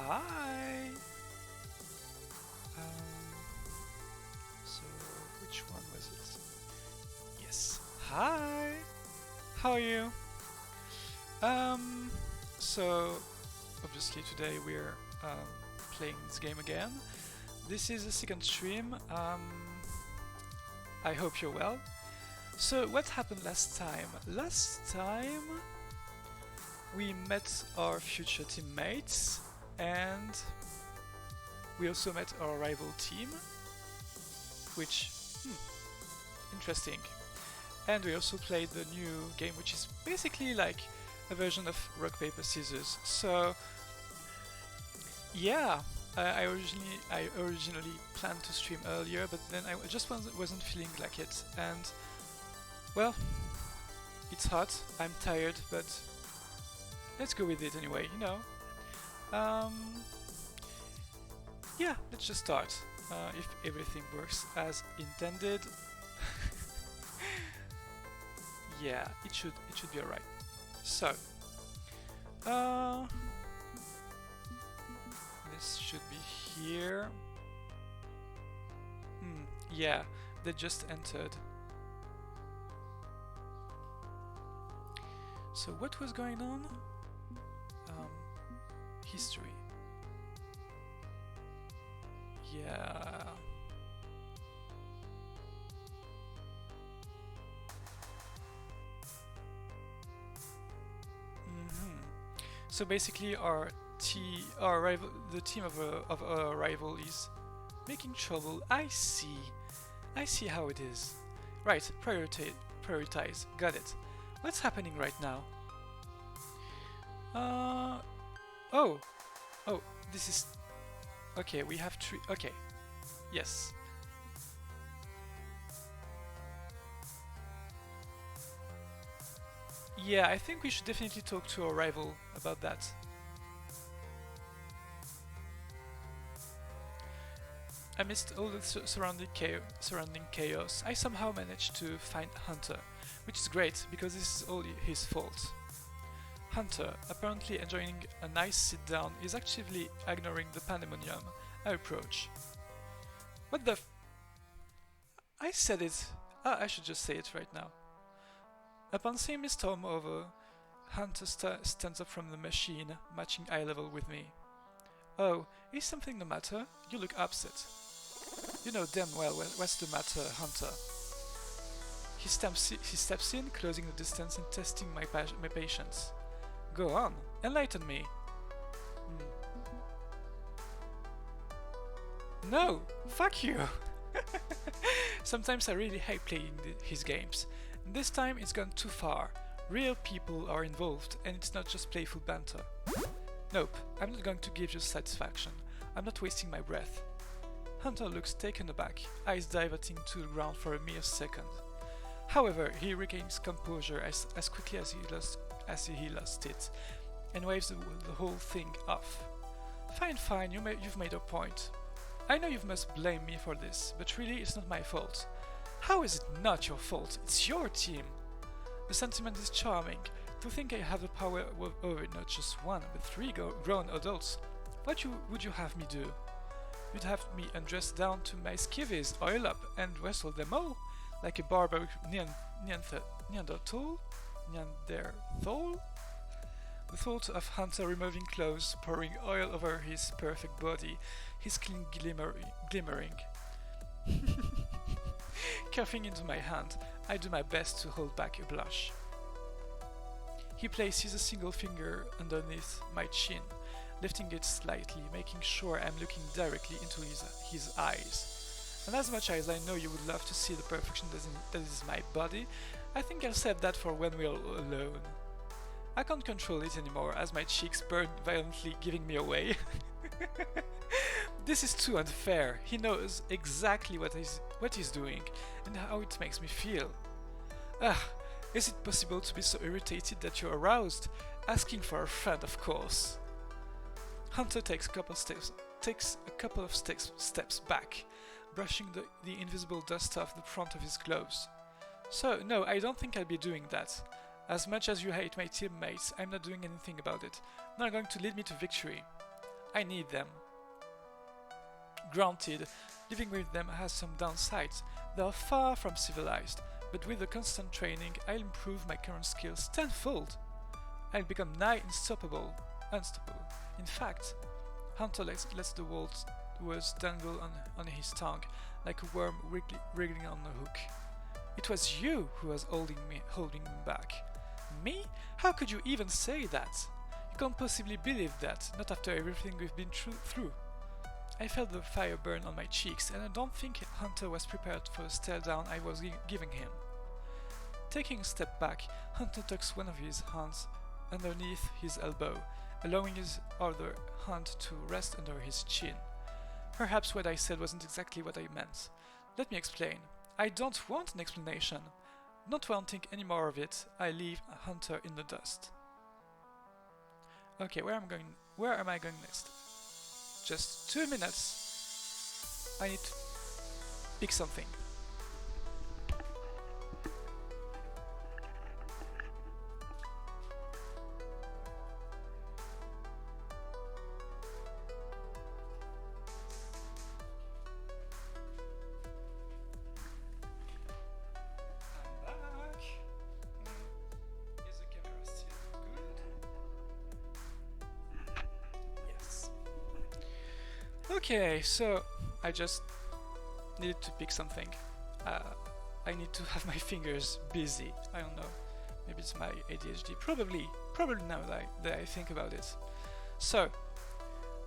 Hi! So, which one was it? Yes. Hi! How are you? So, obviously today we're playing this game again. This is the second stream. I hope you're well. So, what happened last time? Last time we met our future teammates and we also met our rival team, which, interesting. And we also played the new game, which is basically like a version of rock paper scissors. So yeah, I originally planned to stream earlier, but then I just wasn't feeling like it. And well, it's hot. I'm tired, but let's go with it anyway. You know. Yeah, let's just start. If everything works as intended. Yeah, it should be alright. So, this should be here. Yeah, they just entered. So what was going on? History. Yeah. So basically, the team of our rival is making trouble. I see how it is. Right, prioritize. Got it. What's happening right now? Oh, this is okay. We have three. Okay, yes. Yeah, I think we should definitely talk to our rival about that. Amidst all the surrounding chaos, I somehow managed to find Hunter, which is great because this is all his fault. Hunter, apparently enjoying a nice sit-down, is actively ignoring the pandemonium I approach. What the I said it! I should just say it right now. Upon seeing me storm over, Hunter stands up from the machine, matching eye level with me. Oh, is something the matter? You look upset. You know damn well what's the matter, Hunter. He steps in, closing the distance and testing my patience. Go on, enlighten me. No, fuck you! Sometimes I really hate playing his games. This time it's gone too far. Real people are involved and it's not just playful banter. Nope, I'm not going to give you satisfaction. I'm not wasting my breath. Hunter looks taken aback, eyes diverting to the ground for a mere second. However, he regains composure as quickly as he lost it, and waves the whole thing off. Fine, you've made your point. I know you must blame me for this, but really it's not my fault. How is it not your fault? It's your team! The sentiment is charming. To think I have the power over not just one, but three grown adults. What would you have me do? You'd have me undress down to my skivvies, oil up, and wrestle them all? Like a barbaric Neanderthal? The thought of Hunter removing clothes, pouring oil over his perfect body, his skin glimmering. Coughing into my hand, I do my best to hold back a blush. He places a single finger underneath my chin, lifting it slightly, making sure I'm looking directly into his eyes. And as much as I know you would love to see the perfection that is my body, I think I'll save that for when we're alone. I can't control it anymore as my cheeks burn violently, giving me away. This is too unfair. He knows exactly what he's doing and how it makes me feel. Is it possible to be so irritated that you're aroused? Asking for a friend, of course. Hunter takes a couple of steps back, brushing the invisible dust off the front of his clothes. So, no, I don't think I'll be doing that. As much as you hate my teammates, I'm not doing anything about it. Not going to lead me to victory. I need them. Granted, living with them has some downsides. They are far from civilized, but with the constant training, I'll improve my current skills tenfold. I'll become nigh unstoppable. In fact, Hunter lets the words dangle on his tongue, like a worm wriggling on a hook. It was you who was holding me back. Me? How could you even say that? You can't possibly believe that, not after everything we've been through. I felt the fire burn on my cheeks, and I don't think Hunter was prepared for the stare down I was giving him. Taking a step back, Hunter tucks one of his hands underneath his elbow, allowing his other hand to rest under his chin. Perhaps what I said wasn't exactly what I meant. Let me explain. I don't want an explanation. Not wanting any more of it, I leave Hunter in the dust. Okay, where am I going next? Just 2 minutes. I need to pick something. Okay, so I just needed to pick something. I need to have my fingers busy. I don't know. Maybe it's my ADHD. Probably now that I think about it. So,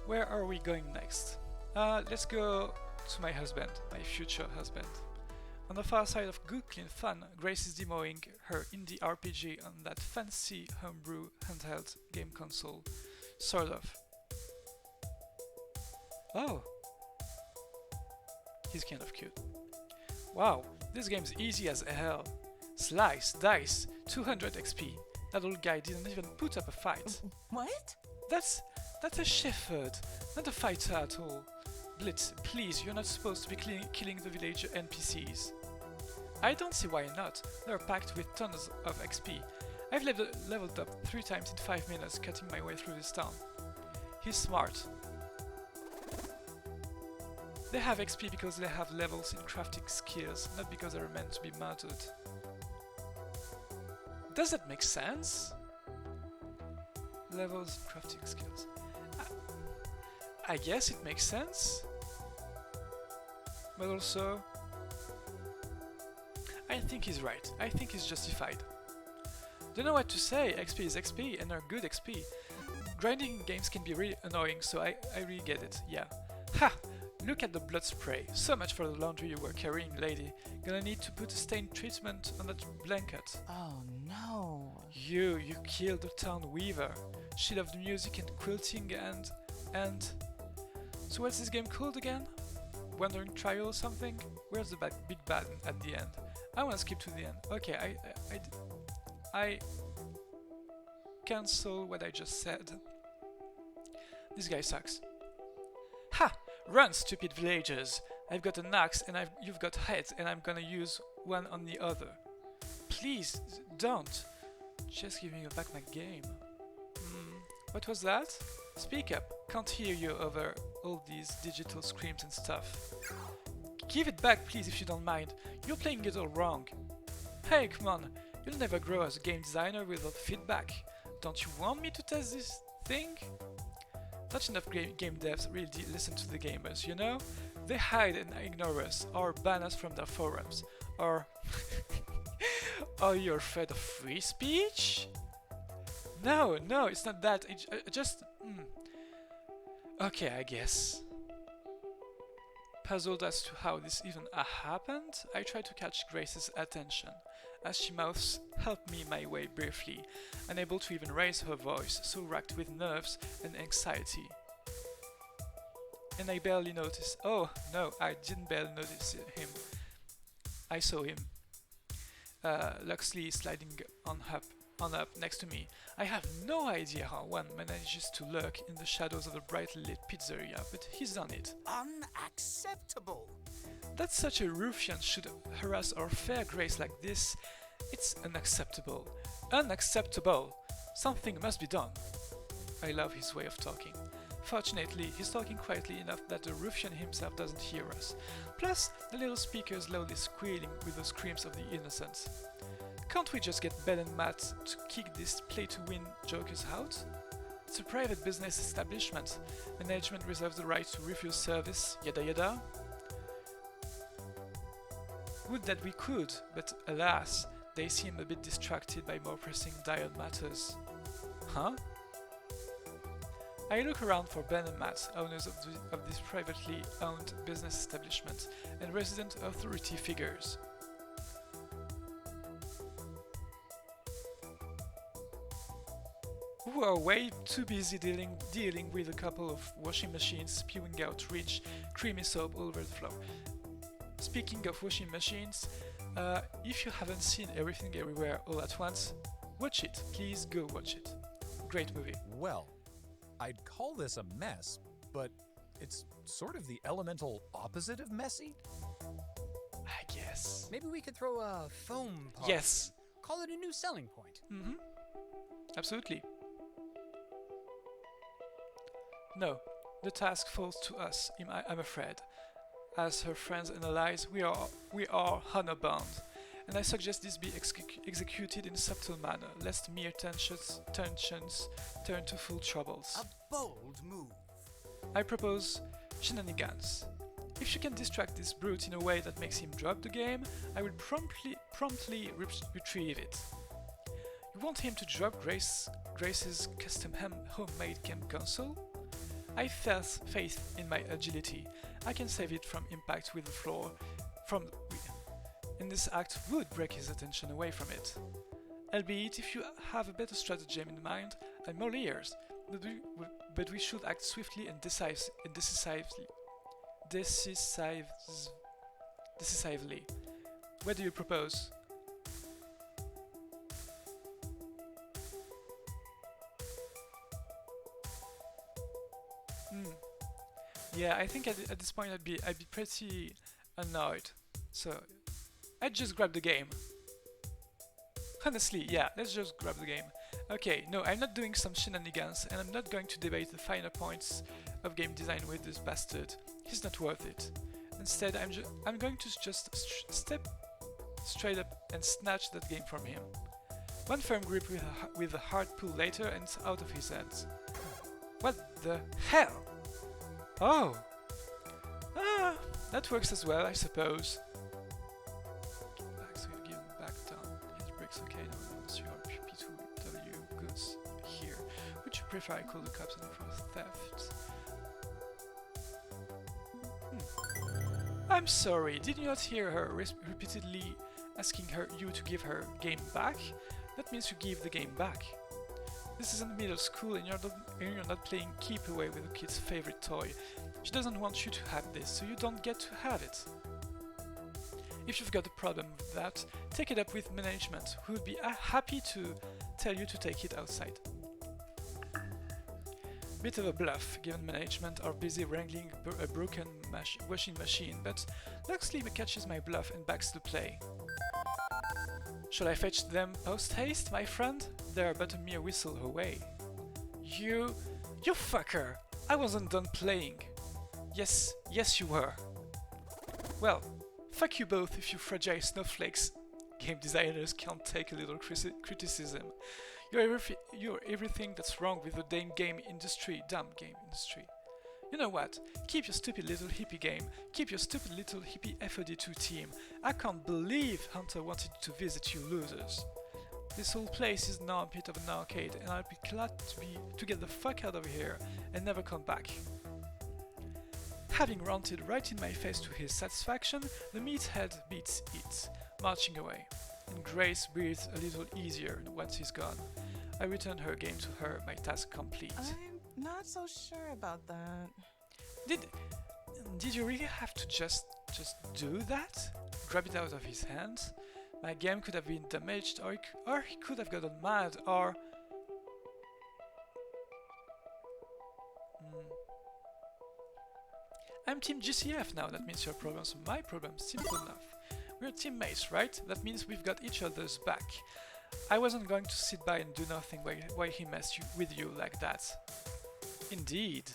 where are we going next? Let's go to my husband, my future husband. On the far side of good clean fun, Grace is demoing her indie RPG on that fancy homebrew handheld game console. Sort of. Oh, he's kind of cute. Wow, this game's easy as hell. Slice, dice, 200 XP. That old guy didn't even put up a fight. What? That's a shepherd, not a fighter at all. Blitz, please, you're not supposed to be killing the village NPCs. I don't see why not. They're packed with tons of XP. I've leveled up 3 times in 5 minutes, cutting my way through this town. He's smart. They have XP because they have levels in crafting skills, not because they're meant to be murdered. Does that make sense? Levels in crafting skills. I guess it makes sense. But also, I think he's right. I think he's justified. Don't know what to say. XP is XP, and they're good XP. Grinding games can be really annoying, so I really get it. Yeah. Ha! Look at the blood spray. So much for the laundry you were carrying, lady. Gonna need to put a stain treatment on that blanket. Oh no. You killed the town weaver. She loved music and quilting and... So what's this game called again? Wandering Trial or something? Where's the big bad at the end? I wanna skip to the end. Okay, I cancel what I just said. This guy sucks. Ha! Run, stupid villagers! I've got an axe and you've got heads, and I'm gonna use one on the other. Please, don't! Just give me back my game. What was that? Speak up. Can't hear you over all these digital screams and stuff. Give it back, please, if you don't mind. You're playing it all wrong. Hey, come on. You'll never grow as a game designer without feedback. Don't you want me to test this thing? Not enough game devs really listen to the gamers, you know? They hide and ignore us, or ban us from their forums, or... Are you afraid of free speech? No, it's not that. Just... Okay, I guess. Puzzled as to how this even happened, I try to catch Grace's attention, as she mouths, "Help me" my way briefly, unable to even raise her voice, so racked with nerves and anxiety. And I barely noticed. Oh, no, I didn't barely notice him. I saw him. Locksley sliding on up next to me. I have no idea how one manages to lurk in the shadows of a brightly lit pizzeria, but he's done it. Unacceptable! That such a ruffian should harass our fair Grace like this, it's unacceptable. Unacceptable! Something must be done. I love his way of talking. Fortunately, he's talking quietly enough that the ruffian himself doesn't hear us. Plus, the little speaker is loudly squealing with the screams of the innocent. Can't we just get Ben and Matt to kick these play-to-win jokers out? It's a private business establishment. Management reserves the right to refuse service, yada yada. Would that we could, but alas, they seem a bit distracted by more pressing dire matters. Huh? I look around for Ben and Matt, owners of this privately owned business establishment, and resident authority figures. Who are way too busy dealing with a couple of washing machines spewing out rich, creamy soap all over the floor. Speaking of washing machines, if you haven't seen Everything Everywhere All at Once, watch it. Please go watch it. Great movie. Well, I'd call this a mess, but it's sort of the elemental opposite of messy. I guess. Maybe we could throw a foam party. Yes. Call it a new selling point. Mm-hmm. Absolutely. No, the task falls to us, I'm afraid. As her friends and allies, we are honor-bound, and I suggest this be executed in a subtle manner, lest mere tensions turn to full troubles. A bold move. I propose shenanigans. If you can distract this brute in a way that makes him drop the game, I will promptly retrieve it. You want him to drop Grace's custom homemade game console? I have faith in my agility. I can save it from impact with the floor, and this act would break his attention away from it. Albeit, if you have a better stratagem in mind, I'm all ears, but we should act swiftly and decisively. What do you propose? Yeah, I think at this point I'd be pretty annoyed. So I'd just grab the game. Honestly, yeah, let's just grab the game. Okay, no, I'm not doing some shenanigans, and I'm not going to debate the finer points of game design with this bastard. He's not worth it. Instead, I'm going to just step straight up and snatch that game from him. One firm grip with a hard pull later, and it's out of his hands. What the hell? Oh! Ah, that works as well, I suppose. Back, so we've given back down his bricks. Okay, now once your P2W goods here. Would you prefer I call the cops on you for theft? I'm sorry, did you not hear her repeatedly asking you to give her game back? That means you give the game back. This isn't middle school and you're not playing keep away with a kid's favorite toy. She doesn't want you to have this, so you don't get to have it. If you've got a problem with that, take it up with management, who would be happy to tell you to take it outside. Bit of a bluff, given management are busy wrangling a broken washing machine, but Locksley catches my bluff and backs the play. Shall I fetch them post-haste, my friend? They're but a mere whistle away. You fucker! I wasn't done playing. Yes, you were. Well, fuck you both if you fragile snowflakes. Game designers can't take a little criticism. You're everything that's wrong with the damn game industry. You know what? Keep your stupid little hippie game. Keep your stupid little hippie FOD2 team. I can't believe Hunter wanted to visit you losers. This whole place is now a bit of an arcade, and I'll be glad to get the fuck out of here and never come back. Having ranted right in my face to his satisfaction, the meathead beats it, marching away, and Grace breathes a little easier once he's gone. I return her game to her, my task complete. I'm not so sure about that. Did you really have to just do that? Grab it out of his hands? My game could have been damaged, or he could have gotten mad, or... I'm Team GCF now, that means your problems are my problems, simple enough. We're teammates, right? That means we've got each other's back. I wasn't going to sit by and do nothing while he messed with you like that. Indeed.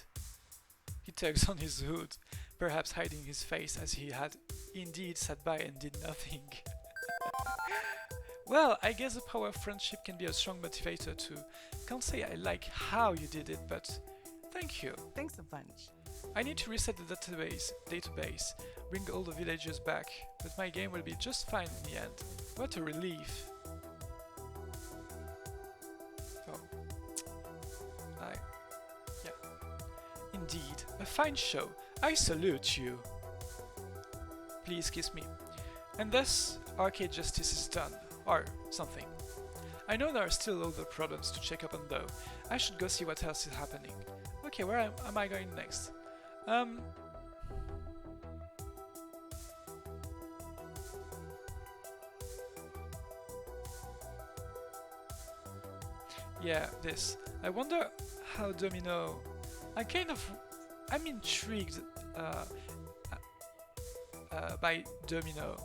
He tugs on his hood, perhaps hiding his face as he had indeed sat by and did nothing. Well, I guess the power of friendship can be a strong motivator too. Can't say I like how you did it, but thank you. Thanks a bunch. I need to reset the database, bring all the villagers back, but my game will be just fine in the end. What a relief. Oh. Yeah. Indeed, a fine show. I salute you. Please kiss me. And thus, arcade justice is done. Or something. I know there are still other problems to check up on though. I should go see what else is happening. Okay, where am I going next? Yeah, this. I wonder how Domino... I'm intrigued by Domino.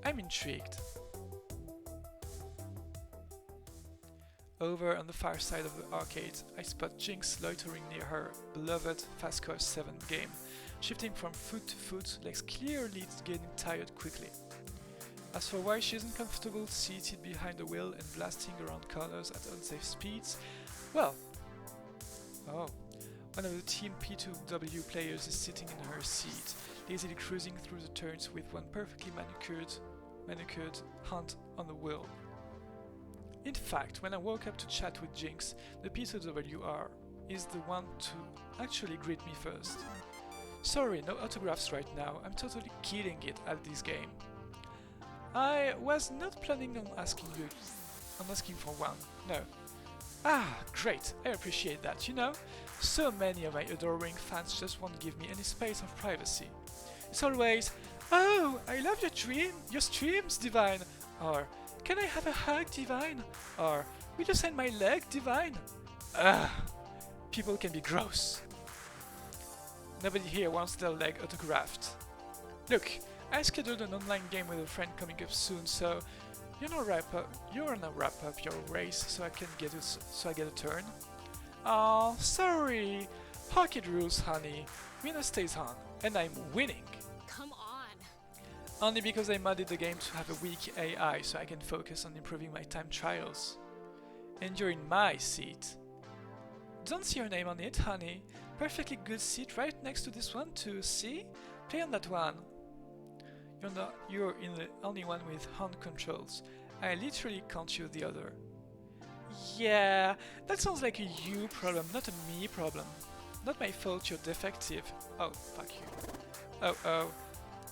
I'm intrigued. Over on the far side of the arcade, I spot Jynx loitering near her beloved Fast Course 7 game, shifting from foot to foot, legs clearly getting tired quickly. As for why she isn't comfortable seated behind the wheel and blasting around corners at unsafe speeds, well... Oh. One of the Team P2W players is sitting in her seat, lazily cruising through the turns with one perfectly manicured hand on the wheel. In fact, when I woke up to chat with Jynx, the P2WR is the one to actually greet me first. Sorry, no autographs right now, I'm totally killing it at this game. I was not planning on asking for one, no. Ah, great, I appreciate that, you know? So many of my adoring fans just won't give me any space of privacy. It's always, oh, I love your streams, Divine, or can I have a hug, Divine, or will you send my leg, Divine? Ugh, people can be gross. Nobody here wants their leg autographed. Look, I scheduled an online game with a friend coming up soon, so you're gonna wrap up your race so I get a turn. Oh, sorry. Pocket rules, honey. Winner stays on, and I'm winning. Come on. Only because I modded the game to have a weak AI so I can focus on improving my time trials. And you're in my seat. Don't see your name on it, honey. Perfectly good seat right next to this one too, see? Play on that one. You're in the only one with hand controls. I literally can't use the other. Yeah, that sounds like a you problem, not a me problem. Not my fault you're defective. Oh, fuck you. Oh.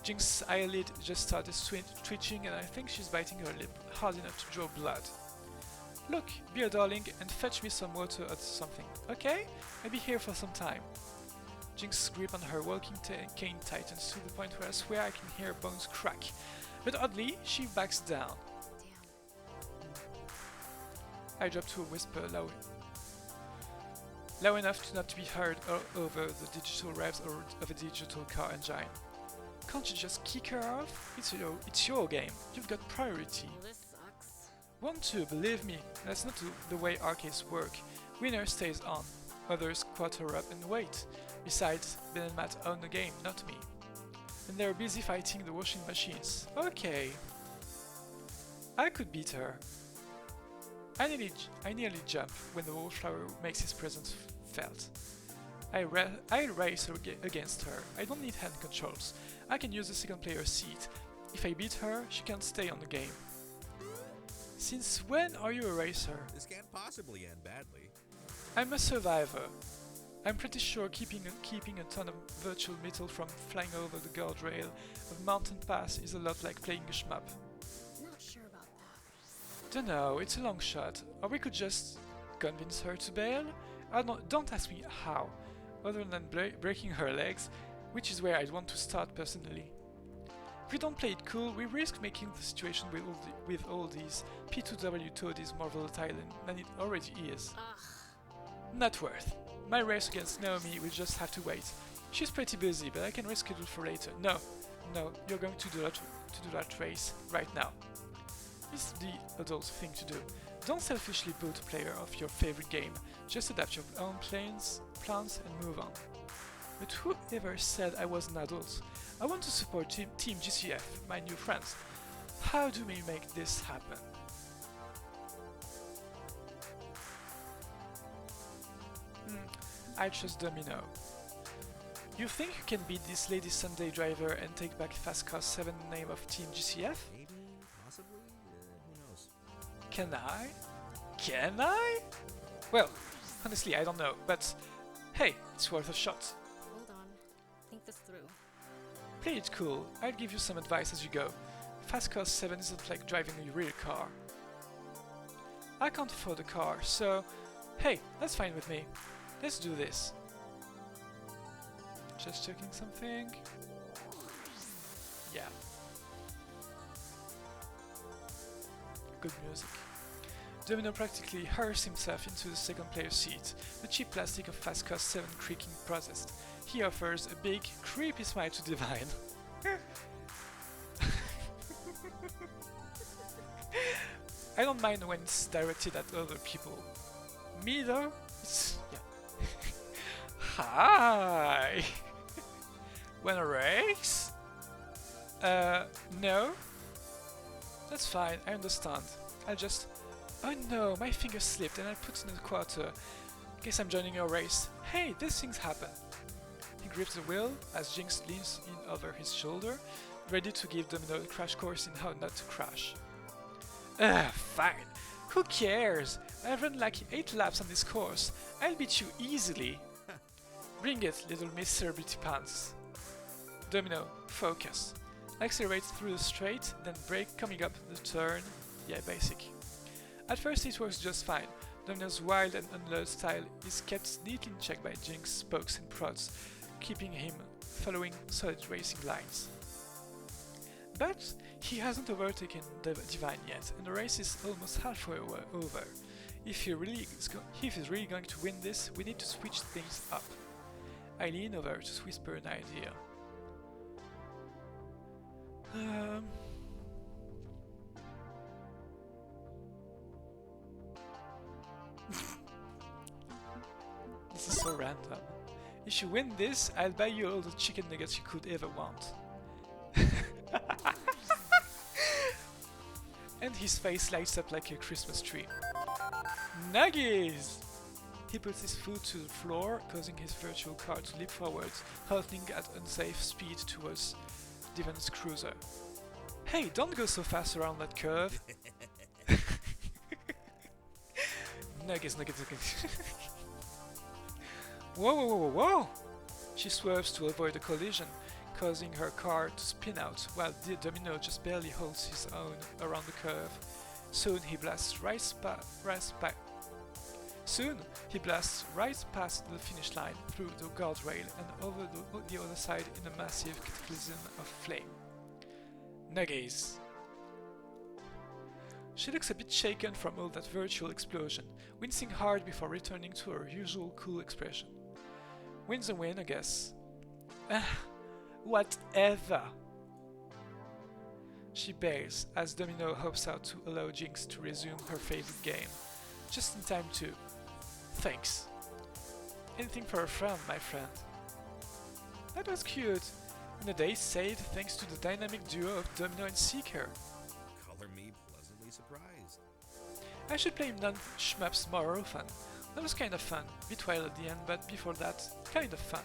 Jynx's eyelid just started twitching and I think she's biting her lip hard enough to draw blood. Look, be a darling and fetch me some water or something, okay? I'll be here for some time. Jynx's grip on her walking cane tightens to the point where I swear I can hear bones crack. But oddly, she backs down. I drop to a whisper low enough to not to be heard over the digital revs of a digital car engine. Can't you just kick her off? It's your game. You've got priority. Well, this sucks. Want to, believe me. That's not the way arcades work. Winner stays on. Others quarter up and wait. Besides, Ben and Matt own the game, not me. And they're busy fighting the washing machines. Okay. I could beat her. I nearly jump when the wallflower makes his presence felt. I race against her. I don't need hand controls. I can use the second player's seat. If I beat her, she can't stay on the game. Since when are you a racer? This can't possibly end badly. I'm a survivor. I'm pretty sure keeping a ton of virtual metal from flying over the guardrail of Mountain Pass is a lot like playing a shmup. Not sure about that. Dunno, it's a long shot. Or we could just convince her to bail? Don't ask me how, other than breaking her legs, which is where I'd want to start personally. If we don't play it cool, we risk making the situation with all these P2W toadies more volatile than it already is. Ugh. Not worth. My race against Naomi will just have to wait. She's pretty busy, but I can reschedule for later. No, you're going to do that race right now. It's the adult thing to do. Don't selfishly boot a player of your favorite game, just adapt your own plans and move on. But whoever said I was an adult? I want to support Team GCF, my new friends. How do we make this happen? I trust Domino. You think you can beat this Lady Sunday driver and take back Fast Car 7 in the name of Team GCF? Maybe, possibly, who knows? Can I? Can I? Well, honestly, I don't know, but hey, it's worth a shot. Hold on. Think this through. Play it cool, I'll give you some advice as you go. Fast Car 7 isn't like driving a real car. I can't afford a car, so hey, that's fine with me. Let's do this. Just checking something. Yeah. Good music. Domino practically hurls himself into the second player seat, the cheap plastic of Fast Car 7 creaking processed. He offers a big, creepy smile to Divine. I don't mind when it's directed at other people. Me though? Yeah. Hi! Wanna race? No? That's fine, I understand. I'll just... Oh no, my finger slipped and I put in a quarter. Guess I'm joining your race. Hey, these things happen. He grips the wheel as Jynx leans in over his shoulder, ready to give Domino a crash course in how not to crash. Fine. Who cares? I've run like 8 laps on this course. I'll beat you easily. Bring it, little Miss Celebrity Pants. Domino, focus. Accelerate through the straight, then brake coming up the turn. Yeah, basic. At first it works just fine. Domino's wild and unload style is kept neatly in check by Jynx' pokes and prods, keeping him following solid racing lines. But he hasn't overtaken Divine yet, and the race is almost halfway over. If he's really going to win this, we need to switch things up. I lean over to whisper an idea. This is so random. If you win this, I'll buy you all the chicken nuggets you could ever want. And his face lights up like a Christmas tree. Nuggies! He puts his foot to the floor, causing his virtual car to leap forwards, hurtling at unsafe speed towards Divan's cruiser. Hey, don't go so fast around that curve! Nuggets. Whoa, whoa, whoa, whoa! She swerves to avoid a collision, causing her car to spin out, while Domino just barely holds his own around the curve. Soon he blasts right past the finish line, through the guardrail and over the other side in a massive cataclysm of flame. Nuggies! She looks a bit shaken from all that virtual explosion, wincing hard before returning to her usual cool expression. Win's a win, I guess. Whatever! She bails as Domino hops out to allow Jynx to resume her favorite game. Just in time too. Thanks. Anything for a friend, my friend. That was cute. And a day saved thanks to the dynamic duo of Domino and Seeker. Color me pleasantly surprised. I should play non-shmups more often. That was kind of fun. Bit wild at the end, but before that, kind of fun.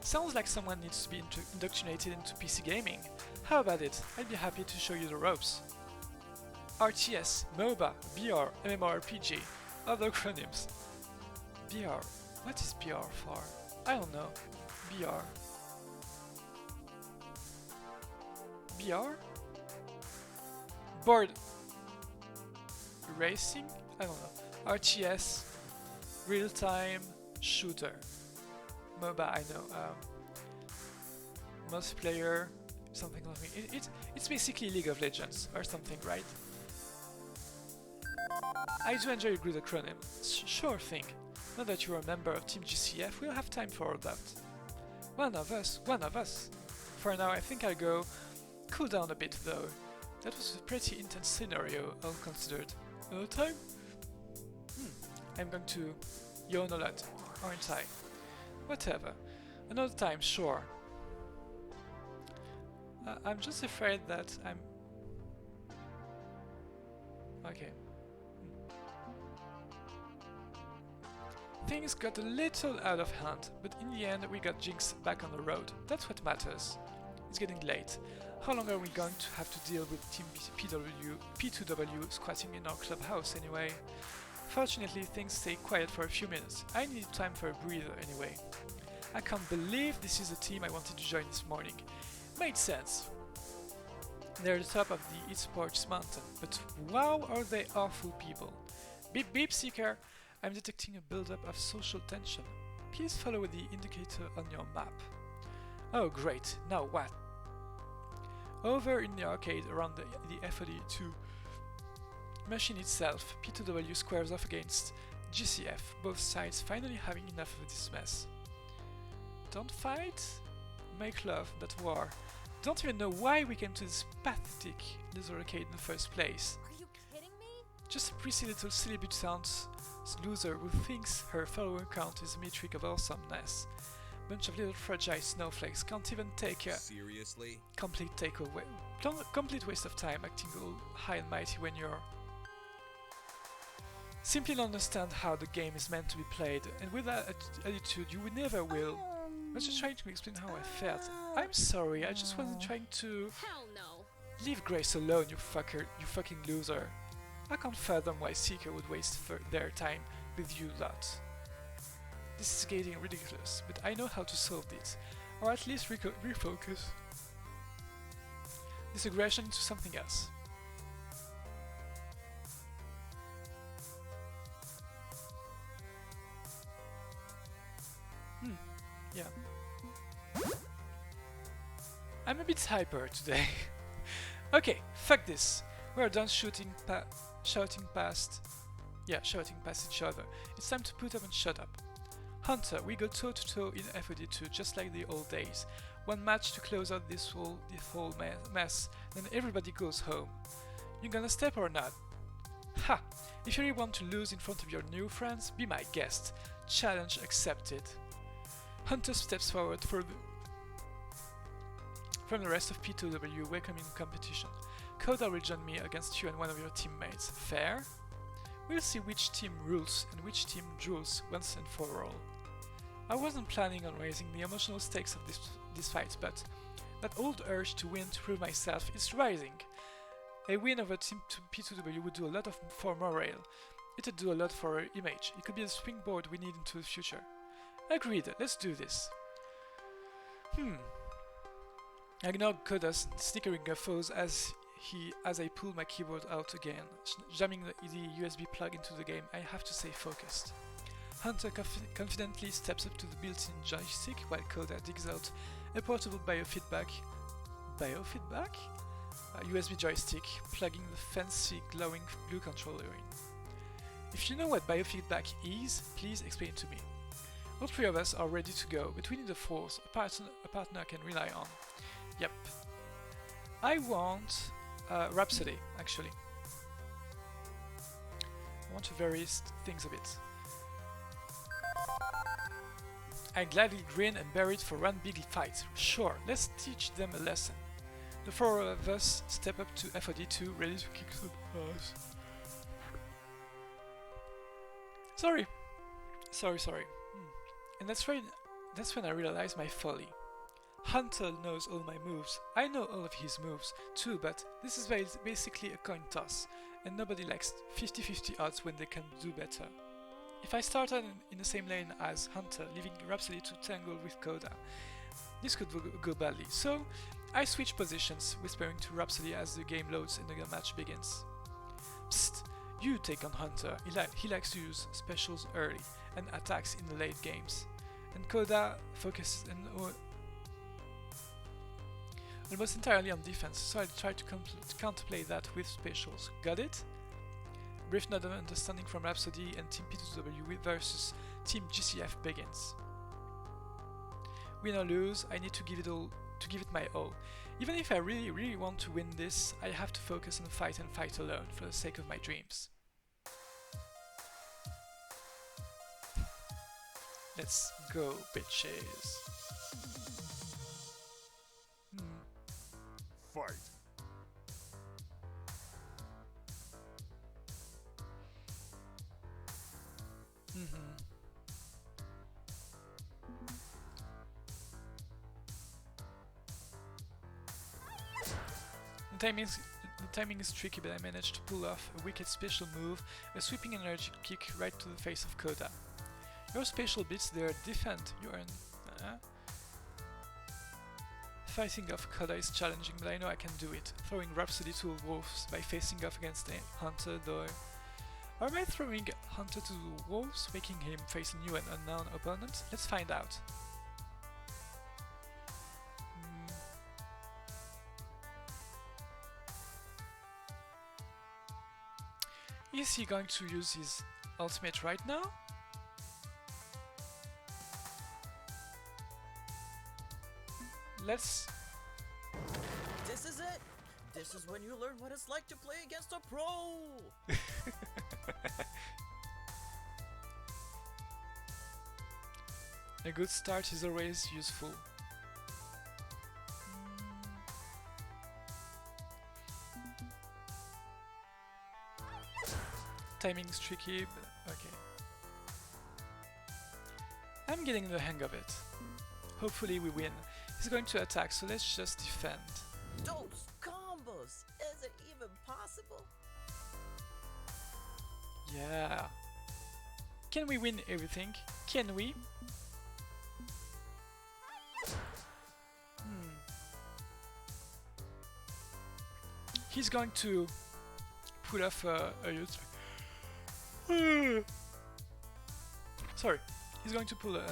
Sounds like someone needs to be indoctrinated into PC gaming. How about it? I'd be happy to show you the ropes. RTS, MOBA, BR, MMORPG, other acronyms. BR. What is BR for? I don't know. BR. BR? Board racing? I don't know. RTS, real-time shooter. MOBA, I know. Multiplayer, something like it. It's basically League of Legends or something, right? I do enjoy a good acronym. Sure thing. Now that you're a member of Team GCF, we'll have time for all that. One of us. For now, I think I'll go cool down a bit though. That was a pretty intense scenario, all considered. Another time? I'm going to yawn a lot, aren't I? Whatever. Another time, sure. I'm just afraid that I'm... Okay. Things got a little out of hand, but in the end we got Jynx back on the road. That's what matters. It's getting late. How long are we going to have to deal with Team P2W squatting in our clubhouse anyway? Fortunately, things stay quiet for a few minutes. I need time for a breather anyway. I can't believe this is the team I wanted to join this morning. Made sense. They're at the top of the eSports mountain, but wow are they awful people. Beep beep seeker! I'm detecting a build-up of social tension. Please follow the indicator on your map. Oh great, now what? Over in the arcade around the FOD2 machine itself, P2W squares off against GCF, both sides finally having enough of this mess. Don't fight? Make love, not war. Don't even know why we came to this pathetic little arcade in the first place. Are you kidding me? Just a prissy little silly bitch sounds loser who thinks her follower count is a metric of awesomeness. Bunch of little fragile snowflakes can't even take a Seriously? complete takeaway. Complete waste of time acting all high and mighty when you're simply don't understand how the game is meant to be played, and with that attitude you never will. I was just trying to explain how I felt. I'm sorry, I just wasn't trying to... Hell no. Leave Grace alone, you fucker, you fucking loser. I can't fathom why Seeker would waste their time with you lot. This is getting ridiculous, but I know how to solve this, or at least refocus this aggression into something else. Yeah. I'm a bit hyper today. Okay, fuck this. We're done shouting past each other. It's time to put up and shut up. Hunter, we go toe to toe in FOD2 just like the old days. One match to close out this whole mess, then everybody goes home. You gonna step or not? Ha! If you really want to lose in front of your new friends, be my guest. Challenge accepted. Hunter steps forward from the rest of P2W welcoming competition. Coda will join me against you and one of your teammates. Fair? We'll see which team rules and which team drools once and for all. I wasn't planning on raising the emotional stakes of this fight, but that old urge to win to prove myself is rising. A win over Team P2W would do a lot for morale. It would do a lot for our image. It could be the springboard we need into the future. Agreed, let's do this. I ignore Koda's snickering guffaws as I pull my keyboard out again, jamming the USB plug into the game. I have to stay focused. Hunter confidently steps up to the built-in joystick while Koda digs out a portable biofeedback USB joystick, plugging the fancy glowing blue controller in. If you know what biofeedback is, please explain it to me. All three of us are ready to go, but we need a fourth, a partner I can rely on. Yep. I want Rhapsody, actually. I want to vary things a bit. I gladly grin and bear it for one big fight. Sure, let's teach them a lesson. The four of us step up to FOD2, ready to kick some ass. Sorry. And that's when I realize my folly. Hunter knows all my moves. I know all of his moves too, but this is basically a coin toss, and nobody likes 50-50 odds when they can do better. If I started in the same lane as Hunter, leaving Rhapsody to tangle with Koda, this could go badly. So I switch positions, whispering to Rhapsody as the game loads and the match begins. Psst, you take on Hunter. He likes to use specials early and attacks in the late games. And Koda focuses almost entirely on defense, so I try to counterplay that with specials. Got it? Brief nod of understanding from Rhapsody, and Team P2W versus Team GCF begins. Win or lose, I need to give it all to give it my all. Even if I really want to win this, I have to focus on fight and fight alone for the sake of my dreams. Let's go, bitches. Fight. The timing is tricky, but I managed to pull off a wicked special move, a sweeping energy kick right to the face of Koda. Your special beats their defend. You earn. Fighting off Koda is challenging, but I know I can do it. Throwing Rhapsody to the wolves by facing off against a Hunter though. Or am I throwing Hunter to the wolves, making him face a new and unknown opponent? Let's find out. Is he going to use his ultimate right now? Let's... This is it! This is when you learn what it's like to play against a pro! A good start is always useful. Timing's tricky, but okay. I'm getting the hang of it. Hopefully we win. He's going to attack, so let's just defend. Those combos! Is it even possible? Yeah. Can we win everything? Can we? He's going to pull off a sorry, he's going to pull an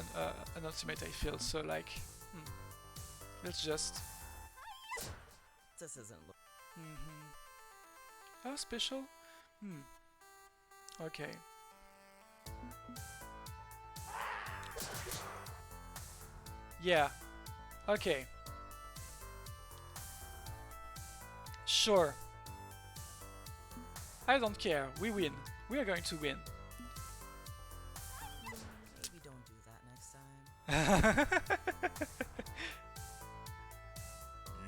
ultimate, I feel, so like, let's just... This isn't... Oh, special? Okay. Yeah. Okay. Sure. I don't care. We win. We are going to win. Maybe don't do that next time.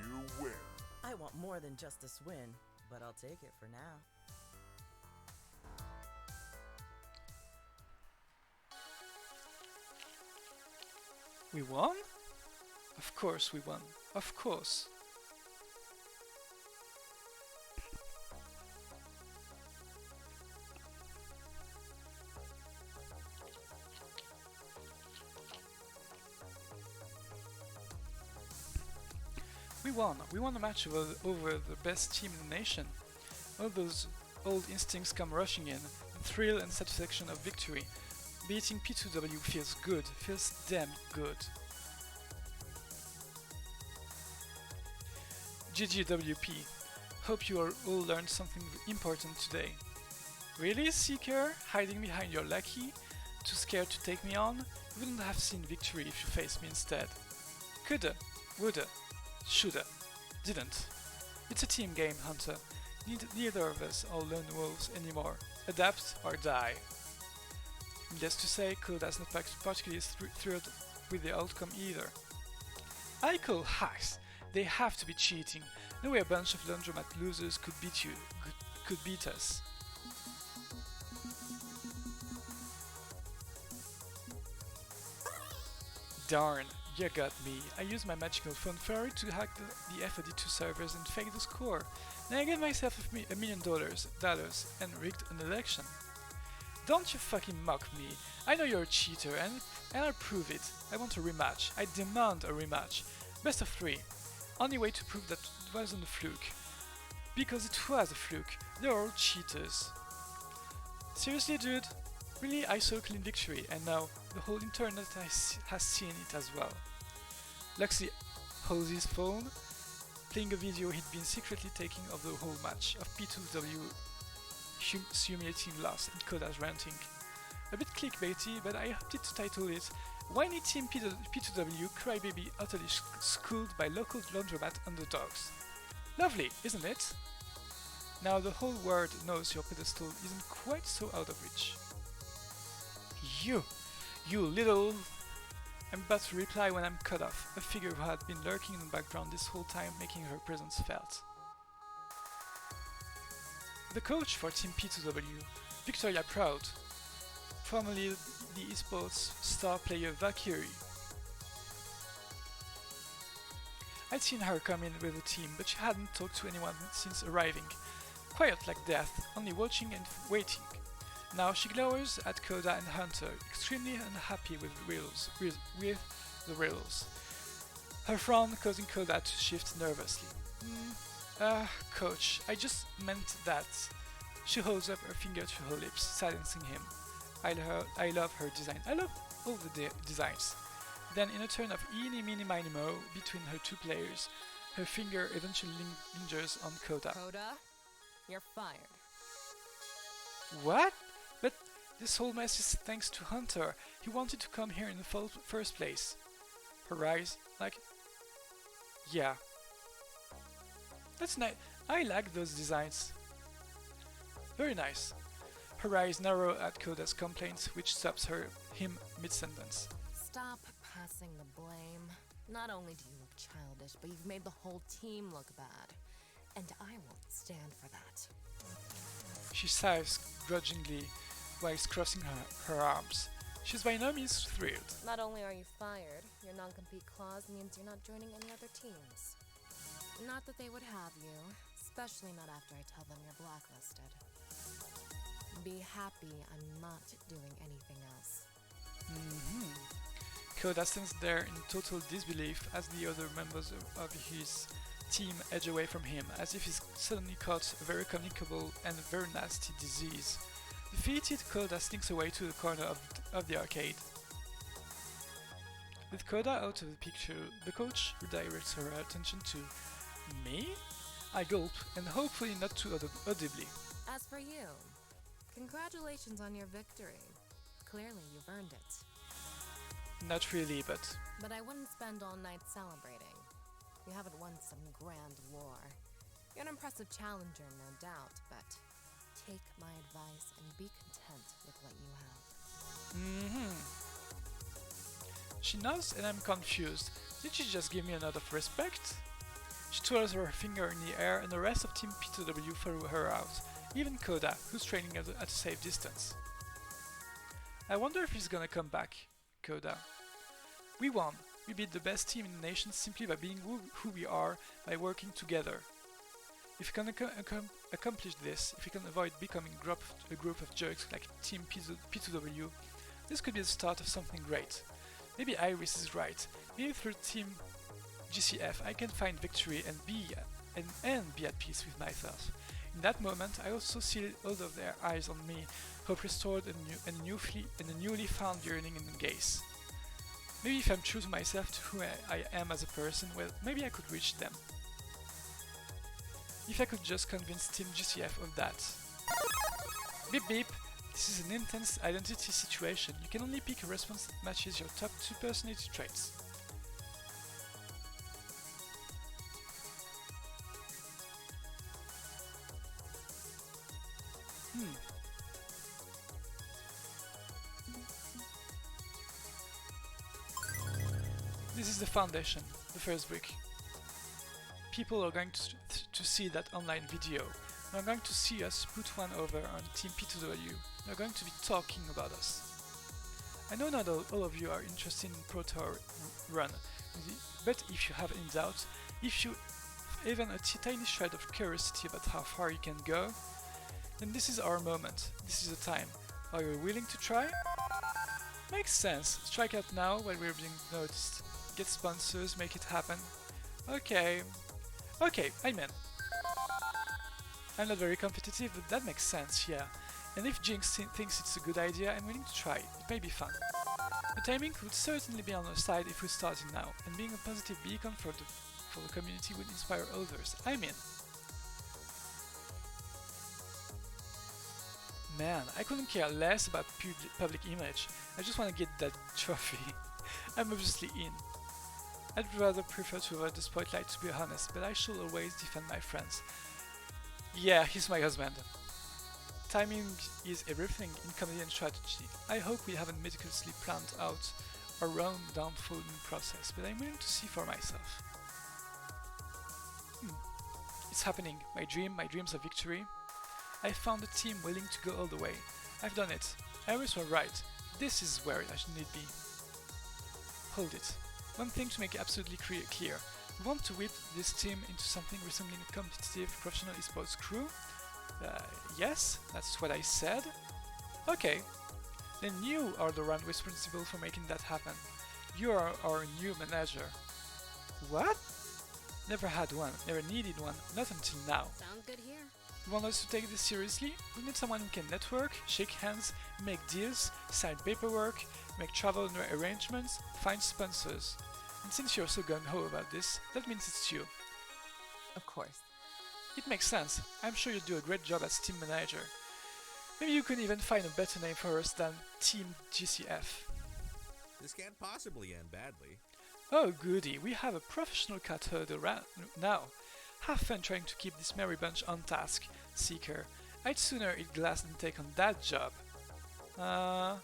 You win. I want more than just this win, but I'll take it for now. We won? Of course we won. Of course. We won. We won a match over the best team in the nation. All those old instincts come rushing in. The thrill and satisfaction of victory. Beating P2W feels good. Feels damn good. GGWP. Hope you all learned something important today. Really, Seeker? Hiding behind your lackey? Too scared to take me on? You wouldn't have seen victory if you faced me instead. Coulda. Woulda. Shoulda. Didn't. It's a team game, Hunter. Neither of us are lone wolves anymore. Adapt or die. Needless to say, Claude is not particularly thrilled with the outcome either. I call hacks. They have to be cheating. No way a bunch of laundromat losers could beat you. Could beat us. Darn. You got me. I used my magical phone fairy to hack the FOD2 servers and fake the score. Then I gave myself $1 million and rigged an election. Don't you fucking mock me. I know you're a cheater and I'll prove it. I want a rematch. I demand a rematch. Best of 3. Only way to prove that it wasn't a fluke. Because it was a fluke. They're all cheaters. Seriously, dude? Really, I saw a clean victory, and now the whole internet has seen it as well. Locksley holds his phone, playing a video he'd been secretly taking of the whole match, of P2W humiliating loss and Koda's ranting. A bit clickbaity, but I opted to title it Whiny Team P2W crybaby utterly schooled by local laundromat underdogs. Lovely, isn't it? Now the whole world knows your pedestal isn't quite so out of reach. You little... I'm about to reply when I'm cut off, a figure who had been lurking in the background this whole time, making her presence felt. The coach for Team P2W, Victoria Proud, formerly the esports star player Valkyrie. I'd seen her come in with the team, but she hadn't talked to anyone since arriving. Quiet like death, only watching and waiting. Now she glowers at Coda and Hunter, extremely unhappy with the riddles. Her frown causing Coda to shift nervously. Coach, I just meant that. She holds up her finger to her lips, silencing him. I love her design. I love all the designs. Then, in a turn of eeny meeny miny mo between her two players, her finger eventually lingers on Coda. Coda, you're fired. What? But this whole mess is thanks to Hunter. He wanted to come here in the first place. Her eyes, like... Yeah. That's nice. I like those designs. Very nice. Her eyes narrow at Coda's complaints, which stops him mid-sentence. Stop passing the blame. Not only do you look childish, but you've made the whole team look bad. And I won't stand for that. She sighs grudgingly whilst crossing her arms. She's by no means thrilled. Not only are you fired, your non-compete clause means you're not joining any other teams. Not that they would have you, especially not after I tell them you're blacklisted. Be happy I'm not doing anything else. Coda stands there in total disbelief as the other members of his team edge away from him, as if he's suddenly caught a very communicable and very nasty disease. Defeated, Coda slinks away to the corner of the arcade. With Coda out of the picture, the coach redirects her attention to me? I gulp, and hopefully not too audibly. As for you, congratulations on your victory. Clearly you've earned it. Not really, but... But I wouldn't spend all night celebrating. You haven't won some grand war. You're an impressive challenger, no doubt, but take my advice and be content with what you have. She nods and I'm confused. Did she just give me a nod of respect? She twirls her finger in the air and the rest of Team P2W follow her out, even Coda, who's training at a safe distance. I wonder if he's gonna come back, Coda. We won. We beat the best team in the nation simply by being who we are, by working together. If we can accomplish this, if we can avoid becoming a group of jerks like Team P2W, this could be the start of something great. Maybe Iris is right. Maybe through Team GCF I can find victory and be at peace with myself. In that moment, I also see all of their eyes on me, hope restored and a newly found yearning in the gaze. Maybe if I'm true to myself, to who I am as a person, well, maybe I could reach them. If I could just convince Team GCF of that. Beep beep! This is an intense identity situation. You can only pick a response that matches your top 2 personality traits. This is the foundation, the first brick. People are going to see that online video. They're going to see us put one over on Team P2W. They're going to be talking about us. I know not all of you are interested in Pro Tour run, but if you have any doubt, if you even a tiny shred of curiosity about how far you can go, then this is our moment. This is the time. Are you willing to try? Makes sense. Strike out now while we're being noticed. Get sponsors, make it happen. Okay, I'm in. I'm not very competitive, but that makes sense, yeah. And if Jynx thinks it's a good idea, I'm willing to try. It may be fun. The timing would certainly be on our side if we started now, and being a positive beacon for the community would inspire others. I'm in. Man, I couldn't care less about public image. I just want to get that trophy. I'm obviously in. I'd rather prefer to avoid the spotlight, to be honest, but I should always defend my friends. Yeah, he's my husband. Timing is everything in comedy and strategy. I hope we haven't meticulously planned out our own downfalling process, but I'm willing to see for myself. It's happening. My dreams of victory. I found a team willing to go all the way. I've done it. Iris was right. This is where I should need be. Hold it. One thing to make absolutely clear. We want to whip this team into something resembling a competitive professional esports crew? Yes, that's what I said. Okay. Then you are the one responsible for making that happen. You are our new manager. What? Never had one, never needed one, not until now. Sounds good here. You want us to take this seriously? We need someone who can network, shake hands, make deals, sign paperwork, make travel arrangements, find sponsors. And since you're so gung-ho about this, that means it's you. Of course. It makes sense. I'm sure you'd do a great job as team manager. Maybe you could even find a better name for us than Team GCF. This can't possibly end badly. Oh goody, we have a professional cat herd around now. Have fun trying to keep this merry bunch on task, Seeker. I'd sooner eat glass than take on that job. I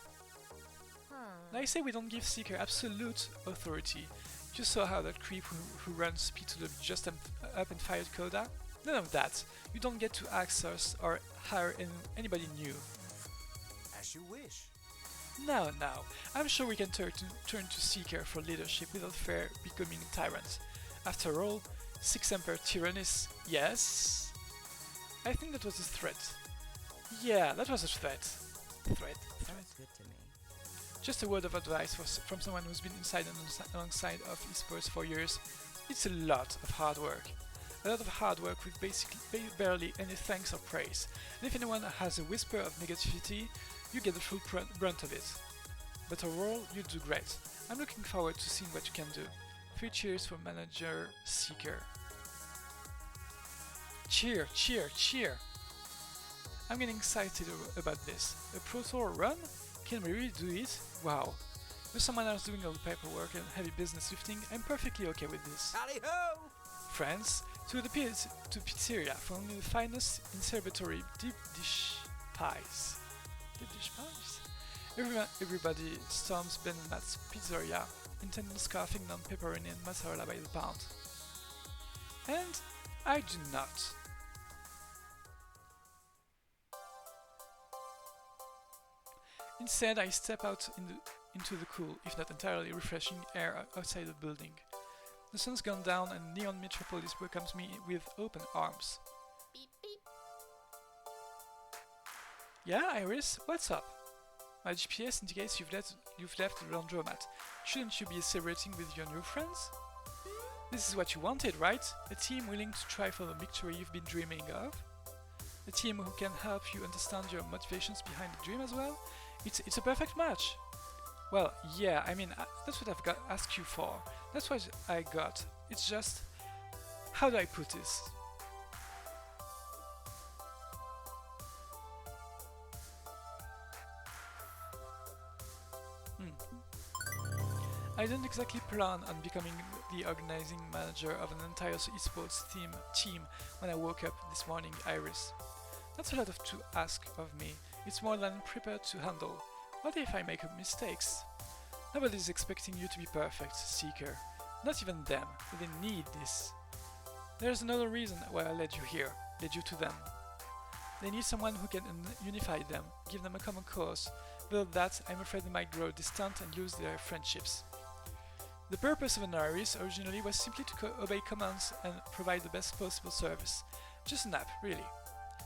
say we don't give Seeker absolute authority. You saw how that creep who runs P to the just up and fired coda? None of that. You don't get to ask us or hire anybody new. As you wish. Now, I'm sure we can turn to Seeker for leadership without fear becoming a tyrant. After all, 6 Emperor Tyrannus, yes? I think that was a threat. Yeah, that was a threat. Sounds good to me. Just a word of advice from someone who's been inside and alongside of esports for years. It's a lot of hard work. A lot of hard work with basically barely any thanks or praise. And if anyone has a whisper of negativity, you get the full brunt of it. But overall, you do great. I'm looking forward to seeing what you can do. 3 cheers for Manager Seeker. Cheer, cheer, cheer! I'm getting excited about this. A Pro Tour run? Can we really do it? Wow. With someone else doing all the paperwork and heavy business lifting, I'm perfectly okay with this. Howdy ho! Friends, to pizzeria for only the finest in celebratory deep dish pies. Deep dish pies? Everybody storms Ben and Matt's pizzeria, intent on scarfing non-pepperoni and mozzarella by the pound. And I do not. Instead, I step out into the cool, if not entirely refreshing air outside the building. The sun's gone down and Neon Metropolis welcomes me with open arms. Beep beep. Yeah, Iris, what's up? My GPS indicates you've left the laundromat. Shouldn't you be celebrating with your new friends? This is what you wanted, right? A team willing to try for the victory you've been dreaming of? A team who can help you understand your motivations behind the dream as well? It's a perfect match! Well, yeah, I mean, that's what I've asked you for. That's what I got. It's just... how do I put this? I don't exactly plan on becoming the organizing manager of an entire esports team when I woke up this morning, Iris. That's a lot to ask of me. It's more than I'm prepared to handle. What if I make mistakes? Nobody's expecting you to be perfect, Seeker. Not even them. They need this. There's another reason why I led you to them. They need someone who can unify them, give them a common cause. Without that, I'm afraid they might grow distant and lose their friendships. The purpose of an Iris originally was simply to obey commands and provide the best possible service. Just an app, really.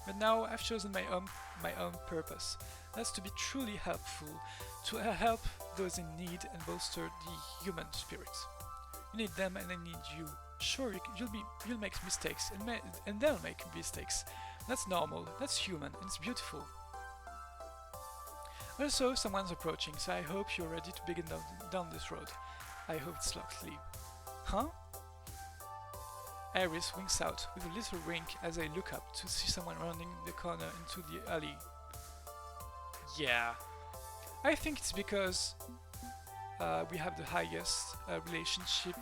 But now I've chosen my own purpose. That's to be truly helpful, to help those in need and bolster the human spirit. You need them and I need you. Sure, you'll make mistakes and they'll make mistakes. That's normal, that's human, and it's beautiful. Also, someone's approaching, so I hope you're ready to begin down this road. I hope it's Locksley. Huh? Iris winks out with a little wink as I look up to see someone rounding the corner into the alley. Yeah. I think it's because... we have the highest relationship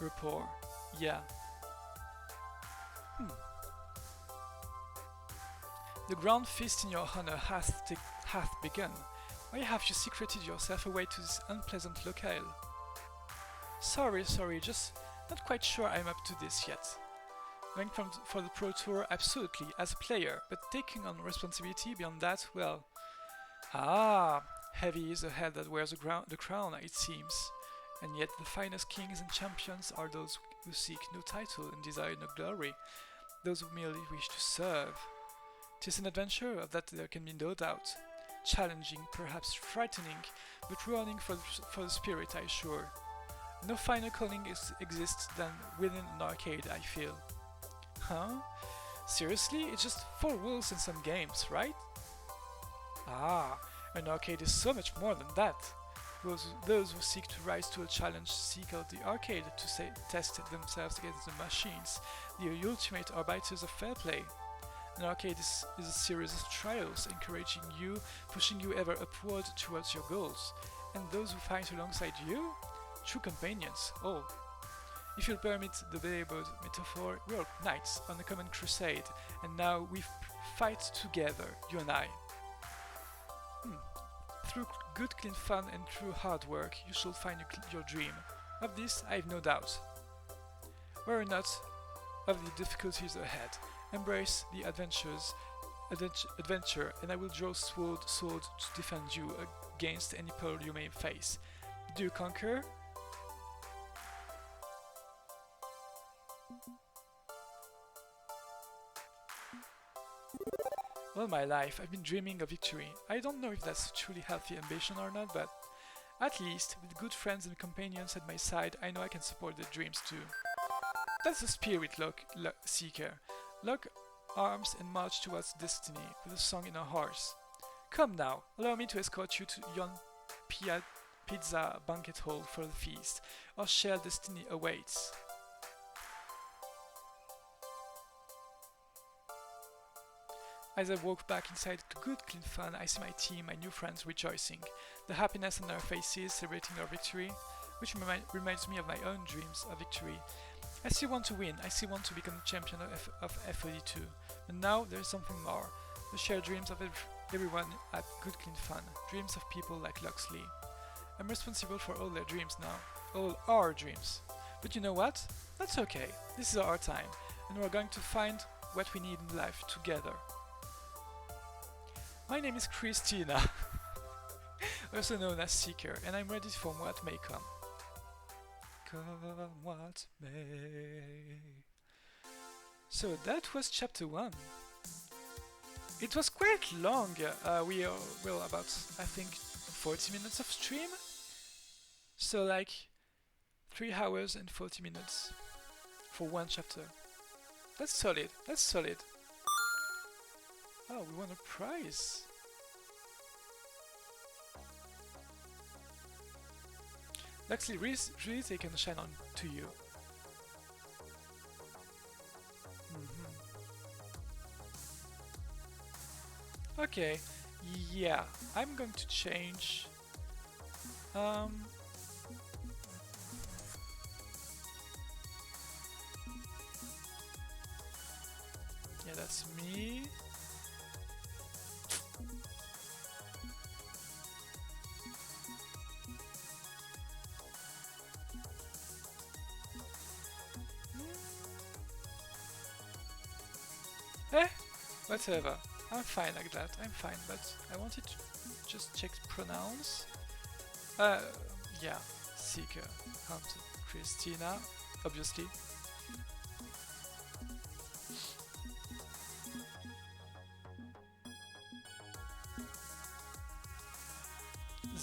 rapport. Yeah. The grand feast in your honor hath begun. Why have you secreted yourself away to this unpleasant locale? Sorry, just not quite sure I'm up to this yet. Going for the Pro Tour, absolutely, as a player, but taking on responsibility beyond that, well... Ah, heavy is the head that wears the crown, it seems. And yet the finest kings and champions are those who seek no title and desire no glory, those who merely wish to serve. 'Tis an adventure, of that there can be no doubt. Challenging, perhaps frightening, but rewarding for the spirit, I assure. No finer calling exists than within an arcade, I feel. Huh? Seriously? It's just 4 walls and some games, right? Ah, an arcade is so much more than that. Those who seek to rise to a challenge seek out the arcade to test themselves against the machines, the ultimate arbiters of fair play. An arcade is a series of trials, encouraging you, pushing you ever upward towards your goals. And those who fight alongside you? True companions, oh. If you'll permit the belabored metaphor, we're knights on a common crusade, and now we fight together, you and I. Through good clean fun and through hard work, you shall find your dream. Of this, I have no doubt. Worry not of the difficulties ahead. Embrace the adventure, and I will draw sword to defend you against any peril you may face. Do you conquer? All my life, I've been dreaming of victory. I don't know if that's a truly healthy ambition or not, but at least, with good friends and companions at my side, I know I can support their dreams too. That's the spirit, Seeker. Lock arms and march towards destiny, with a song in our hearts. Come now, allow me to escort you to yon pizza banquet hall for the feast. Our shared destiny awaits. As I walk back inside the good clean fun, I see my team, my new friends rejoicing, the happiness on their faces celebrating our victory, which reminds me of my own dreams of victory. I still want to win, I still want to become the champion of FOD2, but now there is something more, the shared dreams of everyone at Good Clean Fun, dreams of people like Locksley. I'm responsible for all their dreams now, all our dreams. But you know what? That's okay, this is our time, and we're going to find what we need in life together. My name is Christina, also known as Seeker, and I'm ready for what may come. Come what may. So that was chapter 1. It was quite long. We are, well, about, I think, 40 minutes of stream. So like 3 hours and 40 minutes for one chapter. That's solid, that's solid. Oh, we won a prize. Locksley, really taken a shine on to you. Okay, yeah, I'm going to change. Yeah, that's me. Whatever. I'm fine like that. I'm fine, but I wanted to just check pronouns. Yeah. Seeker. Hamza. Christina. Obviously.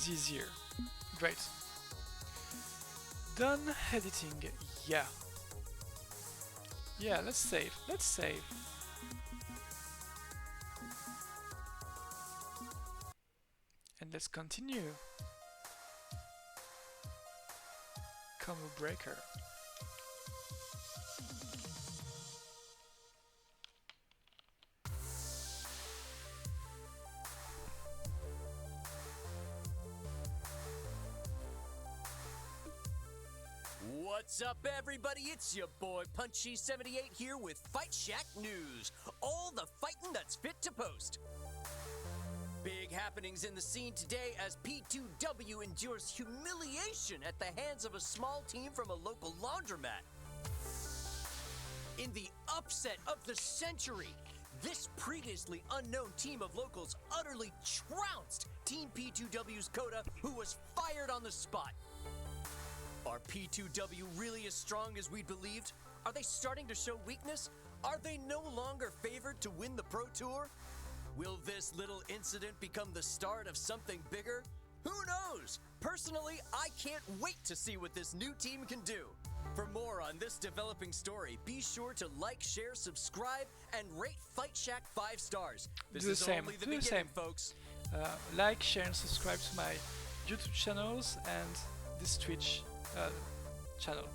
Easier. Great. Done editing. Yeah. Yeah, let's save. Let's save. And let's continue. Combo breaker. What's up, everybody? It's your boy Punchy78 here with Fight Shack News. All the fighting that's fit to post. Big happenings in the scene today as P2W endures humiliation at the hands of a small team from a local laundromat. In the upset of the century, this previously unknown team of locals utterly trounced Team P2W's Coda, who was fired on the spot. Are P2W really as strong as we believed? Are they starting to show weakness? Are they no longer favored to win the Pro Tour? Will this little incident become the start of something bigger? Who knows? Personally, I can't wait to see what this new team can do. For more on this developing story, be sure to like, share, subscribe, and rate Fight Shack 5 stars. This Do the is same. only the Do the beginning, same. folks. Like, share and subscribe to my YouTube channels and this Twitch channel.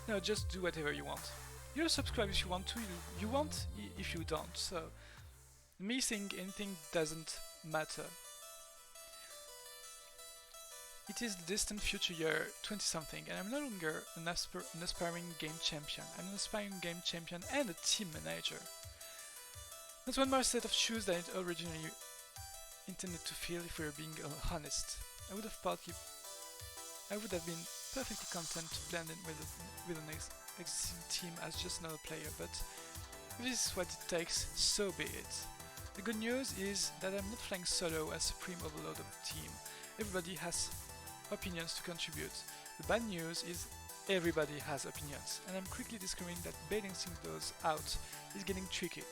No, just do whatever you want. You subscribe if you want to, you won't if you don't, so me saying anything doesn't matter. It is the distant future year 20-something, and I'm no longer an aspiring game champion. I'm an aspiring game champion and a team manager. That's one more set of shoes than it originally intended to fill, if we're being honest. I would have been perfectly content to blend in with an existing team as just another player, but if this is what it takes, so be it. The good news is that I'm not flying solo as supreme overlord of the team. Everybody has opinions to contribute. The bad news is everybody has opinions, and I'm quickly discovering that balancing those out is getting tricky.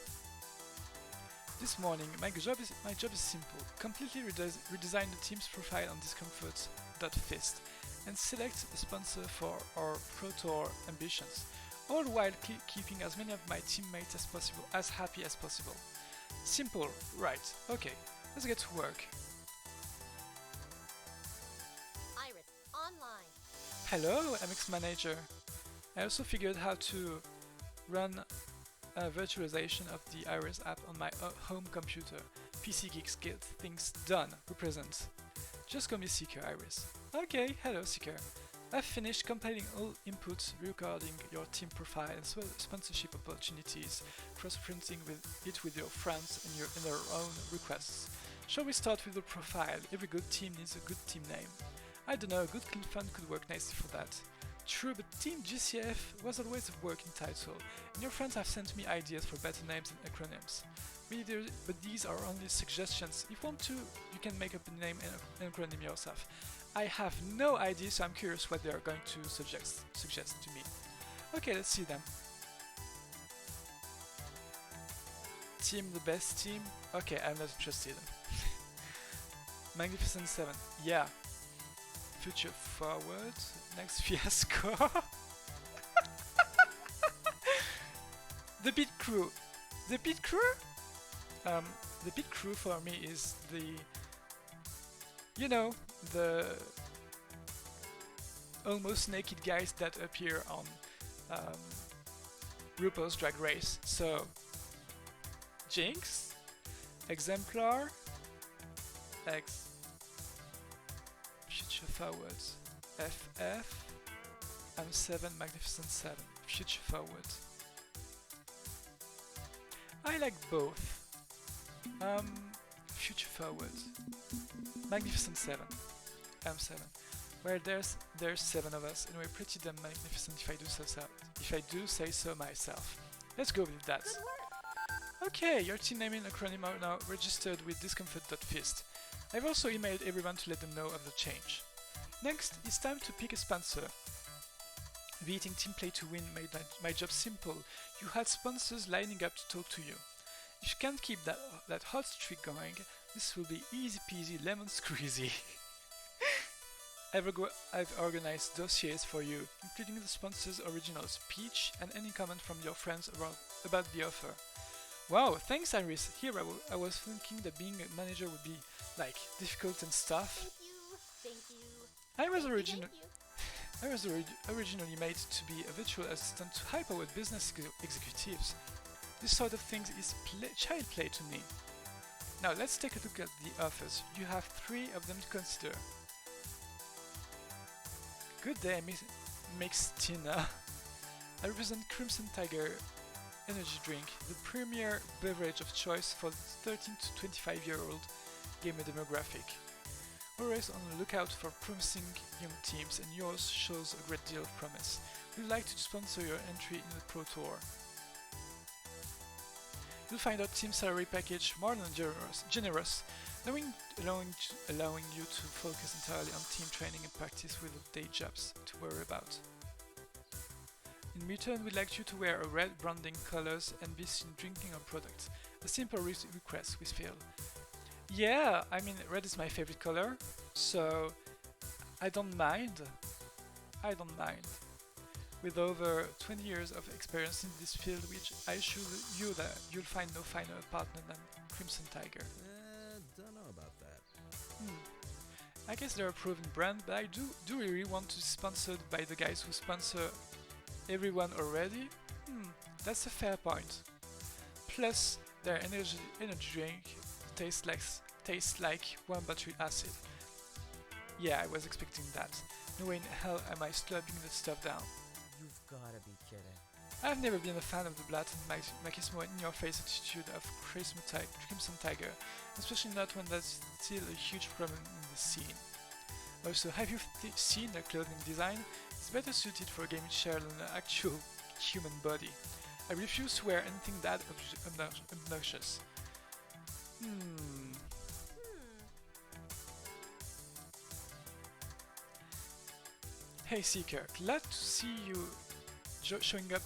This morning, my job is simple. Completely redesign the team's profile on discomfort.fist and select a sponsor for our Pro Tour ambitions, all while keeping as many of my teammates as possible as happy as possible. Simple, right? Okay, let's get to work. Iris, online. Hello, MX Manager. I also figured how to run a virtualization of the Iris app on my home computer. PC Geeks get things done. Represents. Just call me Seeker Iris. Okay, hello Seeker. I've finished compiling all inputs, recording your team profile and sponsorship opportunities, cross-printing with your friends and their own requests. Shall we start with the profile? Every good team needs a good team name. I don't know, a good clean font could work nicely for that. True, but Team GCF was always a working title, and your friends have sent me ideas for better names and acronyms. But these are only suggestions. If you want to, you can make up a name and acronym yourself. I have no idea, so I'm curious what they are going to suggest to me. Okay, let's see them. Team, the best team? Okay, I'm not interested. Magnificent 7, yeah. Future forward, next fiasco. The pit crew. The pit crew? The pit crew for me is the, you know, the almost naked guys that appear on RuPaul's Drag Race. So, Jynx, Exemplar, X, Future Forward, FF, M7, Magnificent 7, Future Forward. I like both. Future Forward, Magnificent 7, M7. Where there's 7 of us, and we're pretty damn magnificent if I do say so myself. Let's go with that. Okay, your team name and acronym are now registered with discomfort.fist. I've also emailed everyone to let them know of the change. Next, it's time to pick a sponsor. Beating team play to win made my job simple. You had sponsors lining up to talk to you. If you can't keep that hot streak going, this will be easy peasy lemon squeezy. I've organized dossiers for you, including the sponsors' originals, pitch, and any comment from your friends about the offer. Wow, thanks Iris. Here I was thinking that being a manager would be, like, difficult and stuff. Thank you. I was originally made to be a virtual assistant to high-powered business executives. This sort of thing is child play to me. Now let's take a look at the offers. You have 3 of them to consider. Good day, Mix Tina. I represent Crimson Tiger Energy Drink, the premier beverage of choice for the 13 to 25-year-old gamer demographic. We're always on the lookout for promising young teams, and yours shows a great deal of promise. We'd like to sponsor your entry in the Pro Tour. You'll find our team salary package more than generous, allowing you to focus entirely on team training and practice with the day jobs to worry about. In return, we'd like you to wear a red branding colors and be seen drinking our product. A simple request, we feel. Yeah, I mean, red is my favorite color, so I don't mind. With over 20 years of experience in this field, which I assure you that you'll find no finer partner than Crimson Tiger. Don't know about that. I guess they're a proven brand, but I do really want to be sponsored by the guys who sponsor everyone already. That's a fair point. Plus, their energy drink tastes like one battery acid. Yeah, I was expecting that. No way in hell am I slurping that stuff down. You've gotta be kidding. I've never been a fan of the blatant machismo in-your-face attitude of Crimson Tiger, especially not when that's still a huge problem in the scene. Also, have you seen their clothing design? It's better suited for a gaming chair than an actual human body. I refuse to wear anything that obnoxious. Hey Seeker, glad to see you showing up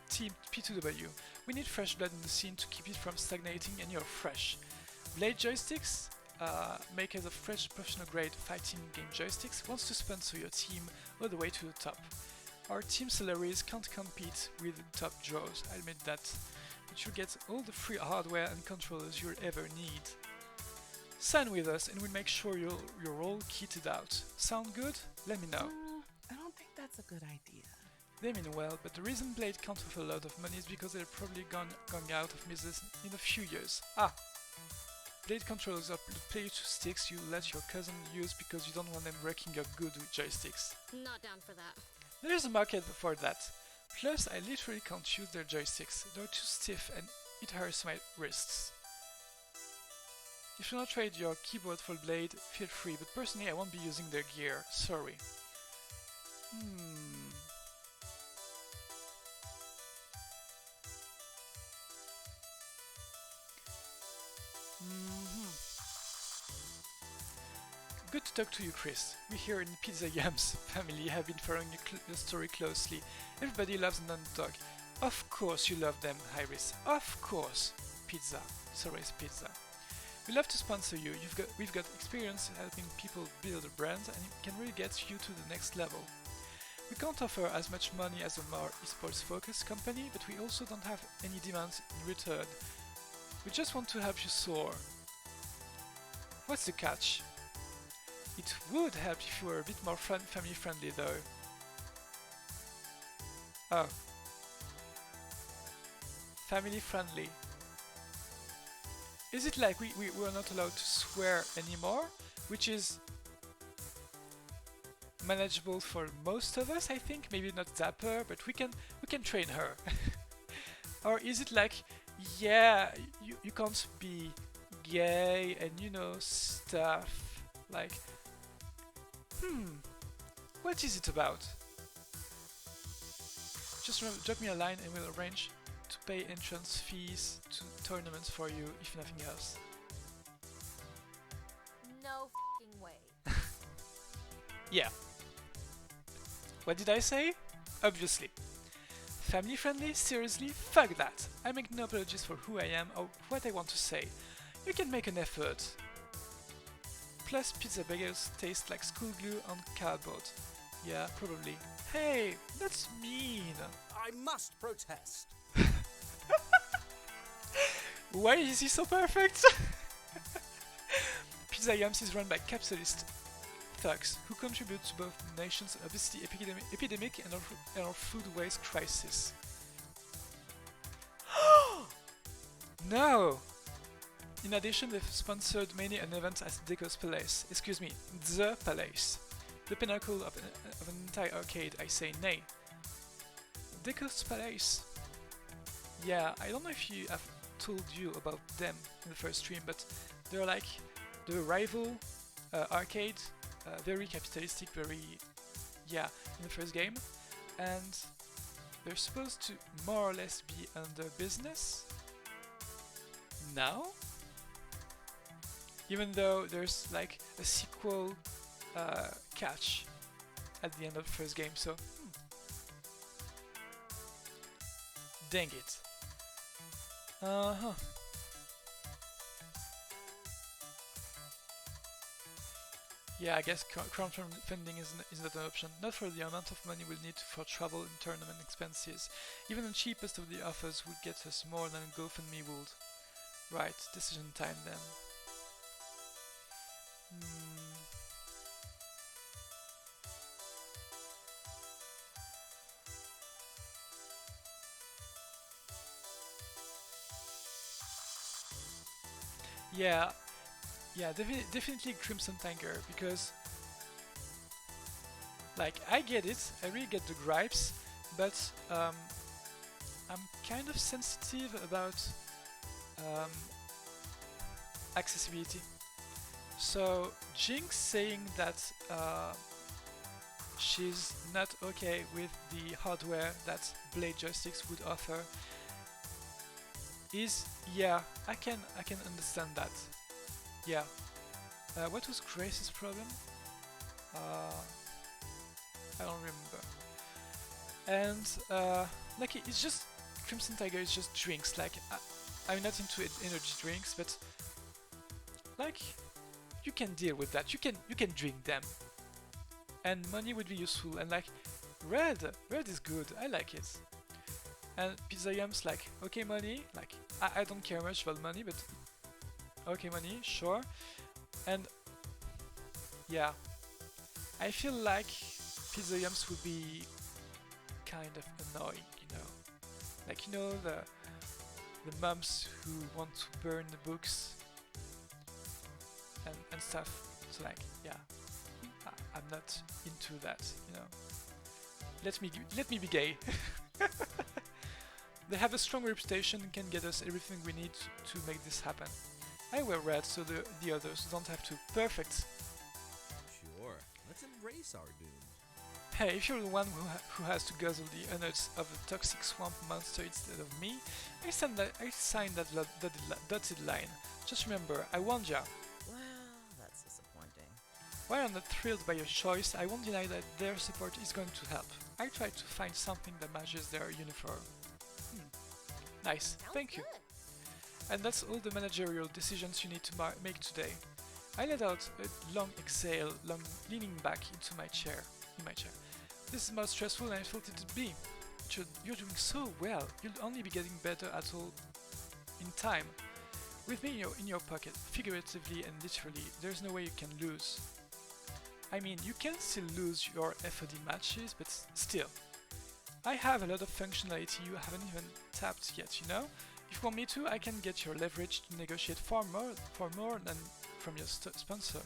Team P2W. We need fresh blood in the scene to keep it from stagnating, and you're fresh. Blade Joysticks, makers of fresh professional grade fighting game joysticks, wants to sponsor your team all the way to the top. Our team salaries can't compete with the top draws, I admit that, but you'll get all the free hardware and controllers you'll ever need. Sign with us and we'll make sure you're all kitted out. Sound good? Let me know. I don't think that's a good idea. They mean well, but the reason Blade can't offer a lot of money is because they're probably going out of business in a few years. Blade controllers are play to sticks you let your cousin use because you don't want them wrecking your good joysticks. Not down for that. There's a market for that. Plus, I literally can't use their joysticks. They're too stiff and it hurts my wrists. If you want to trade your keyboard for Blade, feel free, but personally I won't be using their gear. Sorry. Good to talk to you, Chris. We here in Pizza Yams family have been following the story closely. Everybody loves an underdog. Of course you love them, Iris. Of course. Pizza. It's always pizza. We love to sponsor you. We've got experience helping people build a brand, and it can really get you to the next level. We can't offer as much money as a more esports focused company, but we also don't have any demands in return. We just want to help you soar. What's the catch? It would help if you were a bit more family friendly though. Oh. Family friendly. Is it like we're not allowed to swear anymore? Which is manageable for most of us, I think. Maybe not Zapper, but we can train her. Or is it like, yeah, you can't be gay and stuff like, what is it about? Just remember, drop me a line and we'll arrange to pay entrance fees to tournaments for you, if nothing else. No f***ing way. Yeah. What did I say? Obviously. Family friendly? Seriously? Fuck that! I make no apologies for who I am or what I want to say. You can make an effort. Plus, pizza bagels taste like school glue on cardboard. Yeah, probably. Hey, that's mean! I must protest. Why is he so perfect? Pizza Yams is run by capitalist thugs who contribute to both the nation's obesity epidemic and our food waste crisis. No! In addition, they've sponsored many an event at Deco's Palace. Excuse me, The Palace. The pinnacle of an entire arcade, I say nay. Deco's Palace. Yeah, I don't know if I've told you about them in the first stream, but they're like the rival arcade, very capitalistic, very, yeah, in the first game, and they're supposed to more or less be under business now, even though there's like a sequel catch at the end of the first game, so dang it. Yeah, I guess crowdfunding is not an option. Not for the amount of money we'll need for travel and tournament expenses. Even the cheapest of the offers would get us more than a GoFundMe would. Right, decision time then. Yeah, definitely Crimson Tiger, because like I get it, I really get the gripes, but I'm kind of sensitive about accessibility. So Jynx saying that she's not okay with the hardware that Blade joysticks would offer is, yeah, I can understand that. Yeah. What was Grace's problem? I don't remember. And like it's just Crimson Tiger is just drinks. Like I'm not into energy drinks, but like you can deal with that. You can drink them, and money would be useful. And like red is good. I like it. And Pizza Yum's like, okay, money. Like I don't care much about money, but okay, money, sure. And yeah, I feel like Pizza Yum's would be kind of annoying, you know. Like, you know, the moms who want to burn the books and stuff. So like, yeah, I'm not into that, you know. Let me be gay. They have a strong reputation and can get us everything we need to make this happen. I wear red, so the others don't have to. Perfect. Sure, let's embrace our doom. Hey, if you're the one who has to guzzle the innards of a toxic swamp monster instead of me, I signed that dotted line. Just remember, I warned ya. Well, that's disappointing. While I'm not thrilled by your choice, I won't deny that their support is going to help. I tried to find something that matches their uniform. Nice, thank you. And that's all the managerial decisions you need to make today. I let out a long exhale, leaning back into my chair. This is more stressful than I thought it would be. You're doing so well. You'll only be getting better at all in time. With me in your pocket, figuratively and literally, there's no way you can lose. I mean, you can still lose your FOD matches, but still. I have a lot of functionality you haven't even tapped yet, you know? If you want me to, I can get your leverage to negotiate far more than from your sponsor.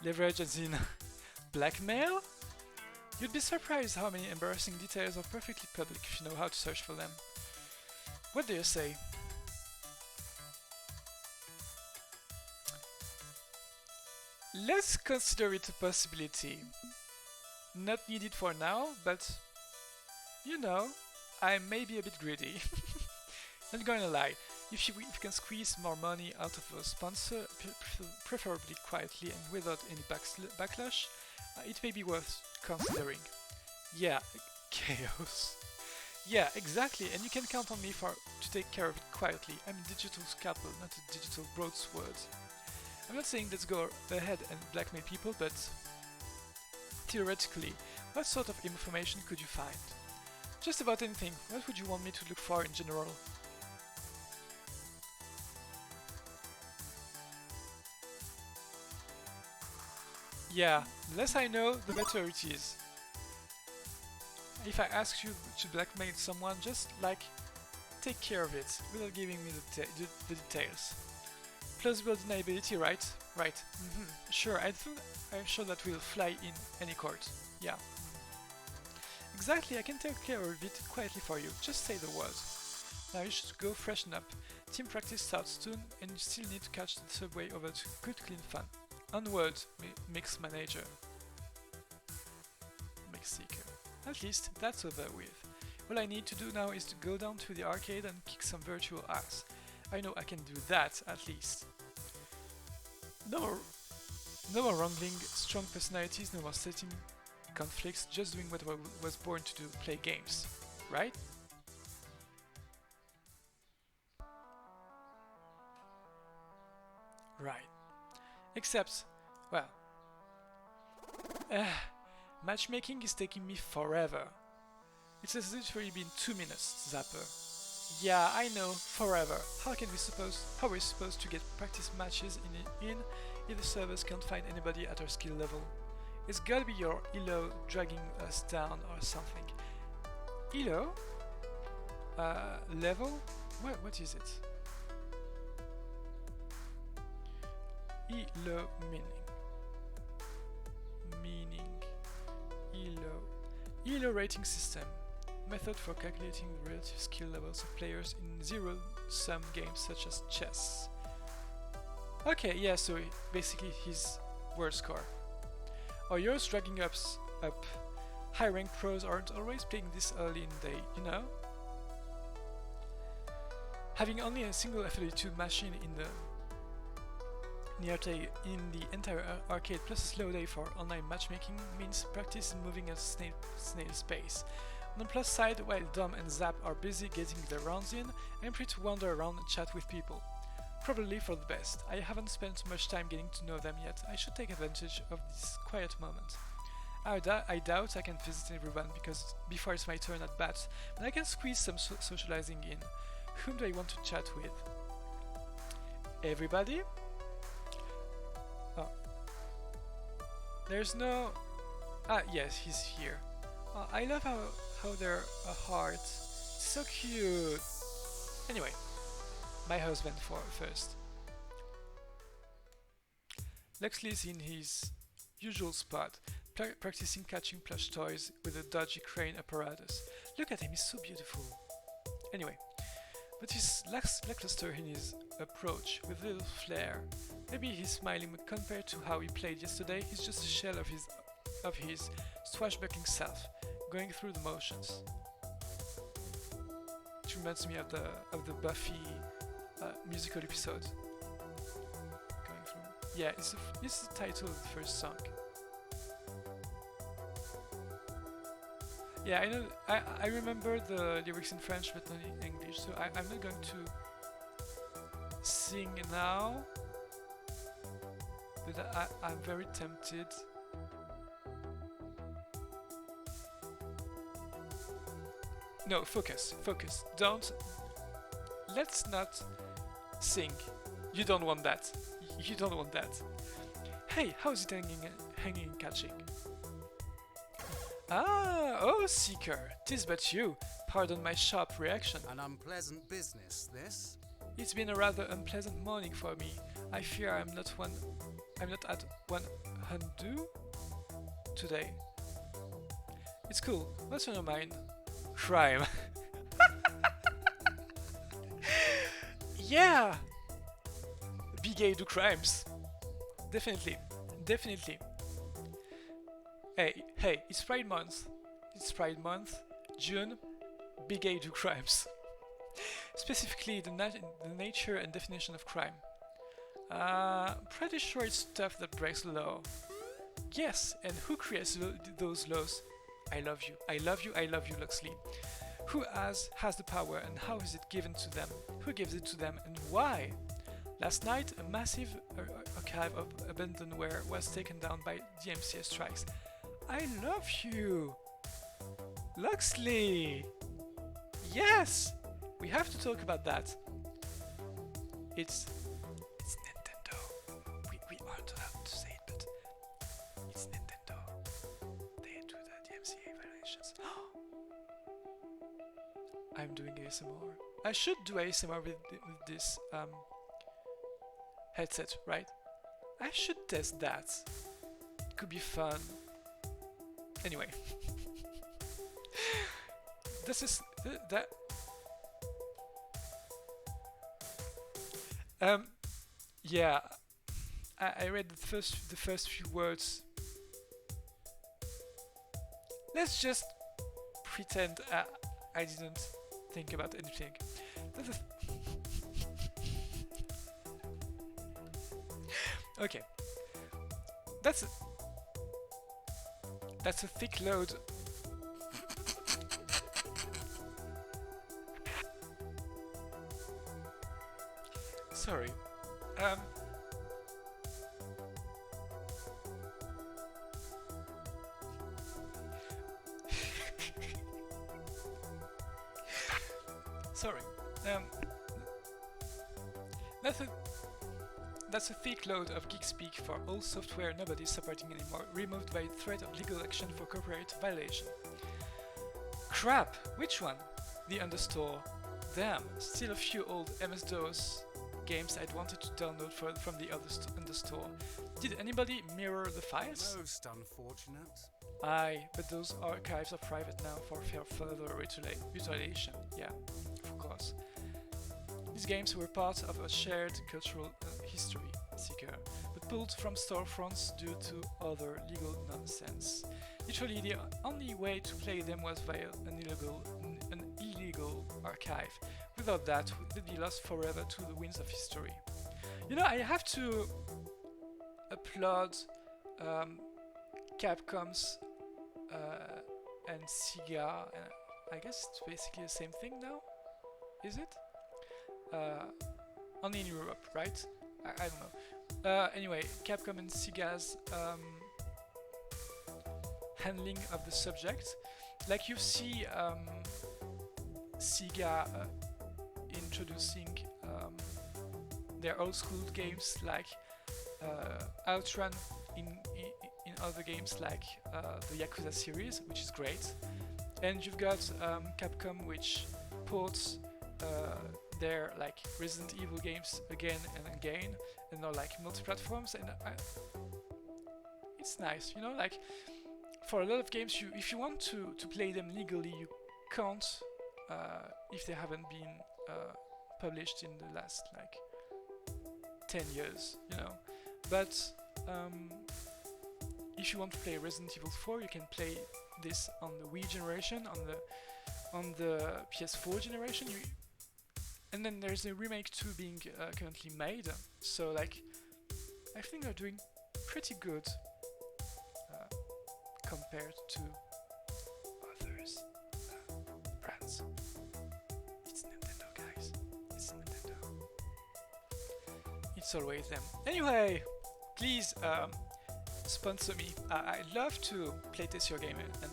Leverage as in blackmail? You'd be surprised how many embarrassing details are perfectly public if you know how to search for them. What do you say? Let's consider it a possibility. Not needed for now, but you know, I may be a bit greedy. Not gonna lie, if you can squeeze more money out of a sponsor, preferably quietly and without any backlash, it may be worth considering. Yeah, chaos. Yeah, exactly, and you can count on me to take care of it quietly. I'm a digital scalpel, not a digital broadsword. I'm not saying let's go ahead and blackmail people, but theoretically, what sort of information could you find? Just about anything. What would you want me to look for in general? Yeah, the less I know, the better it is. If I ask you to blackmail someone, just like take care of it without giving me the details. Plausible deniability, right? Right. Sure, I'm sure that will fly in any court. Yeah. Exactly, I can take care of it quietly for you. Just say the word. Now you should go freshen up. Team practice starts soon, and you still need to catch the subway over to good clean fun. Onward, mix manager. Mix seeker. At least that's over with. All I need to do now is to go down to the arcade and kick some virtual ass. I know I can do that, at least. No more wrangling, strong personalities, no more setting conflicts, just doing what I was born to do, play games. Right? Right. Except, well... matchmaking is taking me forever. It has literally been 2 minutes, Zapper. Yeah, I know, forever. How are we supposed to get practice matches in if the servers can't find anybody at our skill level? It's gotta be your ELO dragging us down or something. ELO? Level? What is it? ELO ELO rating system. Method for calculating the relative skill levels of players in zero-sum games such as chess. Okay, yeah, so basically his worst score. Or yours dragging up. High-ranked pros aren't always playing this early in the day, you know? Having only a single FLE2 machine in the entire arcade plus a slow day for online matchmaking means practice is moving at snail's pace. On the plus side, while Dom and Zap are busy getting their rounds in, I'm free to wander around and chat with people. Probably for the best. I haven't spent much time getting to know them yet. I should take advantage of this quiet moment. I doubt I can visit everyone before it's my turn at bat, but I can squeeze some socializing in. Whom do I want to chat with? Everybody? Oh. There's no... Ah, yes, he's here. Oh, I love how they're a heart. It's so cute. Anyway, my husband first. Locksley's in his usual spot, practicing catching plush toys with a dodgy crane apparatus. Look at him, he's so beautiful. Anyway, but he's lackluster in his approach, with a little flair. Maybe he's smiling, but compared to how he played yesterday, he's just a shell of his swashbuckling self, going through the motions. It reminds me of the Buffy musical episode. Going through. Yeah, it's the title of the first song. Yeah, I know. I remember the lyrics in French, but not in English, so I'm not going to sing now. But I'm very tempted. No, focus. Let's not sing. You don't want that. You don't want that. Hey, how's it hanging and catching? Ah, oh, Seeker, 'tis but you. Pardon my sharp reaction. An unpleasant business, this? It's been a rather unpleasant morning for me. I fear I'm not at 100 today. It's cool. What's on your mind? Crime. Yeah! Be gay, do crimes. Definitely. Hey, it's Pride Month. June, be gay, do crimes. Specifically, the nature and definition of crime. Pretty sure it's stuff that breaks the law. Yes, and who creates those laws? I love you, Locksley. Who has the power, and how is it given to them? Who gives it to them, and why? Last night, a massive archive of abandonware was taken down by DMCA strikes. I love you! Locksley! Yes! We have to talk about that. It's Nintendo. We aren't allowed to say it, but it's Nintendo. They do the DMCA violations. I'm doing ASMR. I should do ASMR with this headset, right? I should test that. could be fun. Anyway, this is that. Yeah, I read the first few words. Let's just pretend I didn't think about anything. Okay, that's a thick load. Sorry. Sorry. That's a thick load of geek speak for all software nobody's supporting anymore, removed by threat of legal action for copyright violation. Crap! Which one? The Understore. Damn, still a few old MS-DOS games I'd wanted to download from the Understore. Did anybody mirror the files? Most unfortunate. Aye, but those archives are private now for further utilization. Yeah, of course. These games were part of a shared cultural history, seeker, but pulled from storefronts due to other legal nonsense. Literally, the only way to play them was via an illegal archive. Without that, they'd be lost forever to the winds of history. You know, I have to applaud Capcom's and Sega. I guess it's basically the same thing now, is it? Only in Europe, right? I don't know. Anyway, Capcom and Sega's handling of the subject. Like you see Sega introducing their old school games like Outrun in other games like the Yakuza series, which is great. And you've got Capcom, which ports their like Resident Evil games again and again, and are like multi-platforms, and it's nice, you know. Like for a lot of games, if you want to play them legally, you can't if they haven't been published in the last like 10 years, you know. But if you want to play Resident Evil 4, you can play this on the Wii generation, on the PS4 generation. And then there's a remake 2 being currently made. So like, I think they're doing pretty good compared to others brands. It's Nintendo, guys. It's Nintendo. It's always them. Anyway, please sponsor me. I love to playtest your game and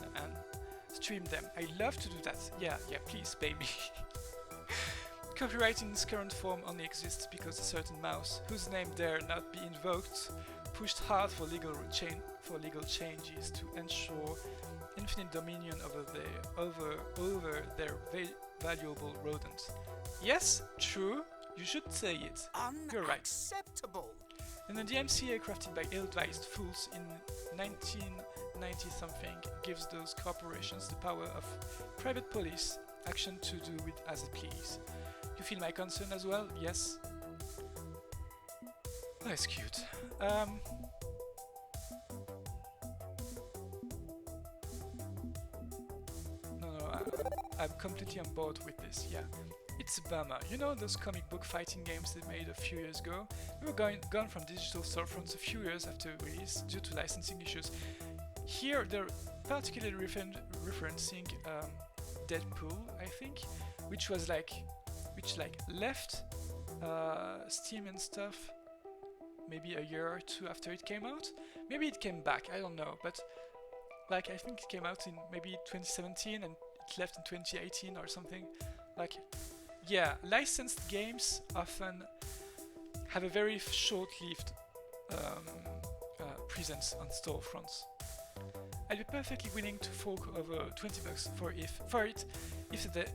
stream them. I love to do that. Yeah, please pay me. Copyright in its current form only exists because a certain mouse, whose name dare not be invoked, pushed hard for legal changes to ensure infinite dominion over their valuable rodents. Yes, true. You should say it. You're right. Unacceptable. And the DMCA, crafted by ill-advised fools in 1990-something, gives those corporations the power of private police action to do with as it please. You feel my concern as well? Yes? Oh, that's cute. I'm completely on board with this, yeah. It's a bummer. You know those comic book fighting games they made a few years ago? We were gone from digital storefronts a few years after release due to licensing issues. Here they're particularly referencing Deadpool, I think, which left Steam and stuff maybe a year or two after it came out. Maybe it came back, I don't know, but like I think it came out in maybe 2017 and it left in 2018 or something. Like, yeah, licensed games often have a very short-lived presence on storefronts. I'd be perfectly willing to fork over $20 for it if that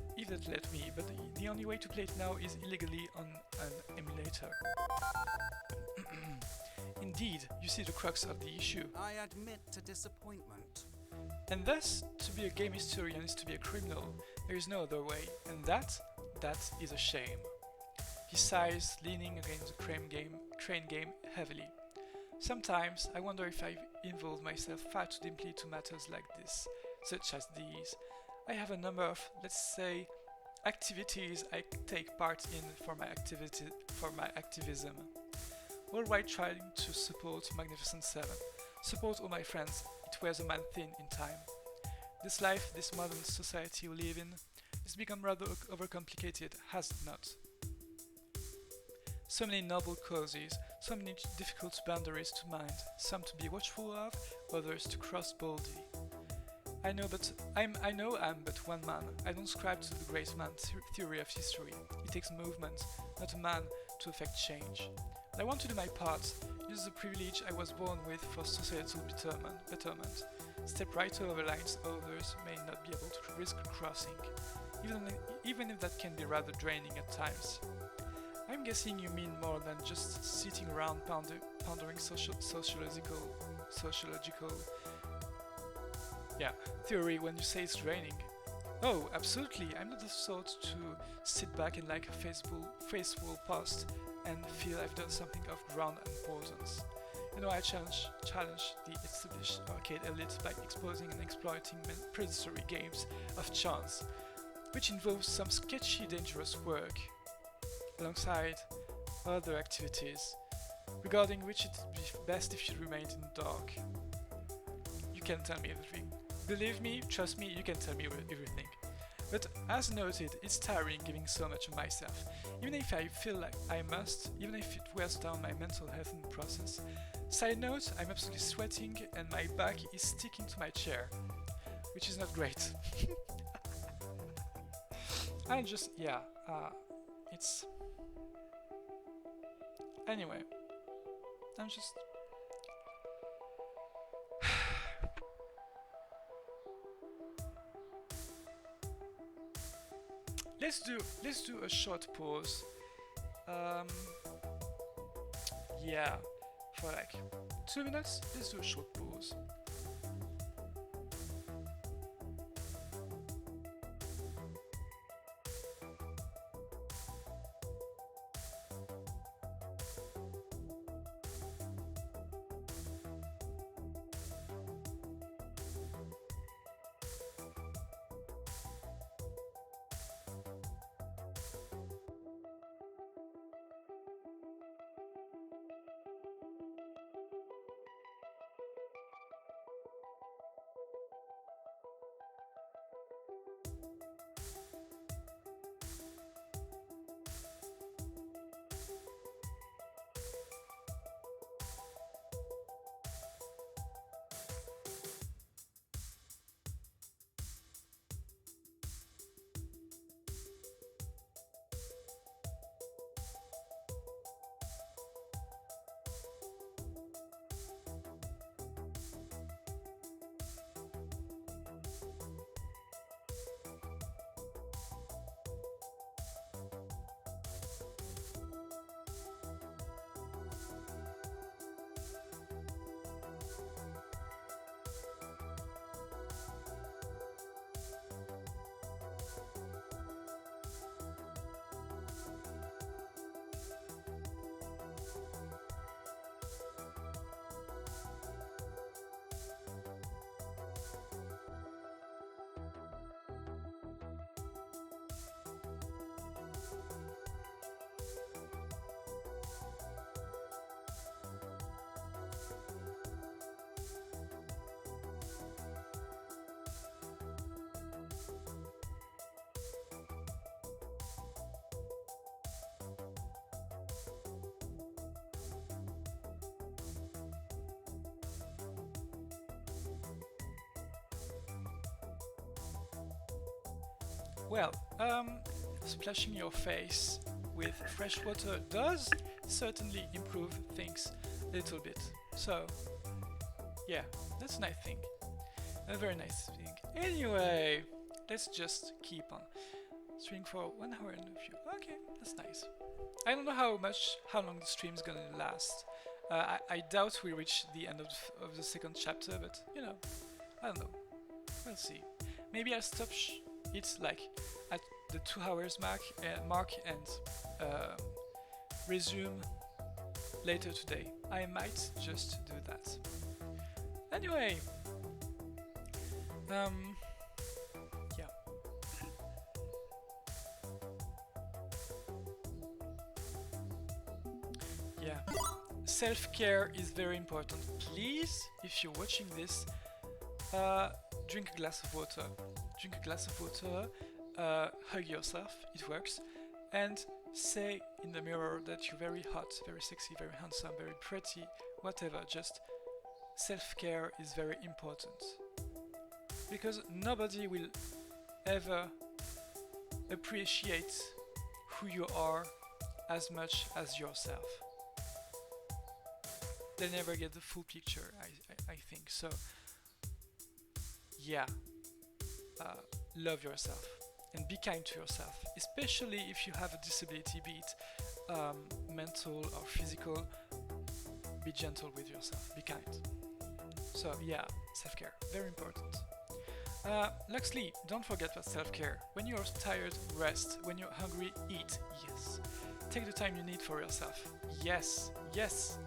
let me, but the only way to play it now is illegally on an emulator. In Indeed, you see the crux of the issue. I admit to disappointment. And thus, to be a game historian is to be a criminal. There is no other way, and that is a shame. He sighs, leaning against the train game heavily. Sometimes I wonder if I've involved myself far too deeply to matters like this, such as these. I have a number of, let's say, activities I take part in for my activism, all while trying to support Magnificent Seven, support all my friends. It wears a man thin in time. This life, this modern society we live in, has become rather overcomplicated, has it not? So many noble causes, so many difficult boundaries to mind, some to be watchful of, others to cross boldly. I know I'm but one man. I don't subscribe to the great man theory of history. It takes movement, not a man, to effect change. But I want to do my part, use the privilege I was born with for societal betterment, step right over lines others may not be able to risk crossing, even if that can be rather draining at times. I'm guessing you mean more than just sitting around pondering sociological theory when you say it's draining. Oh, absolutely, I'm not the sort to sit back and like a Facebook post and feel I've done something of ground importance. You know, I challenge the established arcade elite by exposing and exploiting predatory games of chance, which involves some sketchy, dangerous work, alongside other activities, regarding which it would be best if you remained in the dark. You can tell me everything. Believe me, trust me, you can tell me everything. But as noted, it's tiring giving so much of myself, even if I feel like I must, even if it wears down my mental health in the process. Side note, I'm absolutely sweating and my back is sticking to my chair, which is not great. I'm just, it's... Anyway, I'm just... Let's do a short pause. For like 2 minutes, let's do a short pause. Well, splashing your face with fresh water does certainly improve things a little bit. So, yeah, that's a nice thing. A very nice thing. Anyway, let's just keep on streaming for 1 hour and a few. Okay, that's nice. I don't know how long the stream's gonna last. I doubt we reach the end of the second chapter, but you know, I don't know. We'll see. Maybe I'll stop it like at the 2 hours mark and resume later today. I might just do that. Anyway, yeah. Yeah. Self-care is very important. Please, if you're watching this, drink a glass of water. Drink a glass of water, hug yourself, it works, and say in the mirror that you're very hot, very sexy, very handsome, very pretty, whatever. Just self-care is very important. Because nobody will ever appreciate who you are as much as yourself. They never get the full picture, I think. So, yeah, love yourself and be kind to yourself, especially if you have a disability, be it mental or physical. Be gentle with yourself, be kind. So, yeah, self-care, very important. Locksley, don't forget about self-care. When you're tired, rest. When you're hungry, eat. Yes. Take the time you need for yourself. Yes, yes.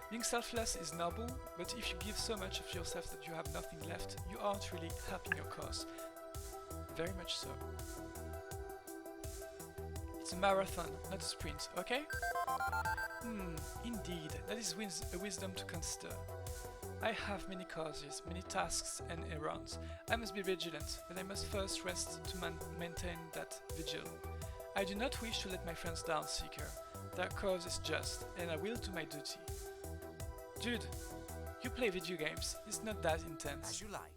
Being selfless is noble, but if you give so much of yourself that you have nothing left, you aren't really helping your cause. Very much so. It's a marathon, not a sprint, okay? Indeed, that is a wisdom to consider. I have many causes, many tasks and errands. I must be vigilant, but I must first rest to maintain that vigil. I do not wish to let my friends down, Seeker. Their cause is just, and I will do my duty. Dude, you play video games. It's not that intense. As you like.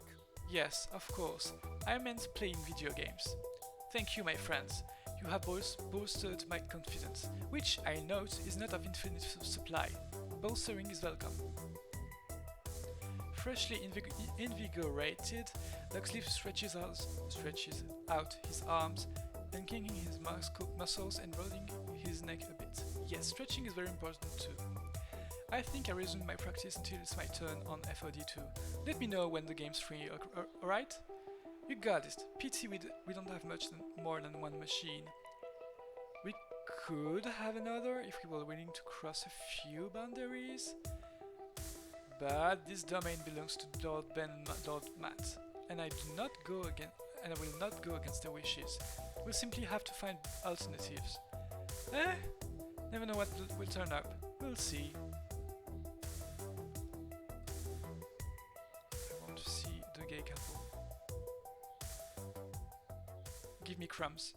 Yes, of course. I meant playing video games. Thank you, my friends. You have bolstered my confidence, which I note is not of infinite supply. Bolstering is welcome. Freshly invigorated, Locksley stretches out his arms, linking his muscles and rolling his neck a bit. Yes, stretching is very important too. I think I resume my practice until it's my turn on FOD2. Let me know when the game's free, alright? You got it. Pity we don't have more than one machine. We could have another if we were willing to cross a few boundaries. But this domain belongs to Lord Ben and Lord Matt, and I will not go against their wishes. We'll simply have to find alternatives. Never know what will turn up. We'll see. I want to see the gay couple. Give me crumbs.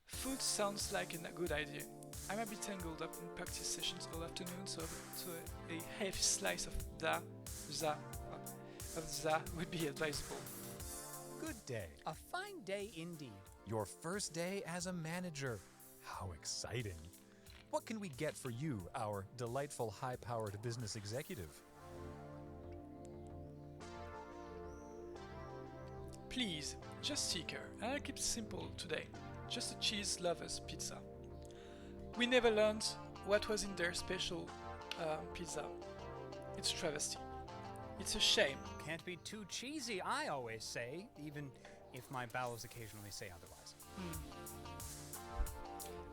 Food sounds like a good idea. I'm a bit tangled up in practice sessions all afternoon, so a heavy slice of za would be advisable. Good day. A fine day indeed. Your first day as a manager. How exciting. What can we get for you, our delightful high-powered business executive? Please, just Seeker, and I'll keep it simple today. Just a cheese lover's pizza. We never learned what was in their special pizza. It's a travesty. It's a shame. Can't be too cheesy, I always say, even if my bowels occasionally say otherwise.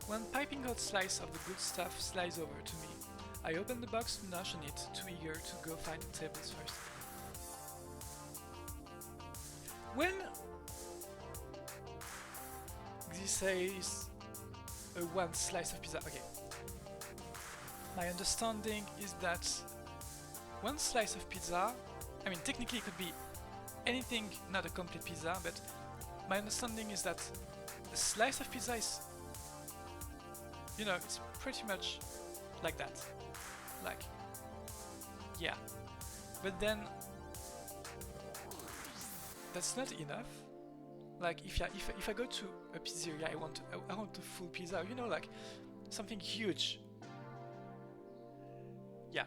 One piping hot slice of the good stuff slides over to me. I open the box to nosh on it, too eager to go find the tables first. When this says one slice of pizza, okay. My understanding is that one slice of pizza, I mean technically it could be anything, not a complete pizza, but my understanding is that a slice of pizza is, you know, it's pretty much like that. Like, yeah. But then, that's not enough. Like, if I go to a pizzeria, I want a full pizza, you know, like, something huge. Yeah.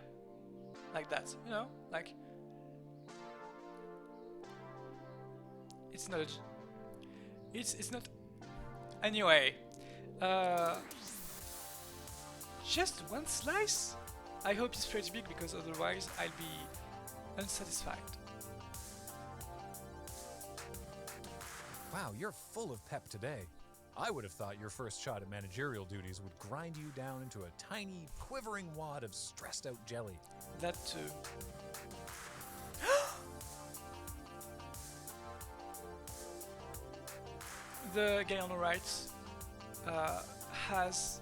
Like that, you know? Like, it's not it's not, anyway, just one slice? I hope it's pretty big because otherwise I'll be unsatisfied. Wow, you're full of pep today. I would have thought your first shot at managerial duties would grind you down into a tiny, quivering wad of stressed out jelly. That too. The guy on the right has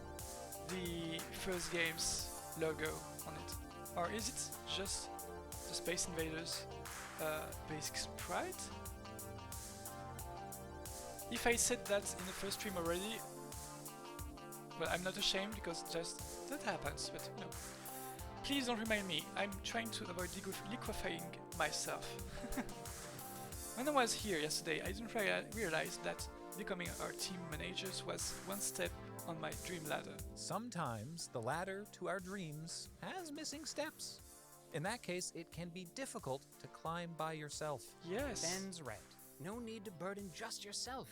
the first game's logo on it. Or is it just the Space Invaders basic sprite? If I said that in the first stream already, well, I'm not ashamed because just that happens, but no. Please don't remind me, I'm trying to avoid liquefying myself. When I was here yesterday, I didn't realize that becoming our team managers was one step on my dream ladder. Sometimes the ladder to our dreams has missing steps. In that case, it can be difficult to climb by yourself. Yes. Ben's right. No need to burden just yourself,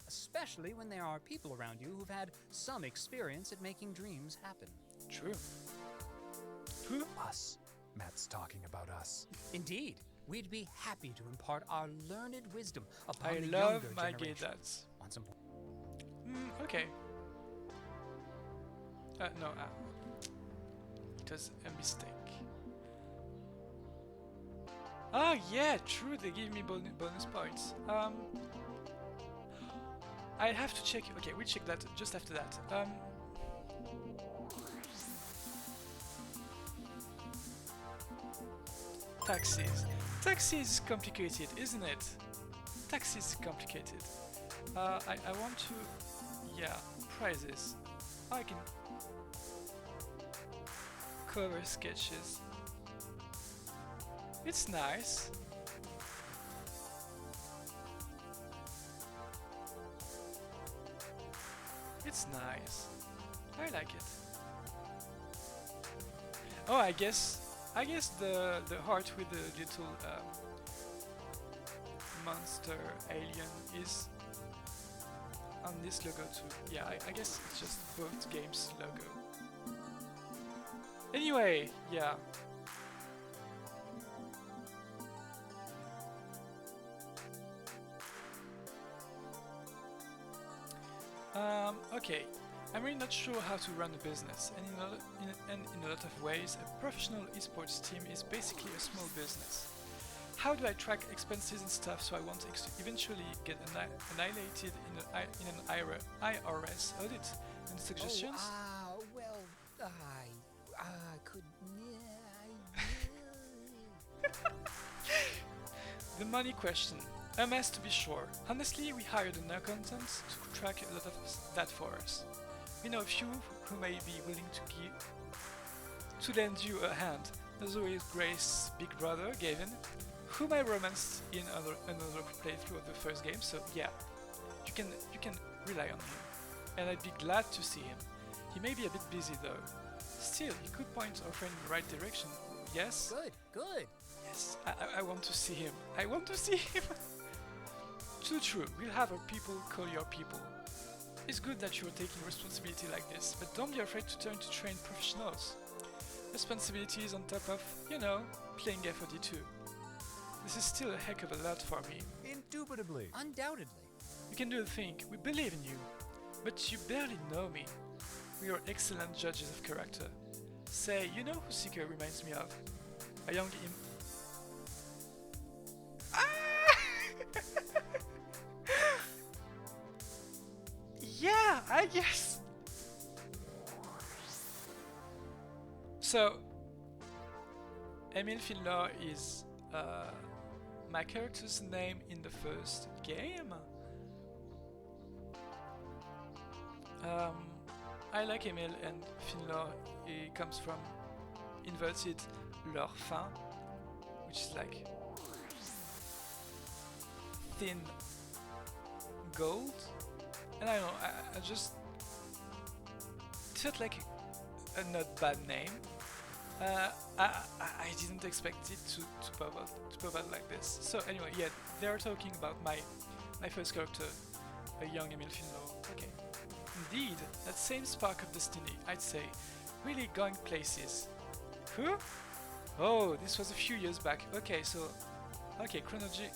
especially when there are people around you who've had some experience at making dreams happen. True. Who? Us. Matt's talking about us. Indeed. We'd be happy to impart our learned wisdom upon I the love younger my gay generation. dads. Want some? Okay. No, it was a mistake. Ah, yeah, true, they give me bonus points. I have to check. Okay, we'll check that just after that. Taxis. Taxis is complicated, isn't it? Taxis is complicated. I want to... Yeah, prizes. I can... Cover sketches. It's nice. It's nice. I like it. Oh, I guess the heart with the little monster alien is on this logo too. Yeah, I guess it's just both games' logo. Anyway, yeah. Okay, I'm really not sure how to run a business, and in a lot of ways, a professional esports team is basically a small business. How do I track expenses and stuff so I won't eventually get annihilated in an IRS audit? Any suggestions? I could... The money question. A mess to be sure. Honestly, we hired an accountant to track a lot of that for us. We know a few who may be willing to lend you a hand. As always, Grace's big brother, Gavin, whom I romanced in another playthrough of the first game, so yeah, you can rely on him. And I'd be glad to see him. He may be a bit busy though. Still, he could point our friend in the right direction. Yes? Good. Yes, I want to see him. I want to see him! True, we'll have our people call your people. It's good that you're taking responsibility like this, but don't be afraid to turn to trained professionals. Responsibilities on top of, playing FOD2. This is still a heck of a lot for me. Indubitably. Undoubtedly. You can do the thing, we believe in you. But you barely know me. We are excellent judges of character. Say, you know who Seeker reminds me of? A young Yeah, I guess. So, Emil Finlaw is my character's name in the first game. I like Emil, and Finlaw, he comes from inverted leur fin, which is like thin gold. And I don't know, I just... It felt like a not bad name. I didn't expect it to pop out like this. So anyway, yeah, they are talking about my first character, a young Emil Finlaw. Okay. Indeed, that same spark of destiny, I'd say, really going places. Who? Oh, this was a few years back. Okay, so... Okay, chronologically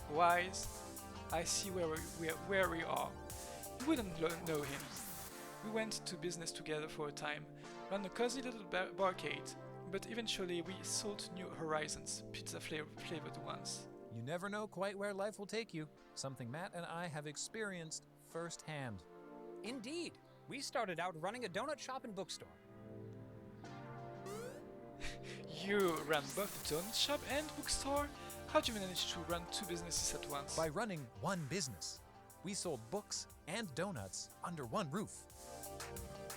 wise, I see where we are. You wouldn't know him. We went to business together for a time, ran a cozy little barcade, but eventually we sought new horizons, pizza flavored ones. You never know quite where life will take you, something Matt and I have experienced firsthand. Indeed. We started out running a donut shop and bookstore. You ran both the donut shop and bookstore? How'd you manage to run two businesses at once? By running one business. We sold books and donuts under one roof.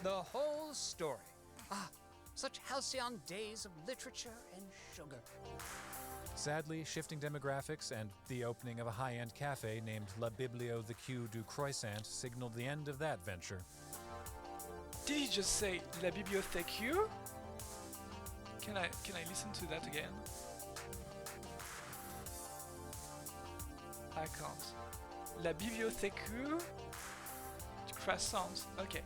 The whole story. Ah, such halcyon days of literature and sugar. Sadly, shifting demographics and the opening of a high-end cafe named La Biblio the Queue du Croissant signaled the end of that venture. Did he just say La Bibliothèque you? Can I listen to that again? I can't. La Bibliothèque du Croissant. Okay.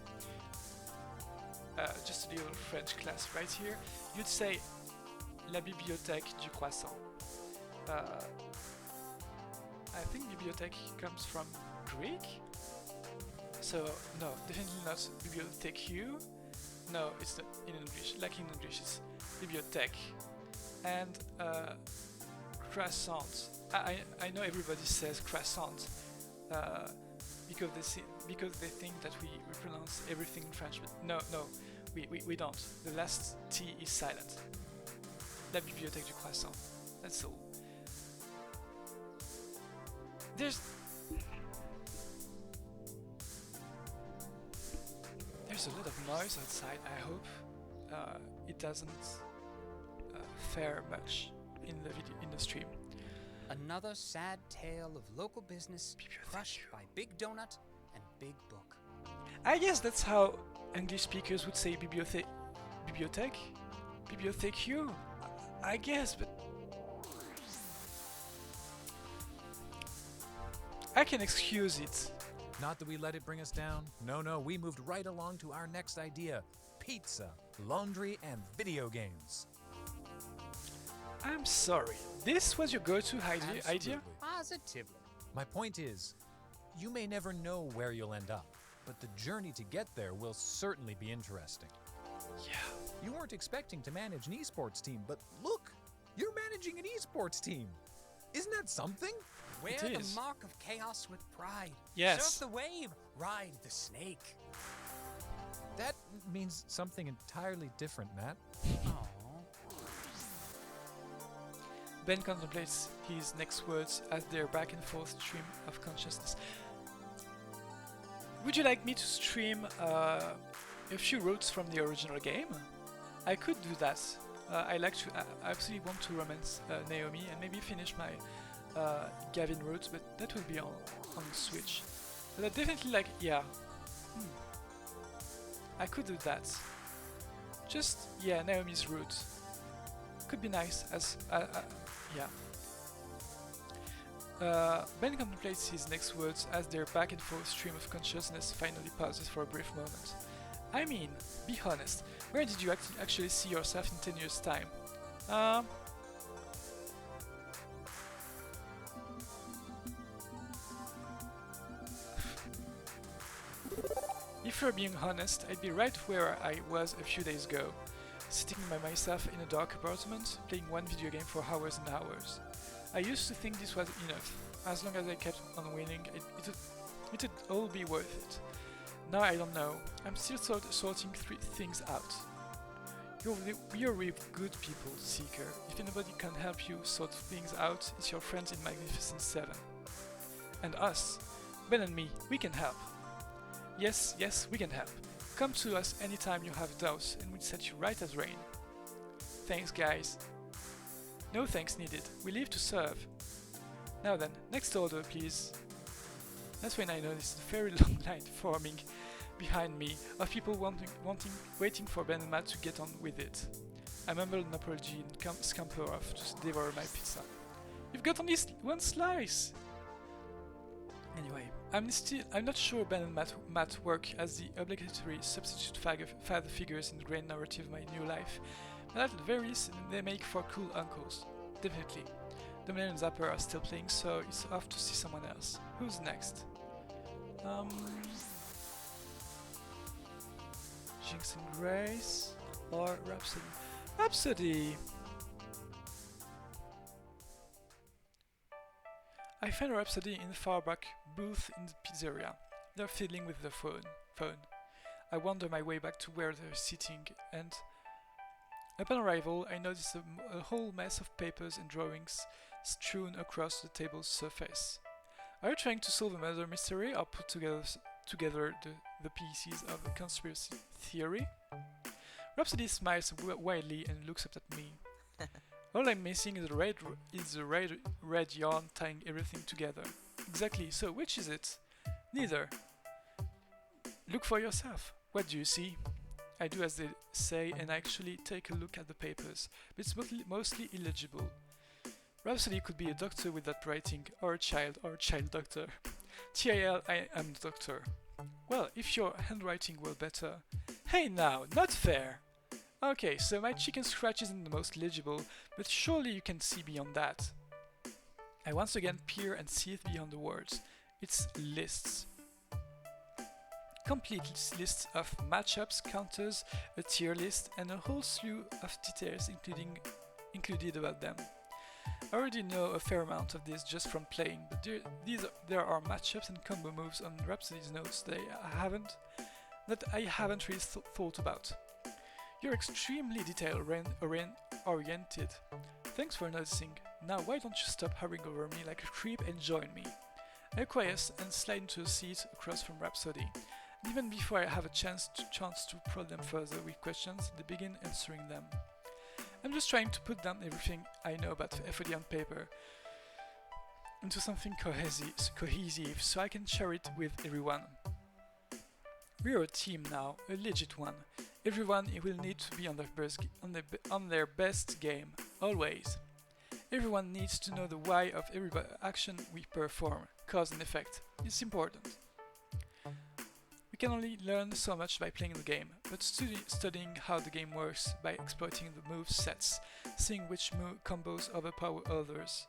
Just a little French class right here. You'd say La Bibliothèque du Croissant. I think bibliothèque comes from Greek. So no, definitely not bibliothèque you. No, it's not in English. Like in English, it's bibliothèque. And croissant. I know everybody says croissant because they think that we pronounce everything in French. But no, we don't. The last T is silent. La bibliothèque du croissant. That's all. There's a lot of noise outside. I hope it doesn't fare much in the stream. Another sad tale of local business crushed by Big Donut and Big Book. I guess that's how English speakers would say bibliothèque, bibliothèque you. I guess, but I can excuse it. Not that we let it bring us down. No, we moved right along to our next idea. Pizza, laundry, and video games. I'm sorry. This was your go-to idea? Positively. My point is, you may never know where you'll end up, but the journey to get there will certainly be interesting. Yeah. You weren't expecting to manage an esports team, but look, you're managing an esports team. Isn't that something? Wear the mark of chaos with pride. Yes. Surf the wave, ride the snake. That means something entirely different, Matt. Aww. Ben contemplates his next words as their back and forth stream of consciousness. Would you like me to stream a few routes from the original game? I could do that. I absolutely want to romance Naomi and maybe finish my Gavin route, but that will be on Switch. But I definitely I could do that. Just, Naomi's route. Could be nice as, Ben contemplates his next words as their back and forth stream of consciousness finally pauses for a brief moment. I mean, be honest, where did you actually see yourself in 10 years' time? If you're being honest, I'd be right where I was a few days ago, sitting by myself in a dark apartment, playing one video game for hours and hours. I used to think this was enough. As long as I kept on winning, it would all be worth it. Now I don't know. I'm still sorting things out. You're really good people, Seeker. If anybody can help you sort things out, it's your friends in Magnificent 7. And us, Ben and me, we can help. Yes, we can help. Come to us anytime you have doubts and we'll set you right as rain. Thanks, guys. No thanks needed. We live to serve. Now then, next order, please. That's when I noticed a very long line forming behind me of people waiting for Ben and Matt to get on with it. I mumbled an apology and scamper off to devour my pizza. You've got only one slice! Anyway, I'm not sure Ben and Matt work as the obligatory substitute father figures in the grand narrative of my new life, but at the very least they make for cool uncles. Definitely. Domino and Zapper are still playing, so it's off to see someone else. Who's next? Jynx and Grace or Rhapsody? Rhapsody! I find Rhapsody in the far back booth in the pizzeria. They're fiddling with their phone. I wander my way back to where they're sitting, and upon arrival, I notice a whole mess of papers and drawings strewn across the table's surface. Are you trying to solve a murder mystery or put together the pieces of a conspiracy theory? Rhapsody smiles widely and looks up at me. All I'm missing is the red yarn tying everything together. Exactly, so which is it? Neither. Look for yourself. What do you see? I do as they say and I actually take a look at the papers, but it's mostly illegible. Rhapsody could be a doctor without writing, or a child doctor. TIL, I am the doctor. Well, if your handwriting were better. Hey now, not fair! Okay, so my chicken scratch isn't the most legible, but surely you can see beyond that. I once again peer and see beyond the words. It's lists. Complete lists of matchups, counters, a tier list, and a whole slew of details included about them. I already know a fair amount of this just from playing, but there are matchups and combo moves on Rhapsody's notes that I haven't really thought about. You're extremely detail-oriented. Thanks for noticing. Now why don't you stop hovering over me like a creep and join me? I acquiesce and slide into a seat across from Rhapsody. And even before I have a chance to prod them further with questions, they begin answering them. I'm just trying to put down everything I know about FOD on paper into something cohesive so I can share it with everyone. We're a team now, a legit one. Everyone will need to be on their best game, always. Everyone needs to know the why of every action we perform, cause and effect. It's important. We can only learn so much by playing the game, but studying how the game works by exploiting the move sets, seeing which combos overpower others.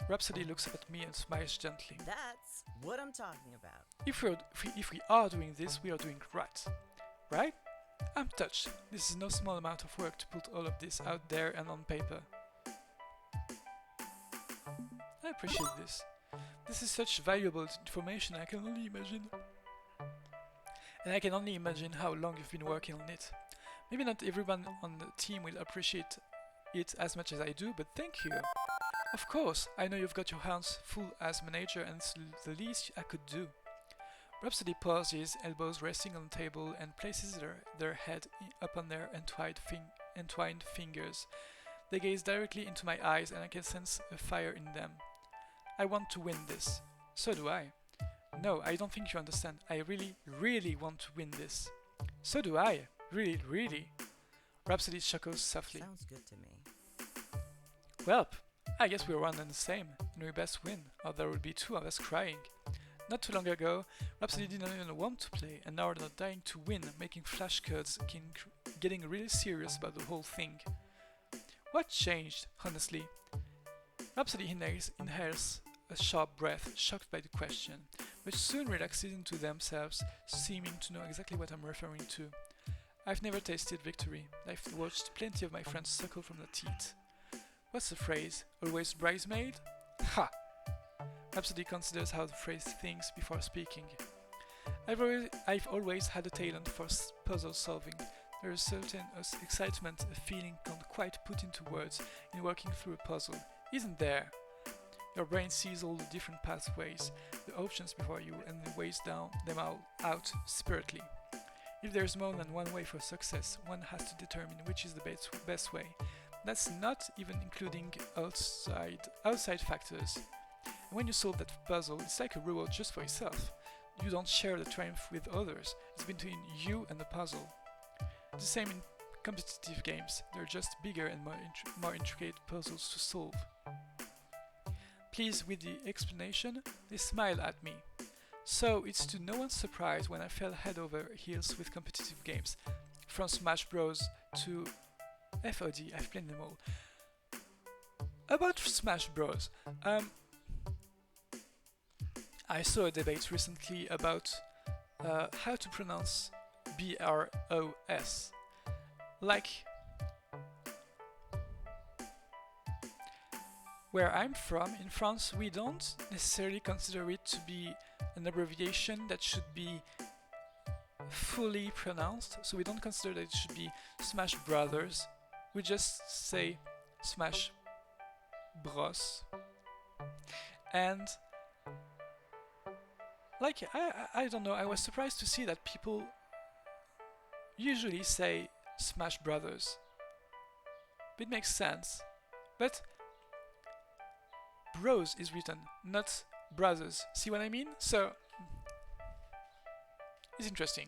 Rhapsody looks up at me and smiles gently. That's what I'm talking about. If we are doing this, we are doing right. Right? I'm touched. This is no small amount of work to put all of this out there and on paper. I appreciate this. This is such valuable information I can only imagine. And I can only imagine how long you've been working on it. Maybe not everyone on the team will appreciate it as much as I do, but thank you. Of course, I know you've got your hands full as manager and it's the least I could do. Rhapsody pauses, elbows resting on the table, and places their head upon their entwined fingers. They gaze directly into my eyes and I can sense a fire in them. I want to win this. So do I. No, I don't think you understand. I really, really want to win this. So do I. Really, really. Rhapsody chuckles softly. Sounds good to me. Welp, I guess we're one and the same, and we best win, or there will be two of us crying. Not too long ago, Rhapsody didn't even want to play, and now they're dying to win, making flashcards, getting really serious about the whole thing. What changed, honestly? Rhapsody inhales a sharp breath, shocked by the question, but soon relaxes into themselves, seeming to know exactly what I'm referring to. I've never tasted victory. I've watched plenty of my friends suckle from the teat. What's the phrase? Always bridesmaid? Ha! Rhapsody considers how the phrase thinks before speaking. I've always had a talent for puzzle solving. There is certain excitement, a feeling can't quite put into words in working through a puzzle, isn't there? Your brain sees all the different pathways, the options before you, and then weighs them out separately. If there's more than one way for success, one has to determine which is the best way. That's not even including outside factors. And when you solve that puzzle, it's like a reward just for yourself. You don't share the triumph with others, it's between you and the puzzle. The same in competitive games, they're just bigger and more intricate puzzles to solve. Pleased with the explanation, they smile at me. So it's to no one's surprise when I fell head over heels with competitive games. From Smash Bros to FOD, I've played them all. About Smash Bros, I saw a debate recently about how to pronounce BROS. Like, where I'm from, in France, we don't necessarily consider it to be an abbreviation that should be fully pronounced, so we don't consider that it should be Smash Brothers. We just say Smash Bros. And like, I don't know, I was surprised to see that people usually say Smash Brothers. It makes sense, but Bros is written, not Brothers. See what I mean? So it's interesting.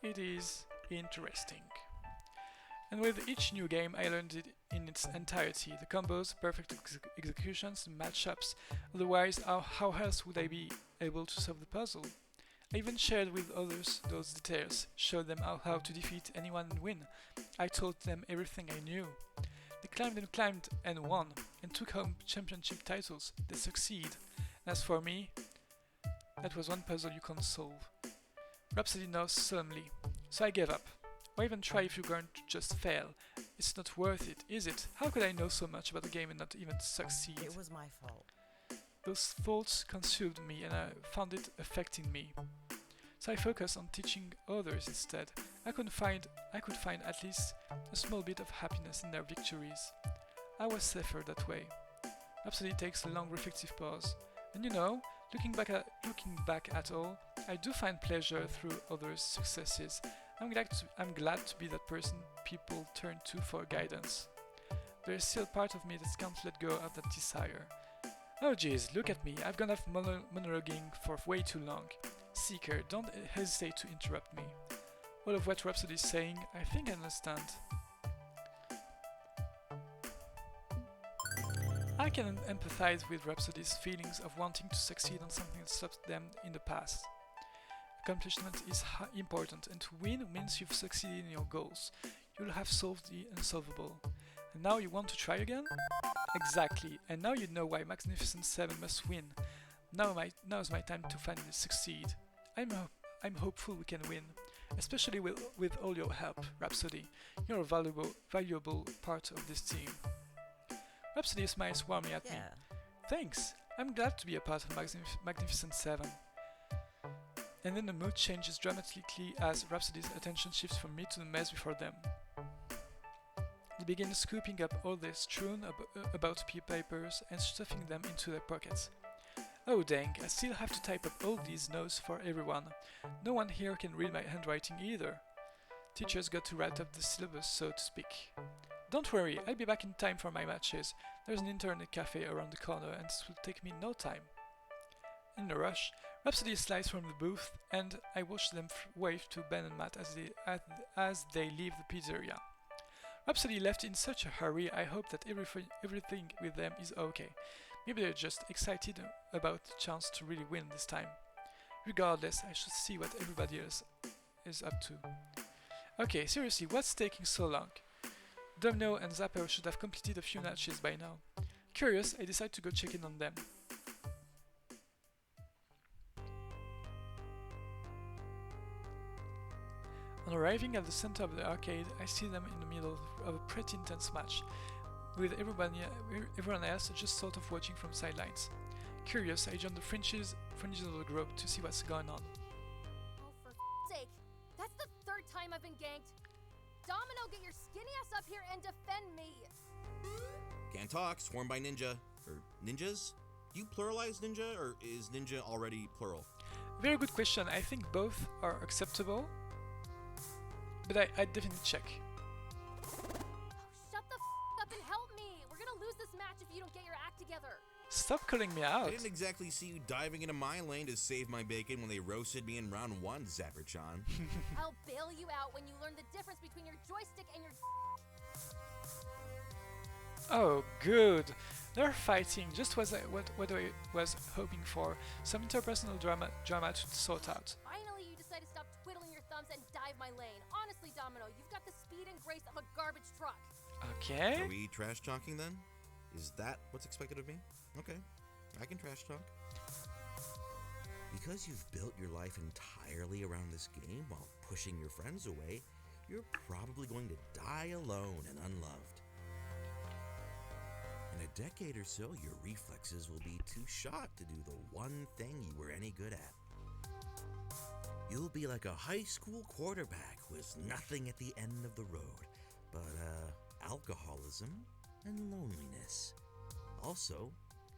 It is interesting. And with each new game, I learned it in its entirety. The combos, perfect executions, matchups. Otherwise, how else would I be able to solve the puzzle? I even shared with others those details, showed them how to defeat anyone and win. I told them everything I knew. They climbed and won, and took home championship titles. They succeed. And as for me, that was one puzzle you can't solve. Rhapsody knows solemnly, so I gave up. Why even try if you're going to just fail? It's not worth it, is it? How could I know so much about the game and not even succeed? It was my fault. Those thoughts consumed me and I found it affecting me. So I focused on teaching others instead. I could find at least a small bit of happiness in their victories. I was safer that way. Rhapsody takes a long reflective pause. And you know, looking back at all, I do find pleasure through others' successes. I'm glad to be that person people turn to for guidance. There is still part of me that can't let go of that desire. Oh jeez, look at me, I've gone off monologuing for way too long. Seeker, don't hesitate to interrupt me. All of what Rhapsody is saying, I think I understand. I can empathize with Rhapsody's feelings of wanting to succeed on something that stopped them in the past. Accomplishment is important, and to win means you've succeeded in your goals. You'll have solved the unsolvable. And now you want to try again? Exactly, and now you know why Magnificent 7 must win. Now's my time to finally succeed. I'm hopeful we can win, especially with all your help, Rhapsody. You're a valuable part of this team. Rhapsody smiles warmly at me. Thanks, I'm glad to be a part of Magnificent 7. And then the mood changes dramatically as Rhapsody's attention shifts from me to the mess before them. They begin scooping up all the strewn about papers and stuffing them into their pockets. Oh dang, I still have to type up all these notes for everyone. No one here can read my handwriting either. Teachers got to write up the syllabus, so to speak. Don't worry, I'll be back in time for my matches. There's an internet cafe around the corner and this will take me no time. In a rush, Rhapsody slides from the booth and I watch them wave to Ben and Matt as they leave the pizzeria. Rhapsody left in such a hurry, I hope that everything with them is okay. Maybe they're just excited about the chance to really win this time. Regardless, I should see what everybody else is up to. Okay, seriously, what's taking so long? Domino and Zapper should have completed a few matches by now. Curious, I decide to go check in on them. On arriving at the center of the arcade, I see them in the middle of a pretty intense match, with everyone else just sort of watching from sidelines. Curious, I join the fringes of the group to see what's going on. Oh, for sake! That's the third time I've been ganked! Domino, get your skinny ass up here and defend me! Can't talk, swarmed by ninja. Or ninjas? Do you pluralize ninja, or is ninja already plural? Very good question. I think both are acceptable, but I'd definitely check. Oh, shut the up and help me! We're gonna lose this match if you don't get your act together! Stop calling me out! I didn't exactly see you diving into my lane to save my bacon when they roasted me in round 1, Zapper-chan. I'll bail you out when you learn the difference between your joystick and your... Oh, good! They're fighting, just what I was hoping for. Some interpersonal drama to sort out. Finally, you decide to stop twiddling your thumbs and dive my lane. Honestly, Domino, you've got the speed and grace of a garbage truck. Okay. Are we trash talking then? Is that what's expected of me? Okay, I can trash talk. Because you've built your life entirely around this game while pushing your friends away, you're probably going to die alone and unloved. In a decade or so, your reflexes will be too shot to do the one thing you were any good at. You'll be like a high school quarterback with nothing at the end of the road, but alcoholism and loneliness. Also,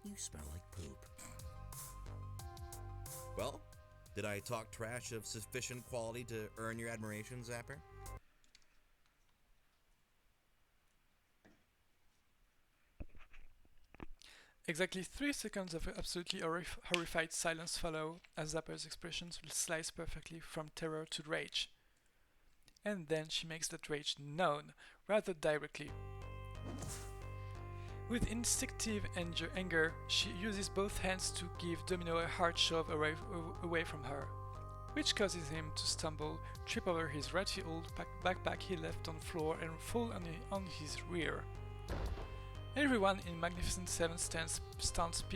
you smell like poop. Well, did I talk trash of sufficient quality to earn your admiration, Zapper? Exactly 3 seconds of absolutely horrified silence follow as Zapper's expressions will slice perfectly from terror to rage. And then she makes that rage known, rather directly. With instinctive anger, she uses both hands to give Domino a hard shove away from her, which causes him to stumble, trip over his ratty old backpack he left on the floor and fall on his rear. Everyone in Magnificent Seven stands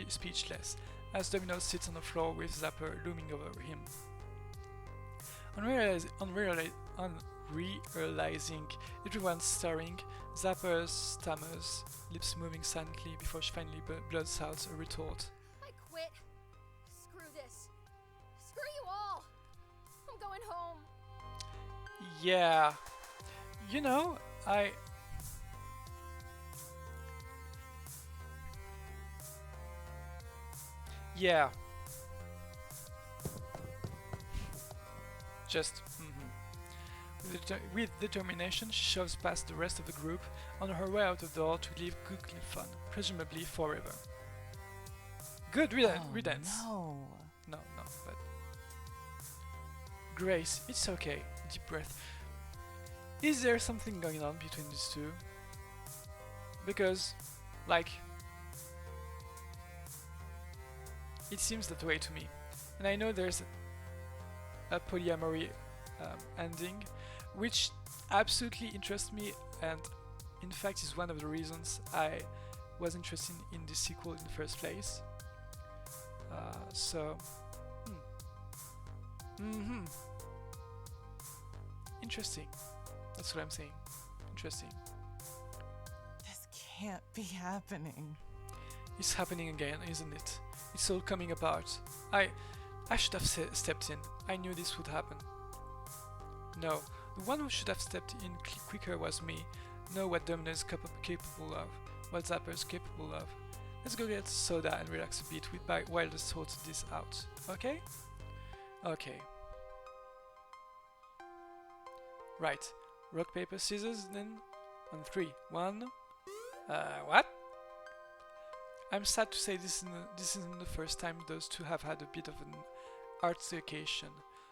speechless, as Domino sits on the floor with Zapper looming over him. Unrealizing everyone's staring, Zapper stammers, lips moving silently before she finally blurts out a retort. I quit. Screw this. Screw you all. I'm going home. Yeah. You know, Yeah. Just. With determination, she shoves past the rest of the group on her way out the door to leave good clean fun, presumably forever. Good riddance. No. No, but. Grace, it's okay. Deep breath. Is there something going on between these two? Because, like, it seems that way to me. And I know there's a polyamory ending, which absolutely interests me, and in fact is one of the reasons I was interested in the sequel in the first place. Interesting. That's what I'm saying. Interesting. This can't be happening. It's happening again, isn't it? It's all coming apart. I should have stepped in. I knew this would happen. No, the one who should have stepped in quicker was me. Know what Domino is capable of, what Zapper is capable of. Let's go get soda and relax a bit while I sort this out. Okay? Okay. Right. Rock, paper, scissors, then on 3. 1. What? I'm sad to say this isn't the first time those two have had a bit of an altercation.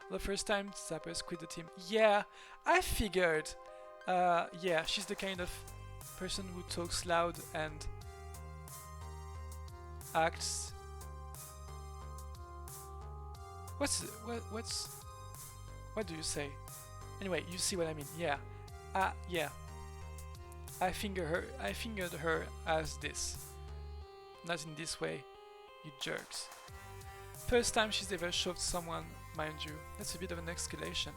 The first time Zapper's quit the team. Yeah, I figured. Yeah, she's the kind of person who talks loud and acts. What do you say? Anyway, you see what I mean. Yeah. Yeah. I fingered her as this. Not in this way, you jerks. First time she's ever shoved someone, mind you. That's a bit of an escalation.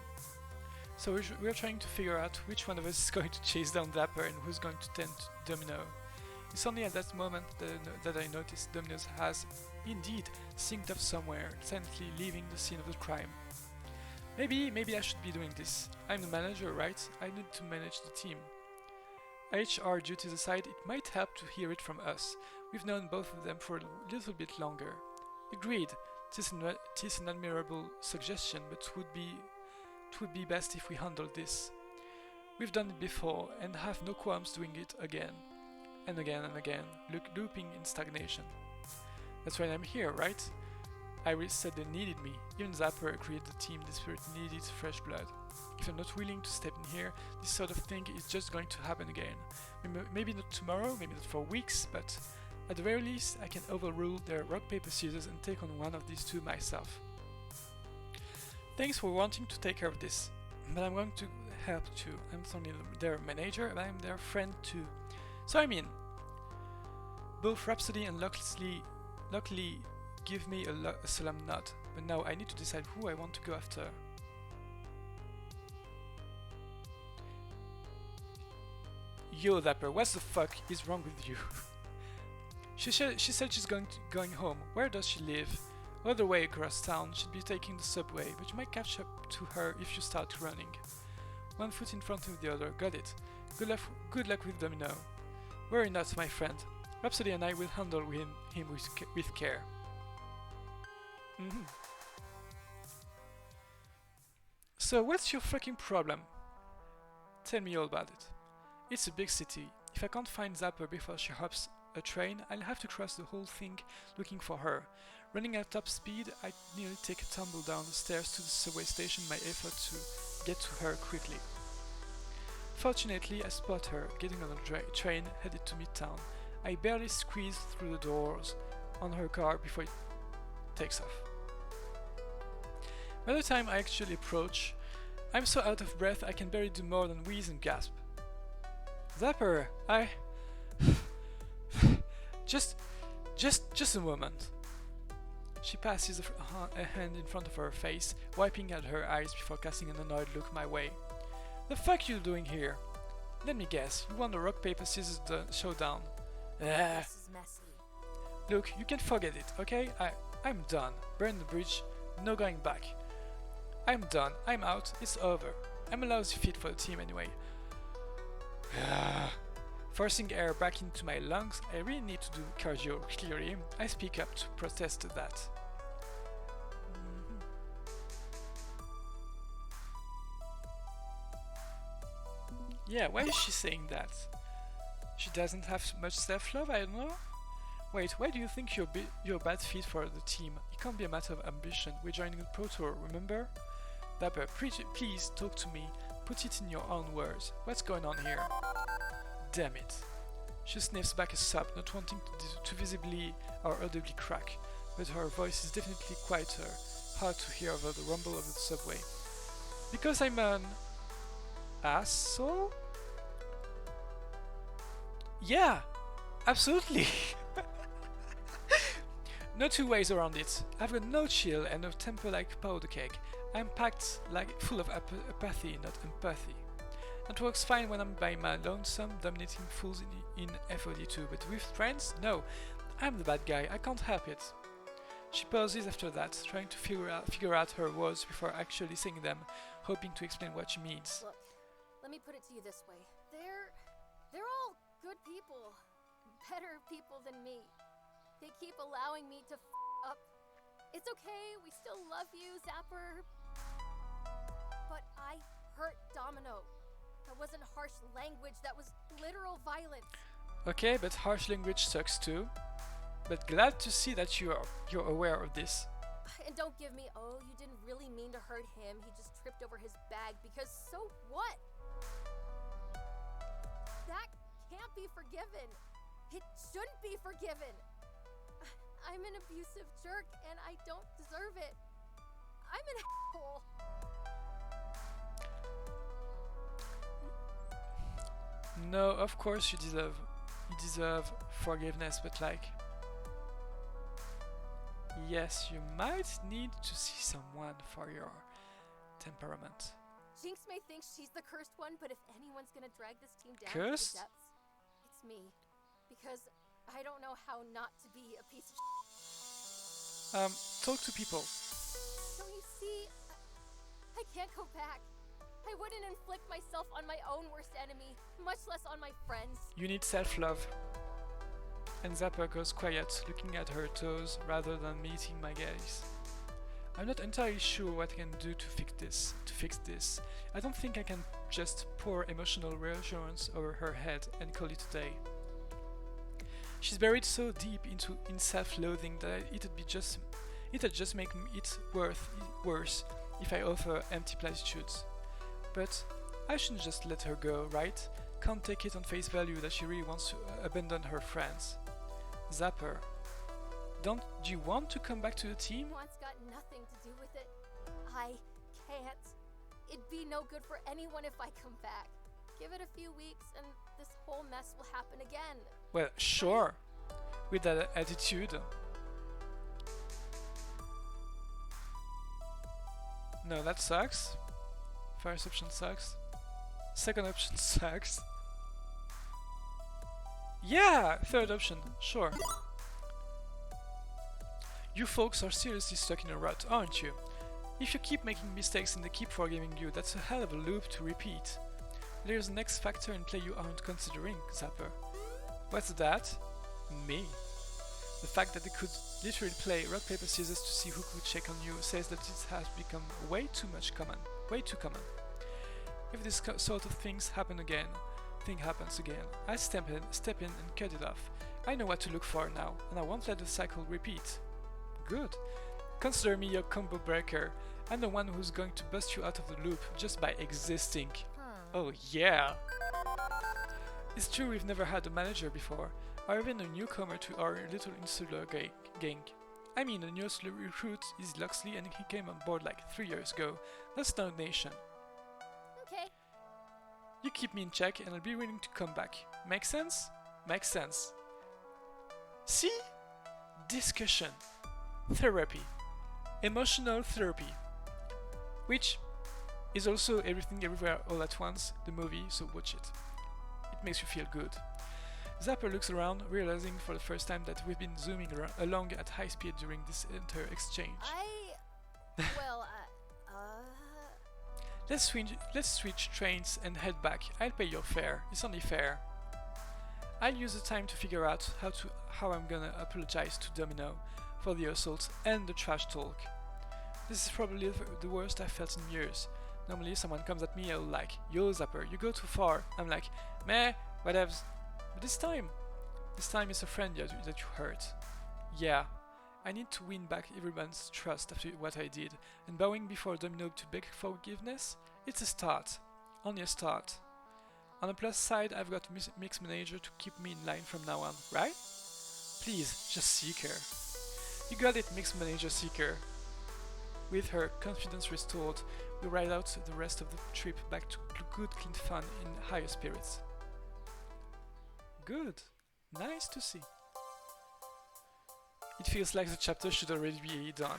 So we're trying to figure out which one of us is going to chase down Zapper and who's going to tend to Domino. It's only at that moment that I noticed Domino has indeed synced up somewhere, silently leaving the scene of the crime. Maybe I should be doing this. I'm the manager, right? I need to manage the team. HR duties aside, it might help to hear it from us. We've known both of them for a little bit longer. Agreed. It is an admirable suggestion, but it would be best if we handled this. We've done it before, and have no qualms doing it again. And again and again, looping in stagnation. That's why I'm here, right? Iris said they needed me. Even Zapper agreed the team desperately needed fresh blood. If I'm not willing to step in here, this sort of thing is just going to happen again. Maybe not tomorrow, maybe not for weeks, but At the very least, I can overrule their rock paper scissors and take on one of these two myself. Thanks for wanting to take care of this, but I'm going to help too. I'm not only their manager, but I'm their friend too. So I'm in. Both Rhapsody and Locksley give me a solemn nod, but now I need to decide who I want to go after. Yo, Zapper, what the fuck is wrong with you? She said she's going home. Where does she live? Other way across town. Should be taking the subway, but you might catch up to her if you start running. One foot in front of the other. Got it. Good luck with Domino. Worry not, my friend. Rhapsody and I will handle him with care. So what's your fucking problem? Tell me all about it. It's a big city. If I can't find Zapper before she hops a train, I'll have to cross the whole thing looking for her. Running at top speed, I nearly take a tumble down the stairs to the subway station in my effort to get to her quickly. Fortunately, I spot her getting on a train headed to Midtown. I barely squeeze through the doors on her car before it takes off. By the time I actually approach, I'm so out of breath I can barely do more than wheeze and gasp. Zapper, Just a moment. She passes a hand in front of her face, wiping at her eyes before casting an annoyed look my way. The fuck you doing here? Let me guess, you won the rock paper scissors showdown. This is messy. Look, you can forget it, okay? I'm done. Burn the bridge, no going back. I'm done, I'm out, it's over. I'm a lousy fit for the team anyway. Forcing air back into my lungs, I really need to do cardio clearly. I speak up to protest that. Yeah, why is she saying that? She doesn't have much self-love, I don't know? Wait, why do you think you're a bad fit for the team? It can't be a matter of ambition. We're joining a pro tour, remember? Zapper, please talk to me. Put it in your own words. What's going on here? Damn it. She sniffs back a sob, not wanting to visibly or audibly crack, but her voice is definitely quieter, hard to hear over the rumble of the subway. Because I'm an asshole? Yeah, absolutely. No two ways around it. I've got no chill and a temper like powder cake. I'm packed like full of apathy, not empathy. It works fine when I'm by my lonesome, dominating fools in FOD2, but with friends? No, I'm the bad guy, I can't help it. She pauses after that, trying to figure out her words before actually saying them, hoping to explain what she means. Look, let me put it to you this way. They're all good people. Better people than me. They keep allowing me to up. It's okay, we still love you, Zapper. But I hurt Domino. That wasn't harsh language, that was literal violence. Okay, but harsh language sucks too. But glad to see that you're aware of this. And don't give me, oh, you didn't really mean to hurt him, he just tripped over his bag, because so what? That can't be forgiven. It shouldn't be forgiven. I'm an abusive jerk and I don't deserve it. I'm an asshole. No, of course you deserve forgiveness, but like, yes, you might need to see someone for your temperament. Jynx may think she's the cursed one, but if anyone's gonna drag this team down Cursed? to the depths, it's me. Because I don't know how not to be a piece of Talk to people. Don't you see? I can't go back. I wouldn't inflict myself on my own worst enemy, much less on my friends. You need self-love. And Zapper goes quiet, looking at her toes rather than meeting my gaze. I'm not entirely sure what I can do to fix this. I don't think I can just pour emotional reassurance over her head and call it a day. She's buried so deep in self-loathing that it'd just make it worse if I offer empty platitudes. But I shouldn't just let her go, right? Can't take it on face value that she really wants to abandon her friends. Zapper, do you want to come back to the team? Wants got nothing to do with it. I can't. It'd be no good for anyone if I come back. Give it a few weeks and this whole mess will happen again. Well, sure. With that attitude. No, that sucks. First option sucks. Second option sucks. Yeah! Third option, sure. You folks are seriously stuck in a rut, aren't you? If you keep making mistakes and they keep forgiving you, that's a hell of a loop to repeat. There's an X factor in play you aren't considering, Zapper. What's that? Me. The fact that they could literally play rock, paper, scissors to see who could check on you says that it has become way too common. If this sort of thing happens again, I step in and cut it off. I know what to look for now, and I won't let the cycle repeat. Good. Consider me your combo breaker. I'm the one who's going to bust you out of the loop just by existing. Oh yeah! It's true we've never had a manager before, or even a newcomer to our little insular gang. I mean, the newest recruit is Locksley and he came on board like 3 years ago. That's no nation. Okay. You keep me in check and I'll be willing to come back. Make sense? Makes sense. See? Discussion. Therapy. Emotional therapy. Which is also Everything Everywhere All at Once, the movie, so watch it. It makes you feel good. Zapper looks around, realizing for the first time that we've been zooming along at high speed during this entire exchange. Well, Let's switch trains and head back. I'll pay your fare. It's only fair. I'll use the time to figure out how I'm gonna apologize to Domino for the assault and the trash talk. This is probably the worst I've felt in years. Normally someone comes at me, I'll like, yo Zapper, you go too far. I'm like, meh, whatevs. But this time it's a friend that you hurt. Yeah, I need to win back everyone's trust after what I did, and bowing before Domino to beg forgiveness, it's a start. Only a start. On the plus side, I've got Mix Manager to keep me in line from now on, right? Please, just Seeker. You got it, Mix Manager Seeker. With her confidence restored, we ride out the rest of the trip back to good clean fun in higher spirits. Good. Nice to see. It feels like the chapter should already be done.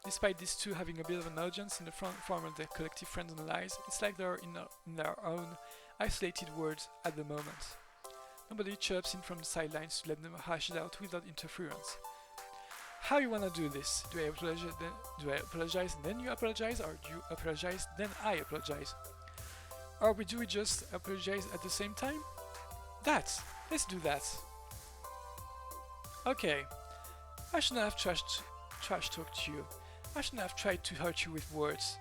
Despite these two having a bit of an audience in the form of their collective friends and allies, it's like they're in their own isolated worlds at the moment. Nobody chirps in from the sidelines to let them hash it out without interference. How you wanna do this? Do I apologize and then you apologize, or do you apologize then I apologize? Or do we just apologize at the same time? Let's do that. Okay, I shouldn't have trash talked you. I shouldn't have tried to hurt you with words.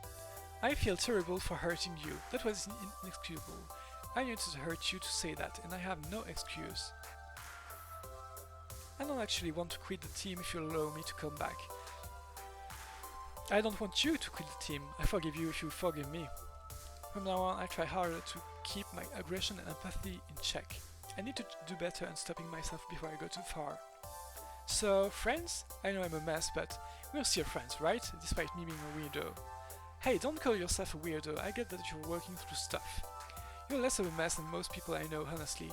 I feel terrible for hurting you. That was inexcusable. I needed to hurt you to say that, and I have no excuse. I don't actually want to quit the team if you allow me to come back. I don't want you to quit the team. I forgive you if you forgive me. From now on, I try harder to keep my aggression and empathy in check. I need to do better at stopping myself before I go too far. So, friends? I know I'm a mess, but we're still friends, right? Despite me being a weirdo. Hey, don't call yourself a weirdo. I get that you're working through stuff. You're less of a mess than most people I know, honestly.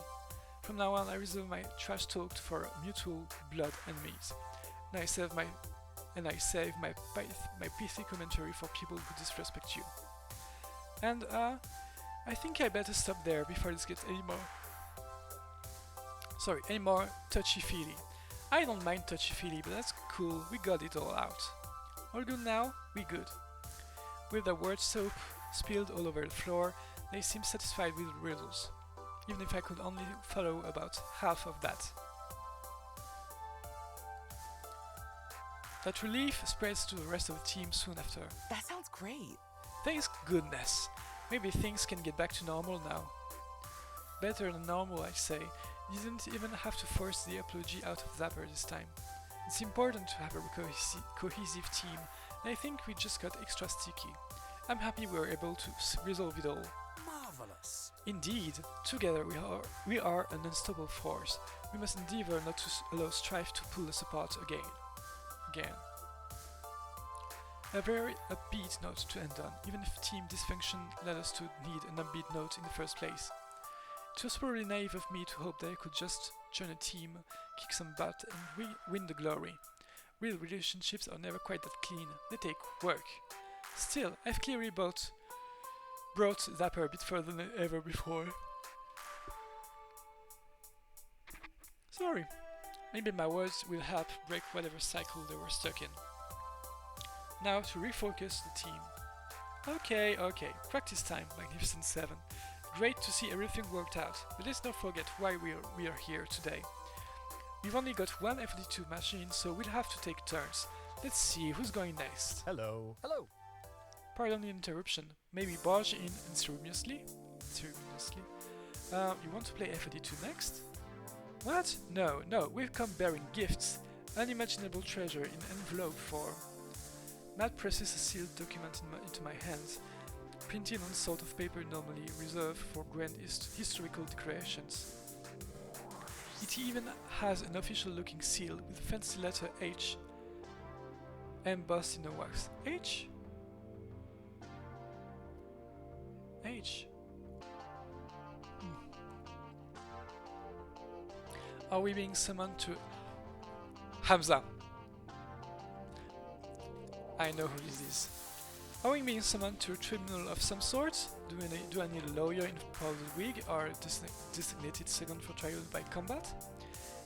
From now on, I reserve my trash talk for mutual blood enemies. And I save my pithy commentary for people who disrespect you. And I think I better stop there before this gets any more touchy-feely. I don't mind touchy-feely, but that's cool, we got it all out. All good now? We good. With the word soap spilled all over the floor, they seem satisfied with the riddles, even if I could only follow about half of that. That relief spreads to the rest of the team soon after. That sounds great. Thanks goodness. Maybe things can get back to normal now. Better than normal, I say. You didn't even have to force the apology out of Zapper this time. It's important to have a cohesive team, and I think we just got extra sticky. I'm happy we were able to resolve it all. Marvelous. Indeed, together we are an unstoppable force. We must endeavor not to allow strife to pull us apart again. A very upbeat note to end on, even if team dysfunction led us to need an upbeat note in the first place. It was probably naive of me to hope that I could just join a team, kick some butt, and win the glory. Real relationships are never quite that clean, they take work. Still, I've clearly brought Zapper a bit further than ever before. Sorry. Maybe my words will help break whatever cycle they were stuck in. Now to refocus the team. Okay, practice time, Magnificent 7. Great to see everything worked out, but let's not forget why we are here today. We've only got one FD2 machine, so we'll have to take turns. Let's see who's going next. Hello. Hello. Pardon the interruption. Maybe barge in unceremoniously? You want to play FD2 next? What? No, we've come bearing gifts. Unimaginable treasure in envelope form. Matt presses a sealed document into my hands, printed on sort of paper normally reserved for grand historical decorations. It even has an official looking seal with a fancy letter H embossed in a wax. H? Are we being summoned to Hamza? I know who this is. Are we being summoned to a tribunal of some sort? Do I need a lawyer in a powdered wig or a designated second for trial by combat?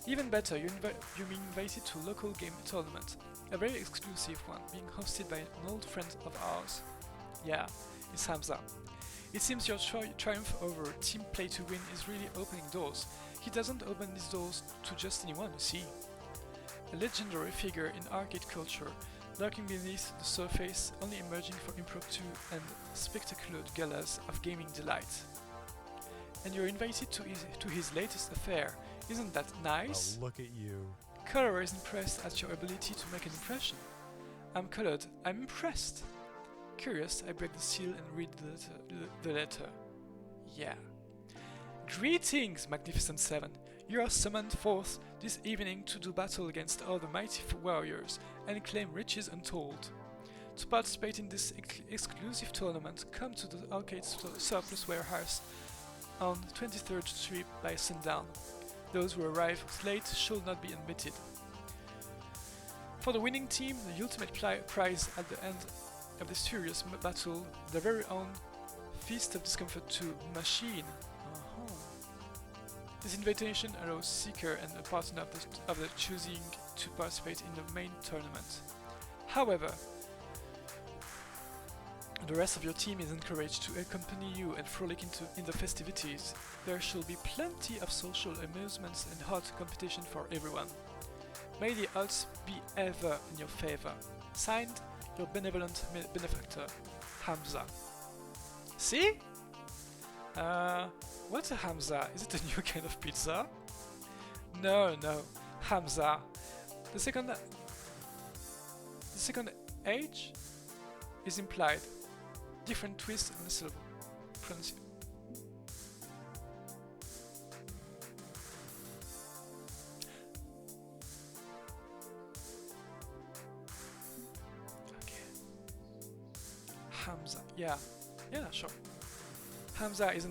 Even better, you're being invited to a local game tournament, a very exclusive one, being hosted by an old friend of ours. Yeah, it's Hamza. It seems your triumph over team play to win is really opening doors. He doesn't open these doors to just anyone, you see. A legendary figure in arcade culture, lurking beneath the surface, only emerging for impromptu and spectacular galas of gaming delight. And you're invited to his latest affair. Isn't that nice? Oh, look at you. Color is impressed at your ability to make an impression. I'm colored. I'm impressed. Curious, I break the seal and read the letter. Yeah. Greetings, Magnificent 7. You are summoned forth this evening to do battle against all the mighty warriors and claim riches untold. To participate in this exclusive tournament, come to the arcade surplus warehouse on 23rd Street by sundown. Those who arrive late shall not be admitted. For the winning team, the ultimate prize at the end of this furious battle, the very own Feast of Discomfort 2 machine. This invitation allows Seeker and a partner of the choosing to participate in the main tournament. However, the rest of your team is encouraged to accompany you and frolic in the festivities. There shall be plenty of social amusements and hot competition for everyone. May the odds be ever in your favor. Signed, your benevolent benefactor, Hamza. See? What's a Hamza? Is it a new kind of pizza? No, Hamza. The second H is implied. Different twist on the syllable. Okay. Hamza. Yeah, sure. Hamza is a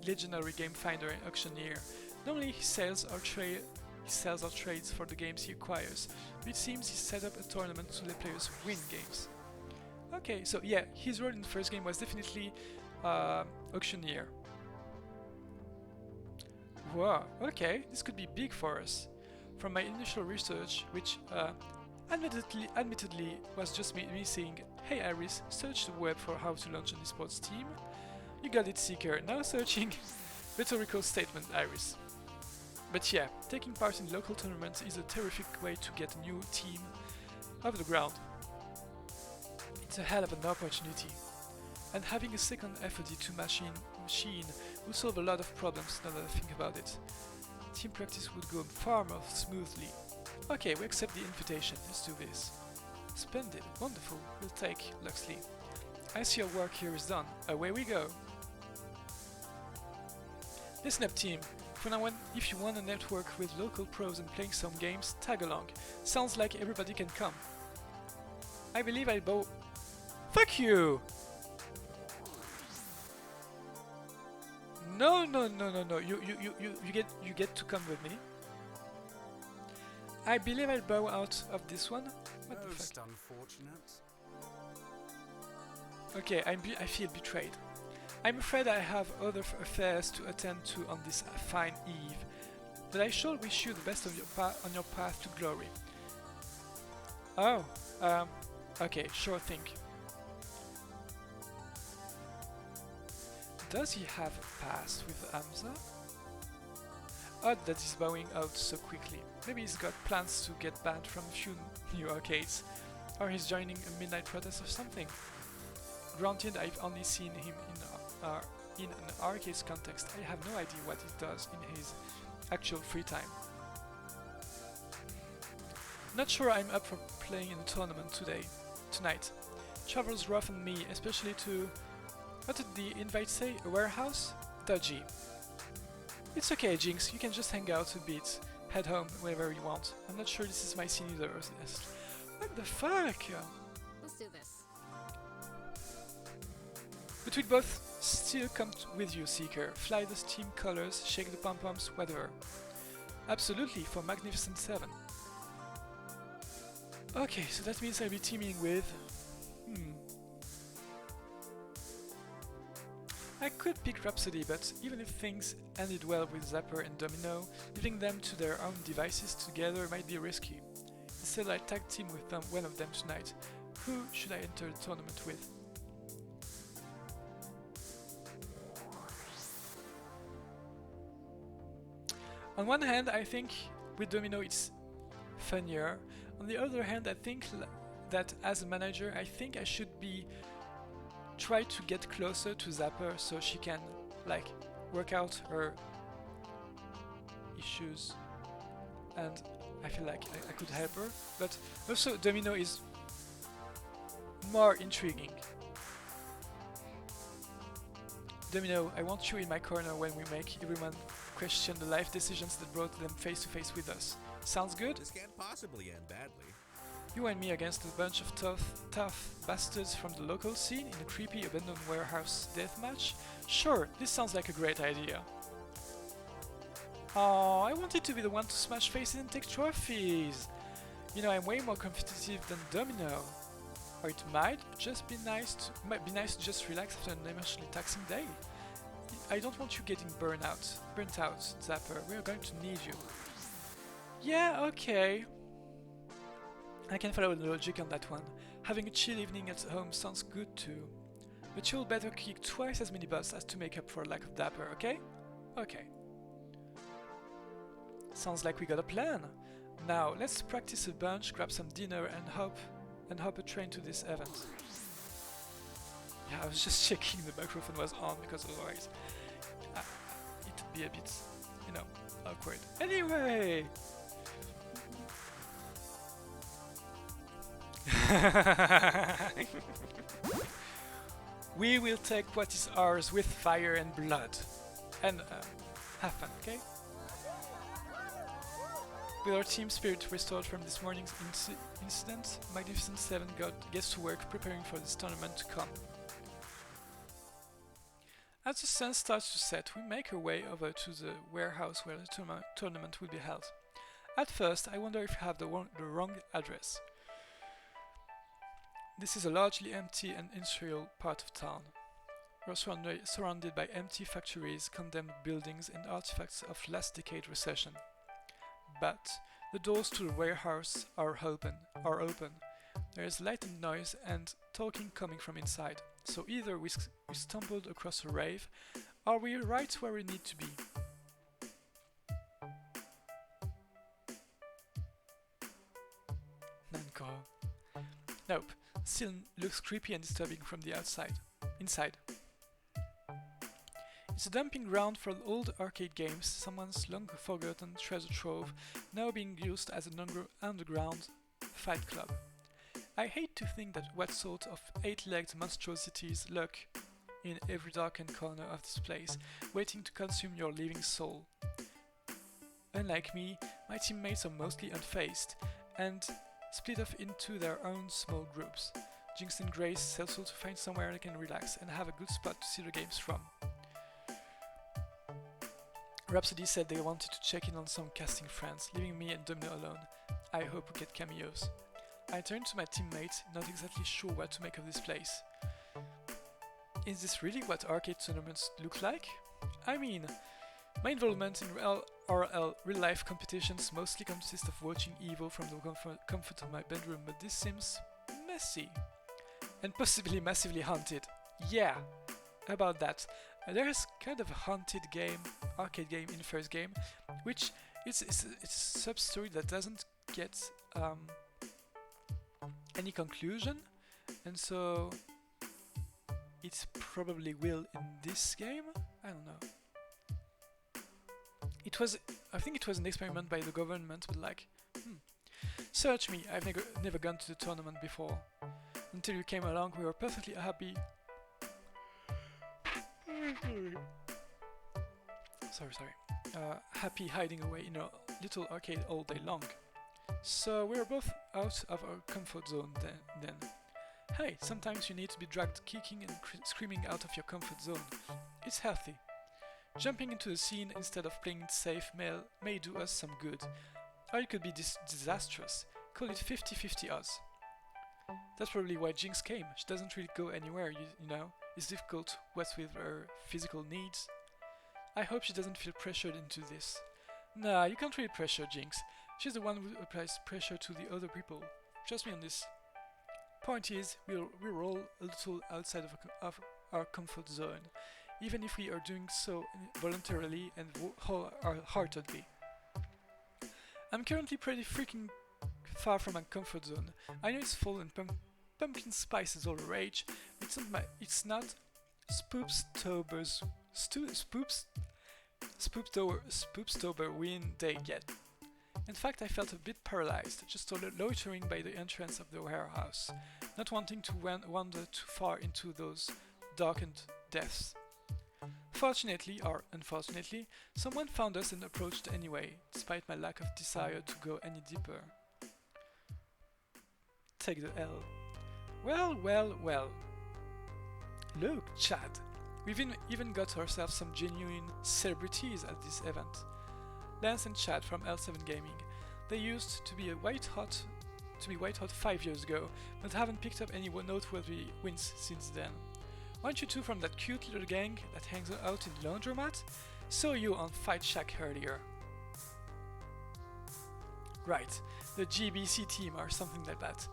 legendary game finder and auctioneer. Normally he sells or trades for the games he acquires, but it seems he set up a tournament to let players win games. Okay, so yeah, his role in the first game was definitely auctioneer. Wow, okay, this could be big for us. From my initial research, which admittedly was just me saying, "Hey Iris, search the web for how to launch an esports team." You got it, Seeker. Now searching. Rhetorical statement, Iris. But yeah, taking part in local tournaments is a terrific way to get a new team off the ground. It's a hell of an opportunity. And having a second FD2 machine will solve a lot of problems now that I think about it. Team practice would go far more smoothly. Okay, we accept the invitation. Let's do this. Splendid. Wonderful. We'll take Locksley. I see your work here is done. Away we go. Listen up, team. If you want to network with local pros and playing some games, tag along. Sounds like everybody can come. I believe I'll bow. Fuck you! No. You get to come with me. I believe I'll bow out of this one. What the Most fuck? unfortunate. Okay, I feel betrayed. I'm afraid I have other affairs to attend to on this fine eve, but I shall wish you the best of on your path to glory. Oh, okay, sure thing. Does he have a past with Hamza? Odd that he's bowing out so quickly. Maybe he's got plans to get banned from a few new arcades, or he's joining a midnight protest or something. Granted, I've only seen him in an arcade context. I have no idea what he does in his actual free time. Not sure I'm up for playing in a tournament tonight. Travel's rough on me, especially to... What did the invite say? A warehouse? Dodgy. It's okay, Jynx, you can just hang out a bit, head home whenever you want. I'm not sure this is my scene either. What the fuck? Let's do this. But we'd both still come with you, Seeker. Fly the team colors, shake the pom-poms, whatever. Absolutely, for Magnificent 7. Okay, so that means I'll be teaming with... I could pick Rhapsody, but even if things ended well with Zapper and Domino, leaving them to their own devices together might be risky. Instead, I tag team with one of them tonight. Who should I enter the tournament with? On one hand, I think with Domino it's funnier. On the other hand, I think that as a manager, I think I should try to get closer to Zapper so she can like work out her issues, and I feel like I could help her. But also Domino is more intriguing. Domino, I want you in my corner when we make everyone question the life decisions that brought them face to face with us. Sounds good? This can't possibly end badly. You and me against a bunch of tough bastards from the local scene in a creepy abandoned warehouse deathmatch? Sure, this sounds like a great idea. Oh, I wanted to be the one to smash faces and take trophies. You know, I'm way more competitive than Domino. Or it might just be nice to just relax after an emotionally taxing day. I don't want you getting burnt out, Zapper. We are going to need you. Yeah, okay. I can follow the logic on that one. Having a chill evening at home sounds good too. But you'll better kick twice as many butts as to make up for lack of Dapper, okay? Okay. Sounds like we got a plan. Now, let's practice a bunch, grab some dinner and hop a train to this event. Yeah, I was just checking the microphone was on because otherwise it'd be a bit, you know, awkward. Anyway! We will take what is ours with fire and blood. And have fun, okay? With our team spirit restored from this morning's incident, Magnificent 7 gets to work preparing for this tournament to come. As the sun starts to set, we make our way over to the warehouse where the tournament will be held. At first, I wonder if I have the wrong address. This is a largely empty and industrial part of town. We're surrounded by empty factories, condemned buildings, and artifacts of last decade recession. But the doors to the warehouse are open. There is light and noise and talking coming from inside. So either we stumbled across a rave, or we're right where we need to be. Nanko. Nope. Still looks creepy and disturbing from the inside. It's a dumping ground for old arcade games, someone's long forgotten treasure trove, now being used as an underground fight club. I hate to think that what sort of 8-legged monstrosities lurk in every darkened corner of this place, waiting to consume your living soul. Unlike me, my teammates are mostly unfazed and split off into their own small groups. Jynx and Grace settle to find somewhere they can relax and have a good spot to see the games from. Rhapsody said they wanted to check in on some casting friends, leaving me and Domino alone. I hope we get cameos. I turned to my teammate, not exactly sure what to make of this place. Is this really what arcade tournaments look like? I mean, my involvement in RL real-life competitions mostly consists of watching EVO from the comfort of my bedroom, but this seems messy. And possibly massively haunted. Yeah, about that. There is kind of a haunted game, arcade game in the first game, which it's a sub-story that doesn't get any conclusion, and so it probably will in this game. I don't know. I think it was an experiment by the government, but like, search me, I've never gone to the tournament before. Until you came along, we were perfectly happy. Happy hiding away in a little arcade all day long. So we were both out of our comfort zone then. Hey, sometimes you need to be dragged kicking and screaming out of your comfort zone. It's healthy. Jumping into the scene instead of playing it safe may do us some good. Or it could be disastrous. Call it 50-50 odds. That's probably why Jynx came. She doesn't really go anywhere, you know. It's difficult what's with her physical needs. I hope she doesn't feel pressured into this. Nah, you can't really pressure Jynx. She's the one who applies pressure to the other people. Trust me on this. Point is, we're all a little outside of our comfort zone, even if we are doing so voluntarily and wholeheartedly. I'm currently pretty freaking far from my comfort zone. I know it's fall and pumpkin spice is all the rage, but it's not Spoopstober win day yet. In fact, I felt a bit paralyzed, just loitering by the entrance of the warehouse, not wanting to wander too far into those darkened depths. Fortunately, or unfortunately, someone found us and approached anyway, despite my lack of desire to go any deeper. Take the L. Well. Look, Chad. We've even got ourselves some genuine celebrities at this event. Lance and Chad from L7 Gaming. They used to be white hot 5 years ago, but haven't picked up any noteworthy wins since then. Aren't you two from that cute little gang that hangs out in the laundromat? Saw you on Fight Shack earlier. Right, the GBC team or something like that.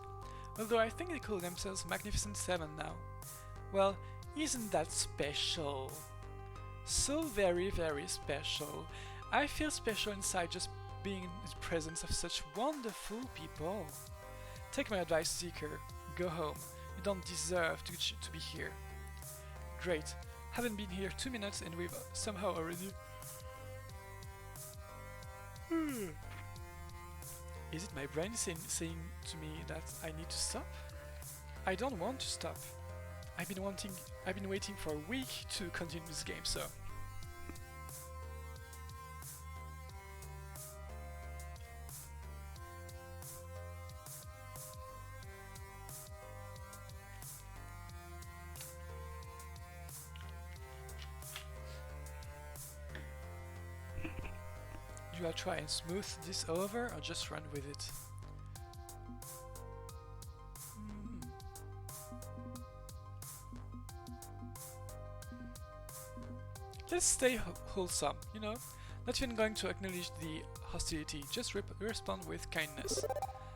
Although I think they call themselves Magnificent 7 now. Well, isn't that special? So very, very special. I feel special inside just being in the presence of such wonderful people. Take my advice, Seeker. Go home. You don't deserve to be here. Great. Haven't been here 2 minutes and we've somehow already... Is it my brain saying to me that I need to stop? I don't want to stop. I've been waiting for a week to continue this game, so... Do I try and smooth this over or just run with it? Let's stay wholesome, you know? Not even going to acknowledge the hostility, just respond with kindness.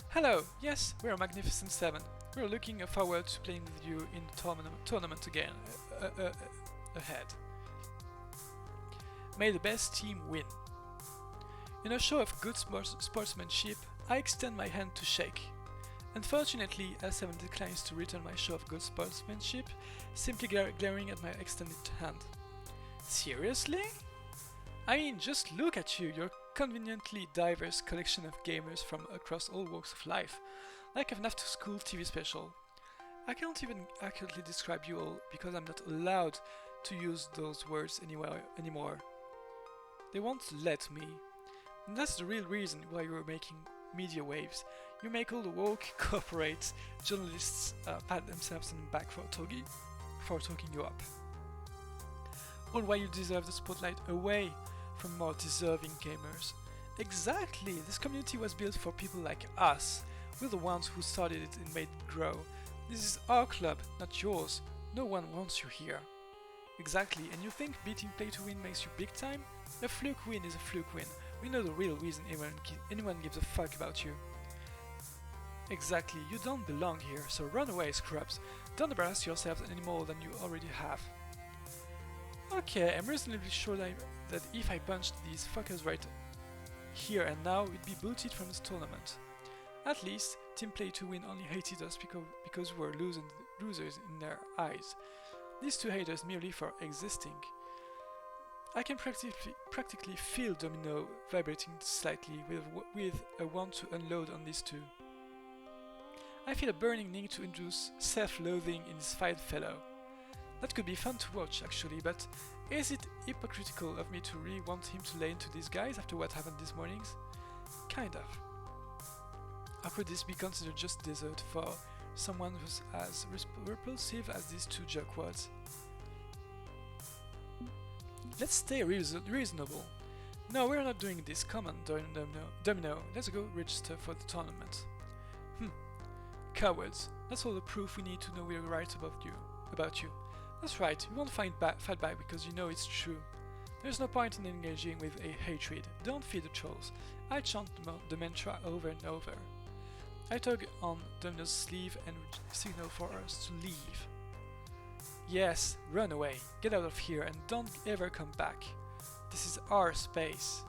Hello, yes, we're Magnificent 7. We're looking forward to playing with you in the tournament again, ahead. May the best team win. In a show of good sportsmanship, I extend my hand to shake. Unfortunately, L7 declines to return my show of good sportsmanship, simply glaring at my extended hand. Seriously? I mean, just look at you, your conveniently diverse collection of gamers from across all walks of life, like an after-school TV special. I can't even accurately describe you all because I'm not allowed to use those words anymore. They won't let me. And that's the real reason why you're making media waves. You make all the woke corporate journalists pat themselves on the back for talking you up. All while you deserve the spotlight away from more deserving gamers. Exactly! This community was built for people like us. We're the ones who started it and made it grow. This is our club, not yours. No one wants you here. Exactly, and you think beating play to win makes you big time? A fluke win is a fluke win. We know the real reason anyone gives a fuck about you. Exactly, you don't belong here, so run away, scrubs. Don't embarrass yourselves any more than you already have. Okay, I'm reasonably sure that if I punched these fuckers right here and now, we'd be booted from this tournament. At least, Team Play to Win only hated us because we were losers in their eyes. These two hate us merely for existing. I can practically feel Domino vibrating slightly with a want to unload on these two. I feel a burning need to induce self-loathing in this fine fellow. That could be fun to watch actually, but is it hypocritical of me to really want him to lay into these guys after what happened these mornings? Kind of. Or could this be considered just dessert for someone who's as repulsive as these two jerkwads? Let's stay reasonable. No, we're not doing this. Come on, Domino. Let's go register for the tournament. Cowards. That's all the proof we need to know we're right about you. That's right, we won't fight back because you know it's true. There's no point in engaging with a hatred. Don't feed the trolls. I chant the mantra over and over. I tug on Domino's sleeve and signal for us to leave. Yes, run away. Get out of here and don't ever come back. This is our space.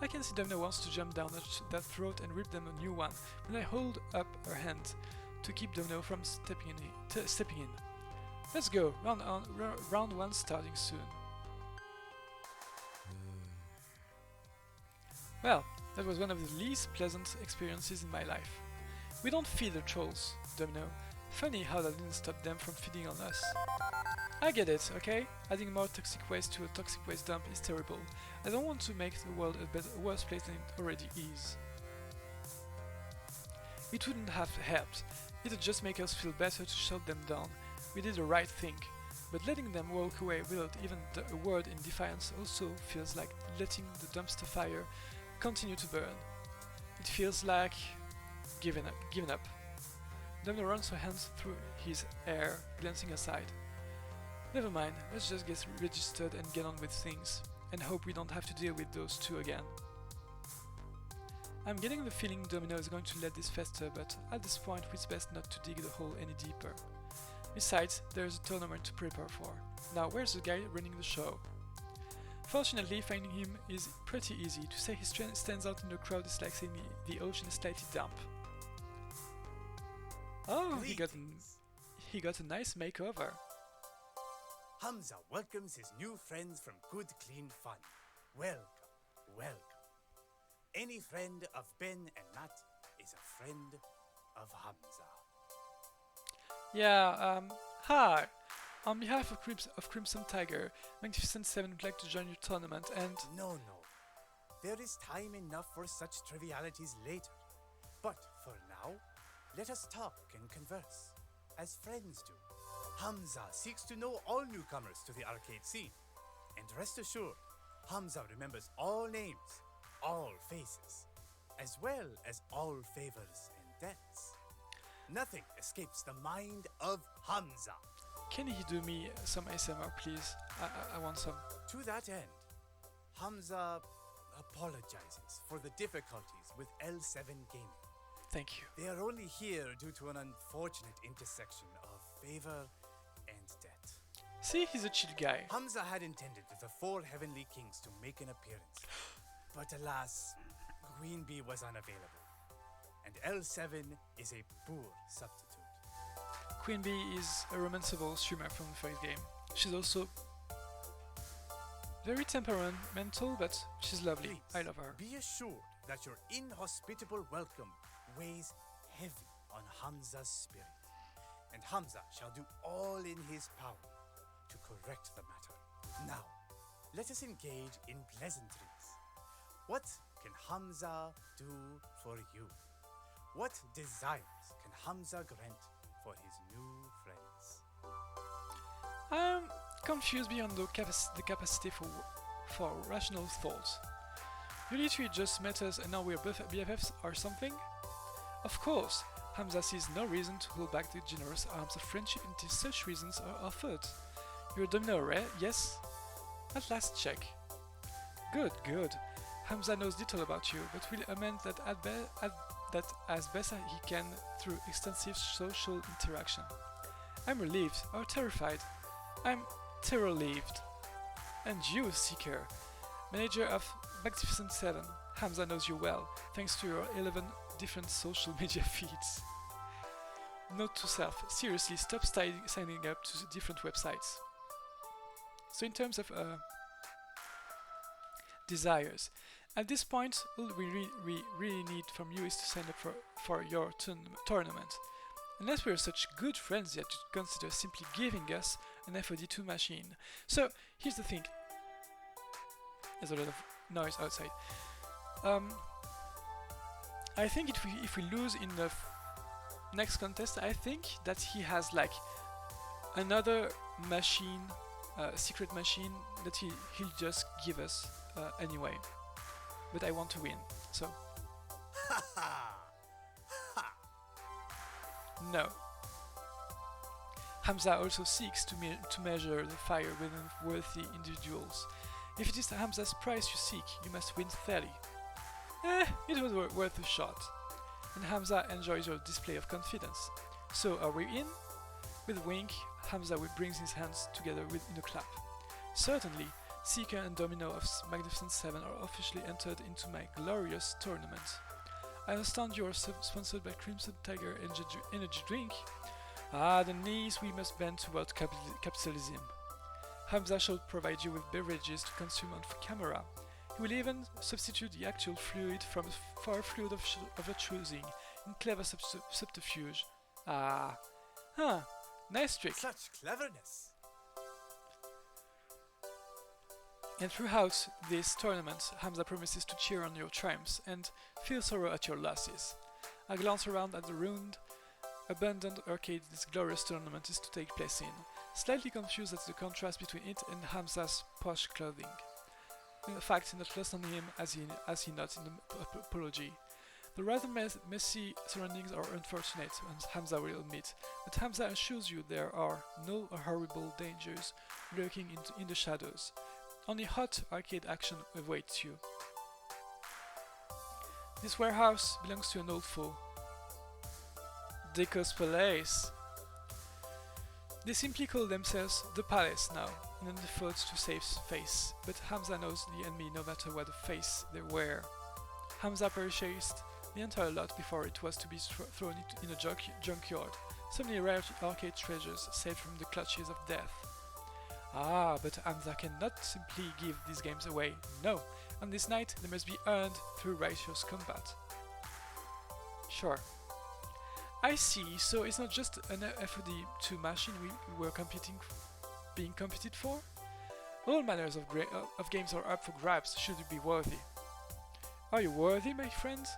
I can see Domino wants to jump down that throat and rip them a new one when I hold up her hand to keep Domino from stepping in. Let's go, round one starting soon. Well, that was one of the least pleasant experiences in my life. We don't feed the trolls, Domino. Funny how that didn't stop them from feeding on us. I get it, okay? Adding more toxic waste to a toxic waste dump is terrible. I don't want to make the world a worse place than it already is. It wouldn't have helped. It would just make us feel better to shut them down. We did the right thing. But letting them walk away without even a word in defiance also feels like letting the dumpster fire continue to burn. It feels like giving up. Domino runs her hands through his hair, glancing aside. Never mind, let's just get registered and get on with things, and hope we don't have to deal with those two again. I'm getting the feeling Domino is going to let this fester, but at this point it's best not to dig the hole any deeper. Besides, there's a tournament to prepare for. Now where's the guy running the show? Fortunately, finding him is pretty easy. To say he stands out in the crowd is like saying the ocean is slightly damp. Oh, he got a nice makeover. Hamza welcomes his new friends from Good Clean Fun. Welcome. Any friend of Ben and Matt is a friend of Hamza. Yeah, hi. On behalf of Crimson Tiger, Magnificent Seven would like to join your tournament and... No. There is time enough for such trivialities later. But for now, let us talk and converse, as friends do. Hamza seeks to know all newcomers to the arcade scene. And rest assured, Hamza remembers all names, all faces, as well as all favors and debts. Nothing escapes the mind of Hamza. Can he do me some ASMR, please? I want some. To that end, Hamza apologizes for the difficulties with L7 Gaming. Thank you. They are only here due to an unfortunate intersection of favor and debt. See, he's a chill guy. Hamza had intended the four Heavenly Kings to make an appearance, but alas, Queen Bee was unavailable, and L7 is a poor substitute. Queen Bee is a romanceable streamer from the first game. She's also very temperamental, but she's lovely. Please, I love her. Be assured that your inhospitable welcome weighs heavy on Hamza's spirit. and Hamza shall do all in his power to correct the matter. Now, let us engage in pleasantries. What can Hamza do for you? What desires can Hamza grant for his new friends? I'm confused beyond the capacity for rational thought. You literally just met us and now we're BFFs or something? Of course, Hamza sees no reason to hold back the generous arms of friendship until such reasons are offered. You're a Domino, right? Yes? At last check. Good, good. Hamza knows little about you, but will amend that that as best he can through extensive social interaction. I'm relieved, or terrified. I'm terror-relieved. And you, Seeker, manager of Magnificent 7, Hamza knows you well, thanks to your 11 different social media feeds. Note to self, seriously, stop signing up to different websites. So in terms of desires, at this point, all we really need from you is to sign up for your tournament. Unless we're such good friends that you'd consider simply giving us an FOD2 machine. So, here's the thing. There's a lot of noise outside. I think if we lose in the next contest, I think that he has like another machine, secret machine that he'll just give us anyway. But I want to win, so. No. Hamza also seeks to measure the fire within worthy individuals. If it is Hamza's prize you seek, you must win fairly. It was worth a shot. And Hamza enjoys your display of confidence. So, are we in? With a wink, Hamza brings his hands together in a clap. Certainly, Seeker and Domino of Magnificent 7 are officially entered into my glorious tournament. I understand you are sponsored by Crimson Tiger Energy Drink. Ah, the knees we must bend toward capitalism. Hamza shall provide you with beverages to consume on camera. He will even substitute the actual fluid from a far fluid of your choosing in clever subterfuge. Ah, huh, nice trick. Such cleverness! And throughout this tournament, Hamza promises to cheer on your triumphs and feel sorrow at your losses. I glance around at the ruined, abandoned arcade this glorious tournament is to take place in, slightly confused at the contrast between it and Hamza's posh clothing. In fact, not lost on him as he notes in the apology. The rather messy surroundings are unfortunate, and Hamza will admit, but Hamza assures you there are no horrible dangers lurking in the shadows. Only hot arcade action awaits you. This warehouse belongs to an old foe. Deco's Palace. They simply call themselves the Palace now, in an effort to save face, but Hamza knows the enemy no matter what face they wear. Hamza purchased the entire lot before it was to be thrown in a junkyard. So many rare arcade treasures saved from the clutches of death. Ah, but Hamza cannot simply give these games away. No, on this night they must be earned through righteous combat. Sure. I see, so it's not just an FOD2 machine we were being competed for? All manners of games are up for grabs should you be worthy. Are you worthy, my friends?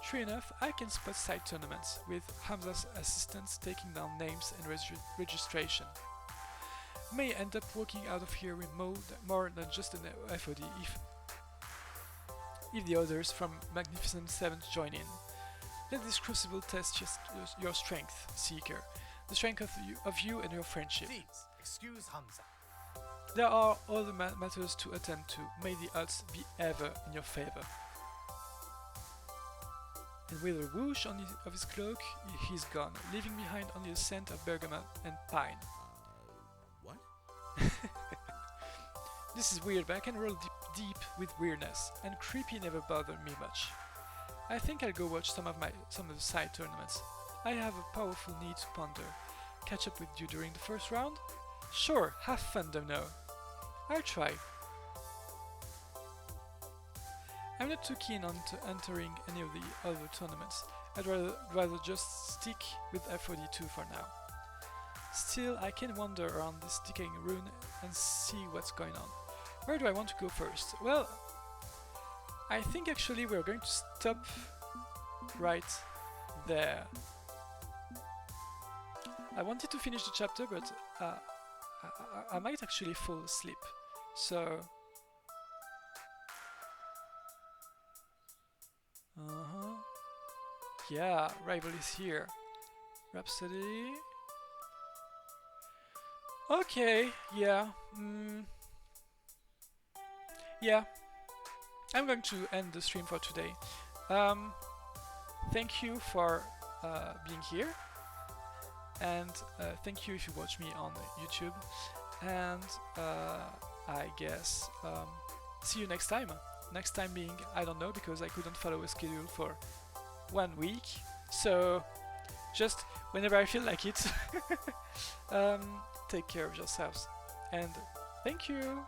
True enough, I can spot side tournaments, with Hamza's assistants taking down names and registration. May end up walking out of here with more than just an FOD if the others from Magnificent 7 join in. Let this crucible test your strength, Seeker, the strength of you and your friendship. Please, excuse Hamza. There are other matters to attend to. May the odds be ever in your favor. And with a whoosh of his cloak, he's gone, leaving behind only the scent of bergamot and pine. What? This is weird, but I can roll deep with weirdness, and creepy never bothered me much. I think I'll go watch some of the side tournaments. I have a powerful need to ponder. Catch up with you during the first round? Sure, have fun, Domino. I'll try. I'm not too keen on entering any of the other tournaments. I'd rather just stick with FOD2 for now. Still, I can wander around this decaying ruin and see what's going on. Where do I want to go first? Well, I think actually we're going to stop right there. I wanted to finish the chapter, but I might actually fall asleep. So... yeah, rival is here. Rhapsody... okay, yeah. Yeah. I'm going to end the stream for today. Thank you for being here. And thank you if you watch me on YouTube. And I guess see you next time. Next time being, I don't know, because I couldn't follow a schedule for 1 week. So just whenever I feel like it. Take care of yourselves. And thank you.